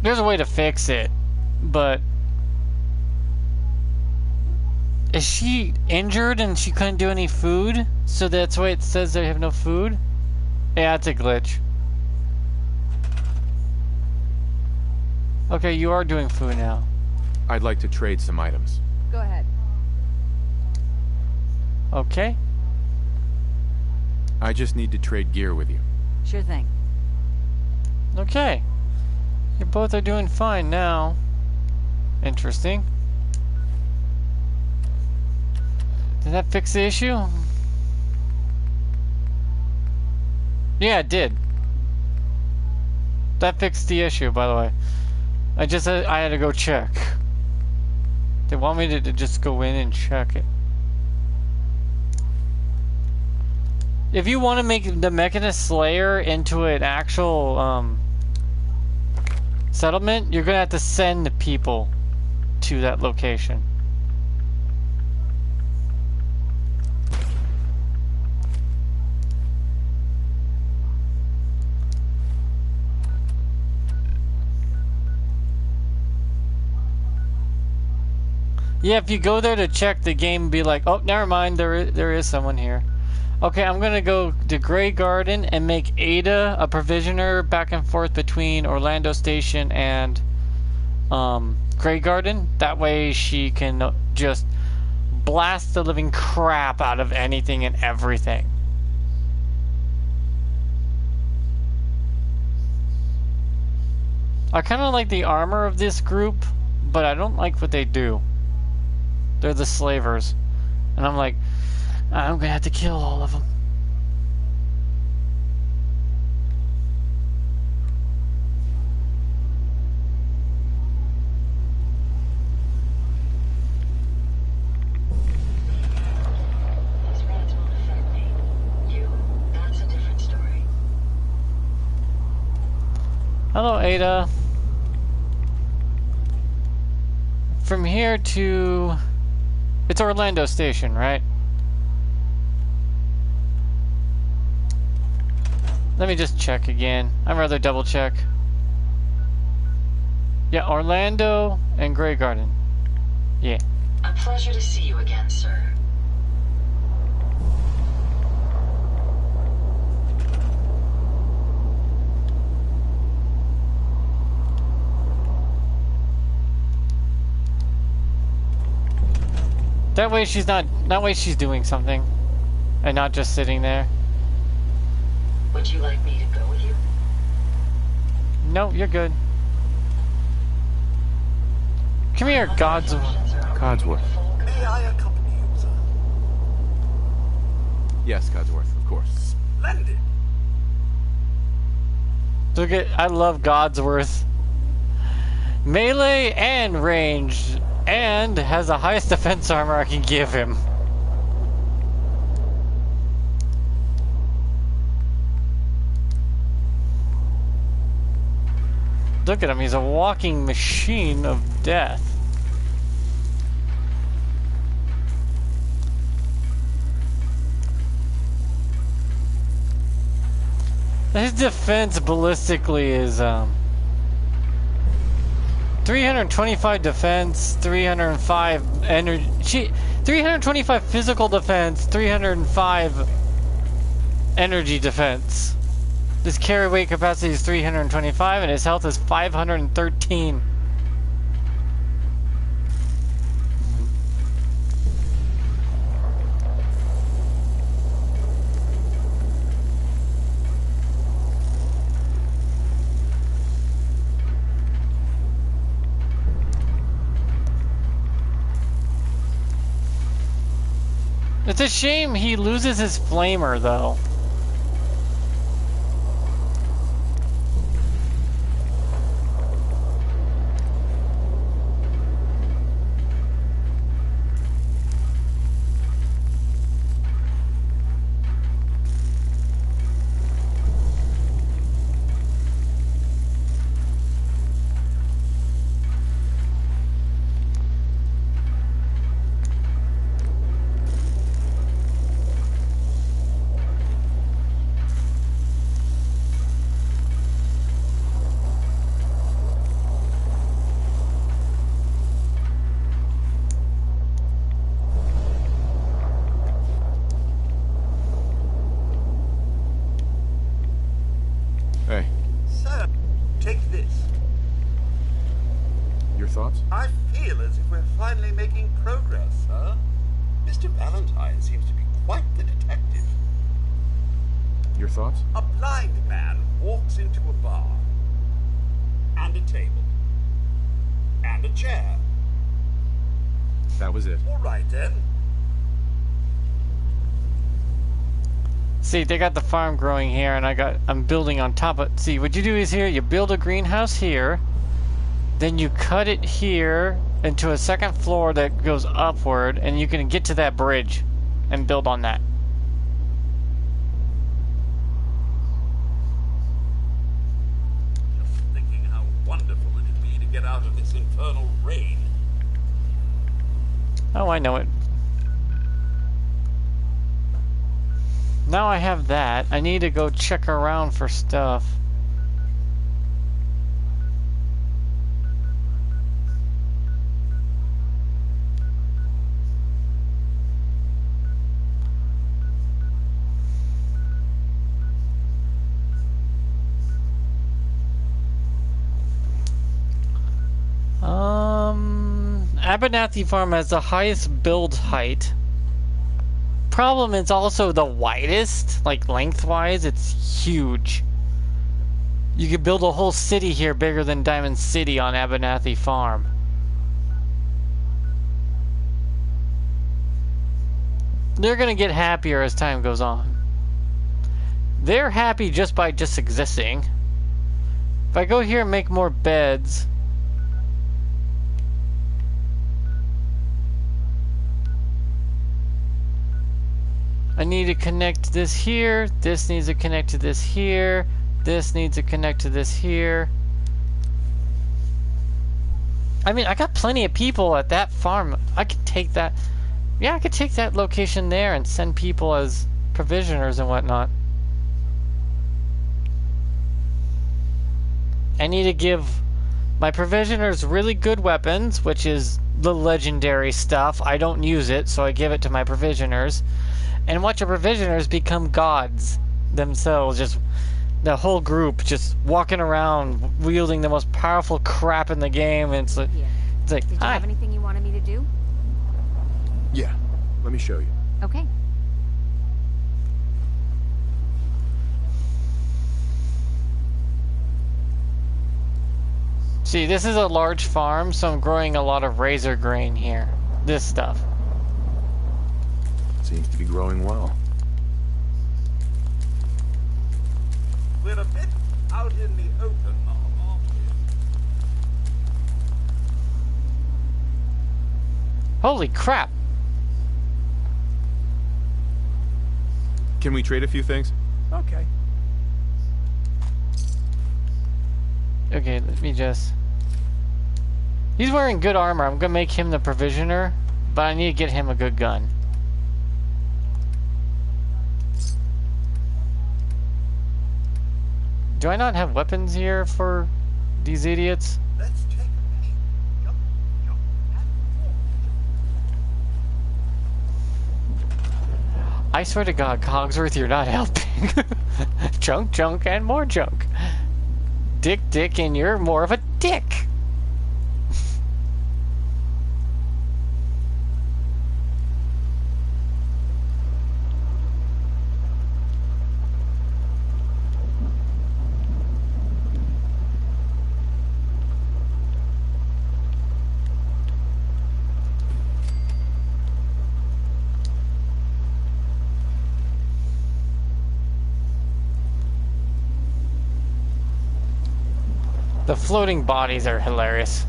There's a way to fix it, but... Is she injured and she couldn't do any food? So that's why it says they have no food? Yeah, it's a glitch. Okay, you are doing food now. I'd like to trade some items. Go ahead. Okay. I just need to trade gear with you. Sure thing. Okay. You both are doing fine now. Interesting. Did that fix the issue? Yeah, it did. That fixed the issue, by the way. I had to go check. They want me to just go in and check it. If you want to make the Mechanist Slayer into an actual settlement, you're gonna have to send people to that location. Yeah, if you go there to check, the game will be like, oh, never mind, there is someone here. Okay, I'm gonna go to Grey Garden and make Ada a provisioner back and forth between Orlando Station and Grey Garden. That way she can just blast the living crap out of anything and everything. I kind of like the armor of this group, but I don't like what they do. They're the slavers. And I'm like, I'm gonna have to kill all of them. Hello, Ada. From here to... It's Orlando Station, right? Let me just check again. I'd rather double check. Yeah, Orlando and Grey Garden. Yeah. A pleasure to see you again, sir. That way she's not... That way she's doing something. And not just sitting there. Would you like me to go with you? No, you're good. Come here, Codsworth. May I accompany you, sir? Yes, Codsworth, of course. Splendid. Look at... I love Godsworth. Melee and ranged. And has the highest defense armor I can give him. Look at him, he's a walking machine of death. His defense ballistically is 325 defense, 305 energy, 325 physical defense, 305 energy defense. His carry weight capacity is 325 and his health is 513. It's a shame he loses his flamer, though. thoughts? I feel as if we're finally making progress, sir. Mr. Valentine seems to be quite the detective. Your thoughts? A blind man walks into a bar. And a table. And a chair. That was it. All right, then. See, they got the farm growing here, and I'm building on top of. See, what you do is here, you build a greenhouse here, then you cut it here into a second floor that goes upward, and you can get to that bridge and build on that. Just thinking how wonderful it'd be to get out of this infernal rain. Oh, I know it. Now I have that. I need to go check around for stuff. Abernathy Farm has the highest build height. Problem is also the widest, like lengthwise, it's huge. You could build a whole city here bigger than Diamond City on Abernathy Farm. They're gonna get happier as time goes on. They're happy just by just existing. If I go here and make more beds, I need to connect this here, this needs to connect to this here, this needs to connect to this here. I mean, I got plenty of people at that farm. I could take that, yeah, I could take that location there and send people as provisioners and whatnot. I need to give my provisioners really good weapons, which is the legendary stuff. I don't use it, so I give it to my provisioners. And watch your provisioners become gods themselves. Just the whole group just walking around wielding the most powerful crap in the game. And it's like, Did you have anything you wanted me to do? Yeah, let me show you. Okay. See, this is a large farm, so I'm growing a lot of razor grain here. This stuff. Seems to be growing well. We're a bit out in the open now, aren't we? Holy crap! Can we trade a few things? Okay. Okay, let me just... He's wearing good armor. I'm gonna make him the provisioner, but I need to get him a good gun. Do I not have weapons here for these idiots? Let's take a peek. Jump, jump, and walk. I swear to God, Cogsworth, you're not helping. Junk, junk, and more junk. Dick, dick, and you're more of a dick. The floating bodies are hilarious.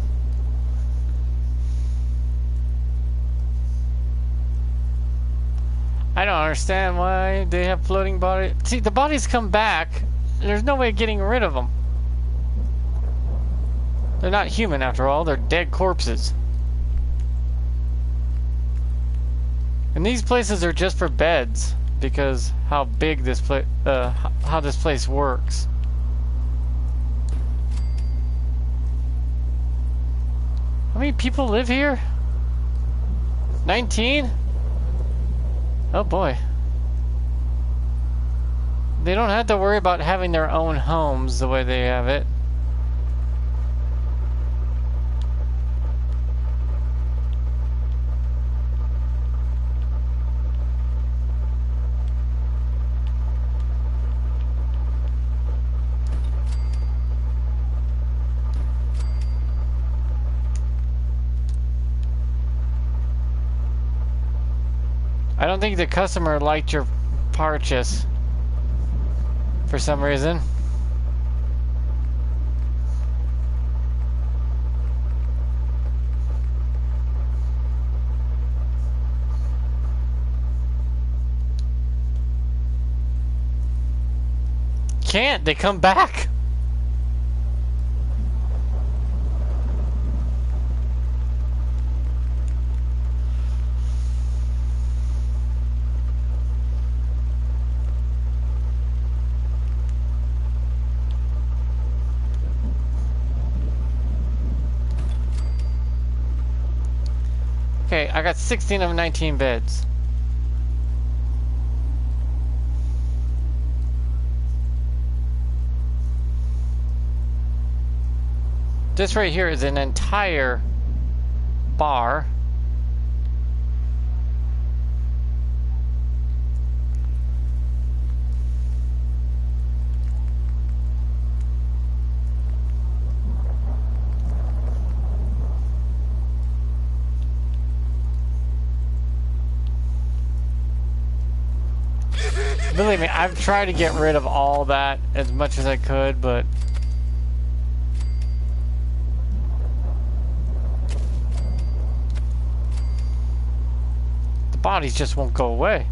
I don't understand why they have floating bodies. See, the bodies come back. There's no way of getting rid of them. They're not human after all. They're dead corpses. And these places are just for beds because how big this place, how this place works. How many people live here? 19? Oh boy. They don't have to worry about having their own homes the way they have it. I don't think the customer liked your purchase for some reason. Can't, they come back. Okay, I got 16 of 19 beds. This right here is an entire bar. Believe me, I've tried to get rid of all that as much as I could, but the bodies just won't go away.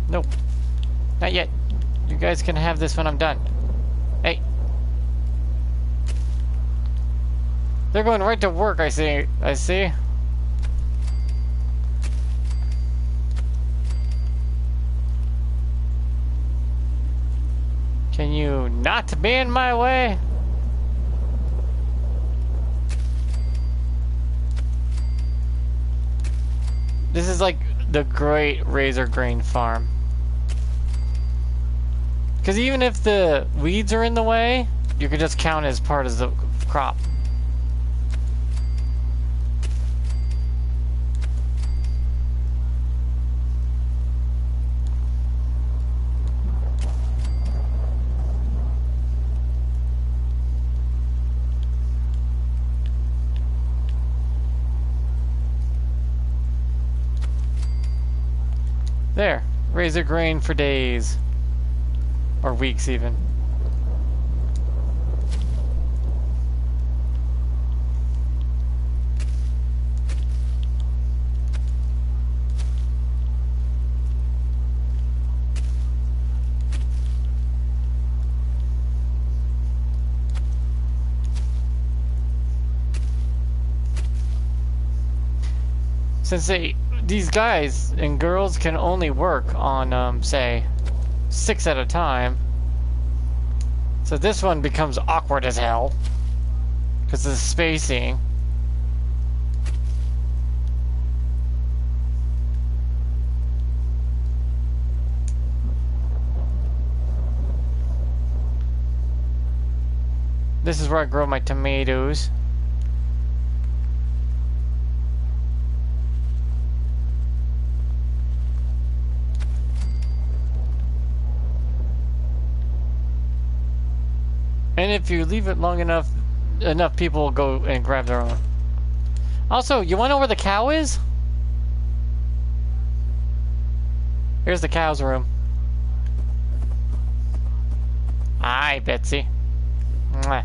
Nope. Not yet. You guys can have this when I'm done. Hey. They're going right to work, I see. Can you not be in my way? This is like the great razor grain farm. Because even if the weeds are in the way, you can just count as part of the crop. There, razor grain for days. Or weeks even. Since these guys and girls can only work on, say, 6 at a time. So this one becomes awkward as hell. Because of the spacing. This is where I grow my tomatoes. And if you leave it long enough, enough people will go and grab their own. Also, you wanna know where the cow is? Here's the cow's room. Hi, Betsy. Mwah.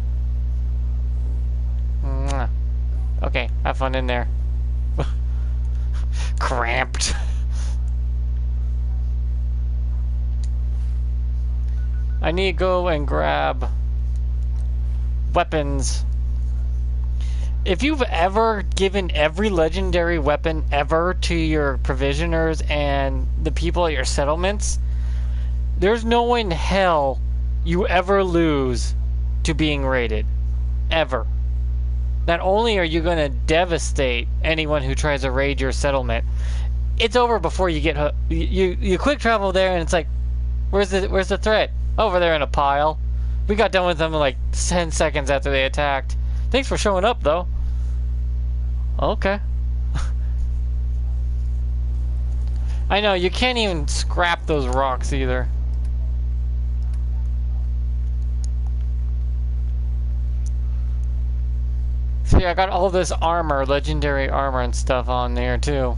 Mwah. Okay, have fun in there. Cramped. I need to go and grab weapons. If you've ever given every legendary weapon ever to your provisioners and the people at your settlements, there's no way in hell you ever lose to being raided. Ever. Not only are you going to devastate anyone who tries to raid your settlement, it's over before you get you quick travel there and it's like, where's the threat? Over there in a pile. We got done with them in like 10 seconds after they attacked. Thanks for showing up, though. Okay. I know, you can't even scrap those rocks either. See, I got all this armor, legendary armor and stuff on there too.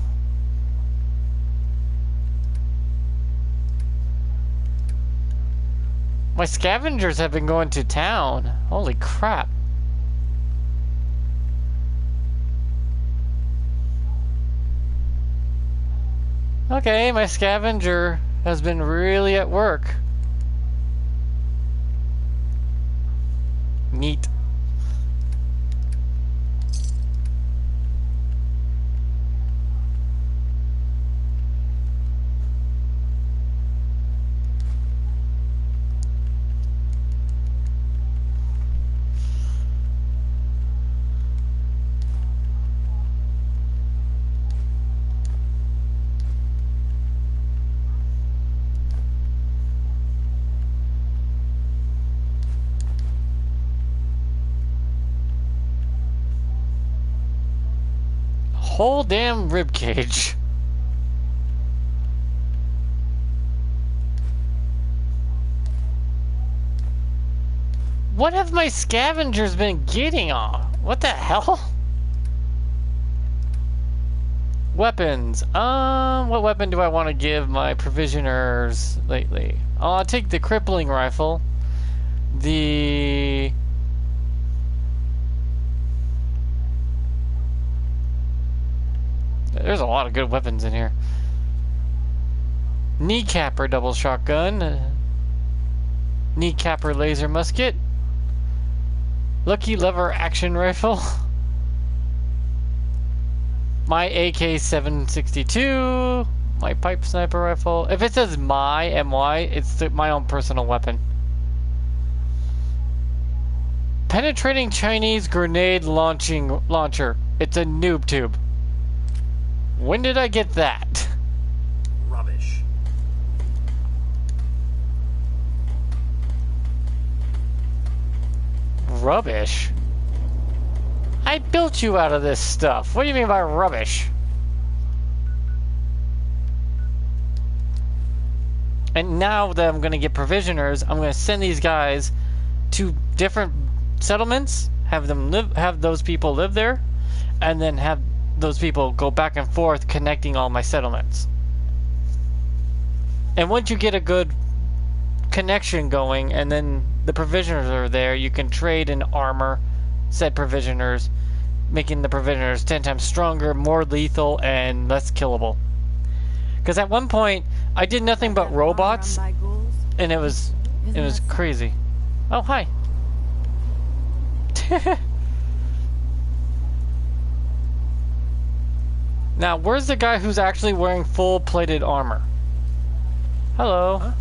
My scavengers have been going to town. Holy crap. Okay, my scavenger has been really at work. Neat. Whole damn rib cage. What have my scavengers been getting on? What the hell? Weapons. What weapon do I want to give my provisioners lately? Oh, I'll take the crippling rifle. There's a lot of good weapons in here. Kneecapper double shotgun. Kneecapper laser musket. Lucky lever action rifle. My AK-762. My pipe sniper rifle. If it says my, M-Y, it's my own personal weapon. Penetrating Chinese grenade launcher. It's a noob tube. When did I get that? Rubbish. Rubbish? I built you out of this stuff. What do you mean by rubbish? And now that I'm going to get provisioners, I'm going to send these guys to different settlements, have those people live there, and then have those people go back and forth connecting all my settlements. And once you get a good connection going and then the provisioners are there, you can trade in armor said provisioners, making the provisioners 10 times stronger, more lethal, and less killable. Because at one point I did nothing but robots and it was crazy. Oh, hi. Now, where's the guy who's actually wearing full-plated armor? Hello. Huh?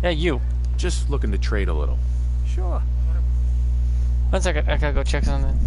Yeah, you. Just looking to trade a little. Sure. 1 second, I gotta go check something.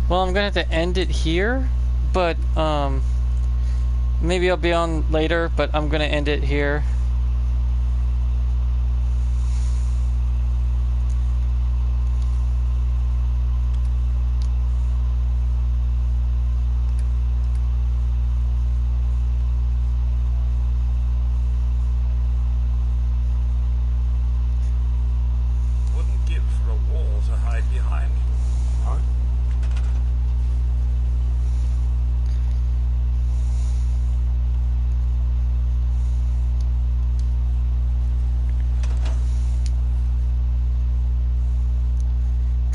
Well, I'm gonna have to end it here, but maybe I'll be on later, but I'm gonna end it here. Wouldn't give for a wall to hide behind. Huh?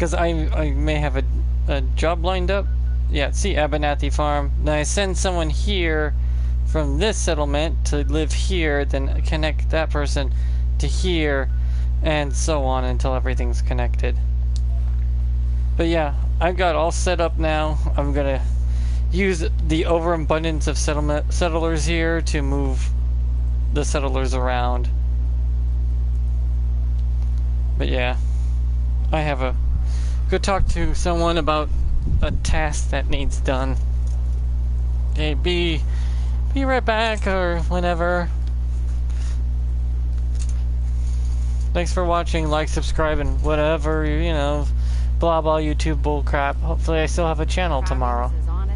because I may have a job lined up. Yeah, see, Abernathy Farm. Then I send someone here from this settlement to live here, then connect that person to here, and so on until everything's connected. But yeah, I've got all set up now. I'm gonna use the overabundance of settlers here to move the settlers around. But yeah, I have a go talk to someone about a task that needs done. Okay, be right back or whenever. Thanks for watching, like, subscribe, and whatever, you know, blah blah YouTube bullcrap. Hopefully I still have a channel tomorrow. Is on it.